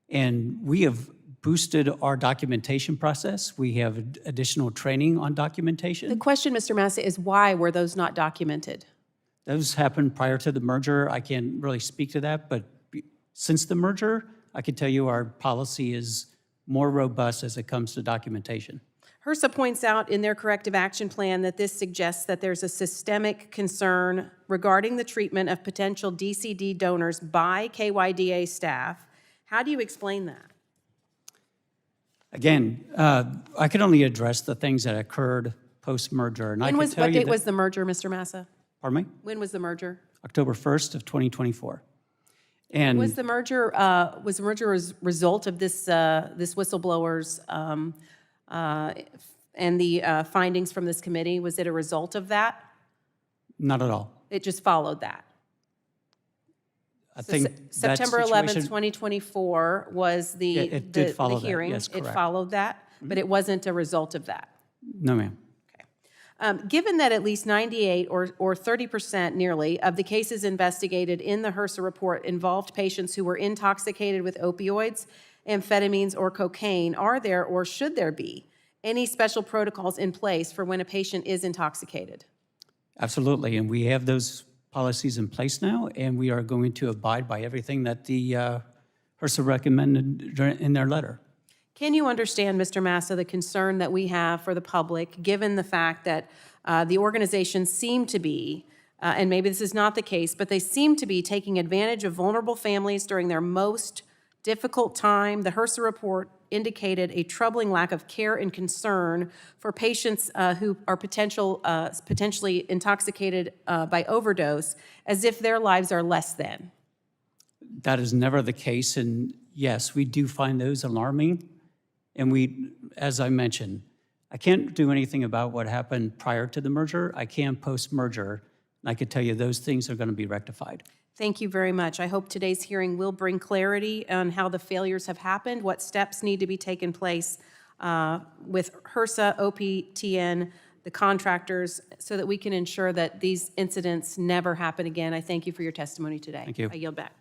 S22: and we have boosted our documentation process. We have additional training on documentation.
S19: The question, Mr. Massa, is why were those not documented?
S22: Those happened prior to the merger. I can't really speak to that, but since the merger, I can tell you our policy is more robust as it comes to documentation.
S19: HRSA points out in their corrective action plan that this suggests that there's a systemic concern regarding the treatment of potential DCD donors by KYDA staff. How do you explain that?
S22: Again, I can only address the things that occurred post-merger. And
S19: What date was the merger, Mr. Massa?
S22: Pardon me?
S19: When was the merger?
S22: October 1st of 2024. And
S19: Was the merger a result of this whistleblower's and the findings from this committee? Was it a result of that?
S22: Not at all.
S19: It just followed that?
S22: I think
S19: September 11th, 2024 was the
S22: follow that.
S19: hearing.
S22: Yes,
S19: It
S22: correct.
S19: followed that, but it wasn't a result of that.
S22: No, ma'am.
S19: Given that at least 98 or 30% nearly of the cases investigated in the HRSA report involved patients who were intoxicated with opioids, amphetamines, or cocaine, are there or should there be any special protocols in place for when a patient is intoxicated?
S22: Absolutely, and we have those policies in place now, and we are going to abide by everything that the HRSA recommended in their letter.
S19: Can you understand, Mr. Massa, the concern that we have for the public, given the fact that the organizations seem to be, and maybe this is not the case, but they seem to be taking advantage of vulnerable families during their most difficult time? The HRSA report indicated a troubling lack of care and concern for patients who are potentially intoxicated by overdose, as if their lives are less than.
S22: That is never the case, and yes, we do find those alarming. And we, as I mentioned, I can't do anything about what happened prior to the merger. I can post-merger, and I could tell you those things are going to be rectified.
S19: Thank you very much. I hope today's hearing will bring clarity on how the failures have happened, what steps need to be taken place with HRSA, OPTN, the contractors, so that we can ensure that these incidents never happen again. I thank you for your testimony today.
S22: Thank you.
S19: I yield back.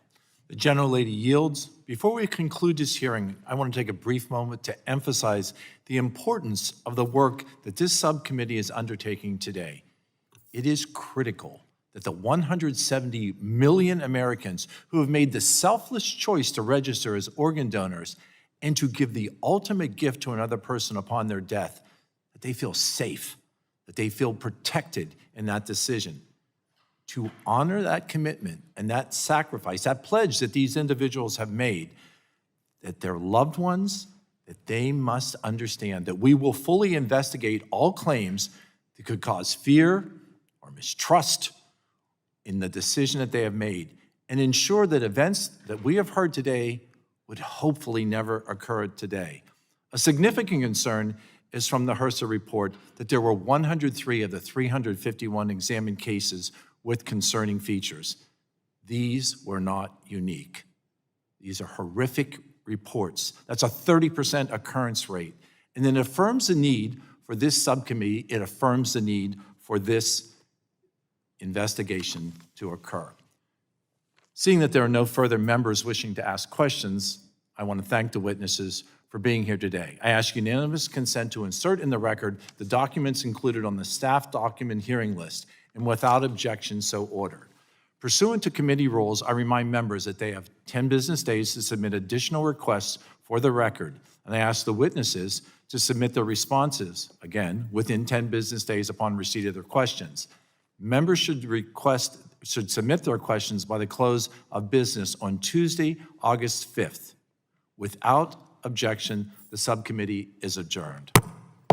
S1: The gentlelady yields. Before we conclude this hearing, I want to take a brief moment to emphasize the importance of the work that this subcommittee is undertaking today. It is critical that the 170 million Americans who have made the selfless choice to register as organ donors and to give the ultimate gift to another person upon their death, that they feel safe, that they feel protected in that decision. To honor that commitment and that sacrifice, that pledge that these individuals have made, that their loved ones, that they must understand that we will fully investigate all claims that could cause fear or mistrust in the decision that they have made and ensure that events that we have heard today would hopefully never occur today. A significant concern is from the HRSA report that there were 103 of the 351 examined cases with concerning features. These were not unique. These are horrific reports. That's a 30% occurrence rate. And it affirms the need for this subcommittee, it affirms the need for this investigation to occur. Seeing that there are no further members wishing to ask questions, I want to thank the witnesses for being here today. I ask unanimous consent to insert in the record the documents included on the staff document hearing list, and without objection, so ordered. Pursuant to committee rules, I remind members that they have 10 business days to submit additional requests for the record, and I ask the witnesses to submit their responses, again, within 10 business days upon receipt of their questions. Members should submit their questions by the close of business on Tuesday, August 5th. Without objection, the subcommittee is adjourned.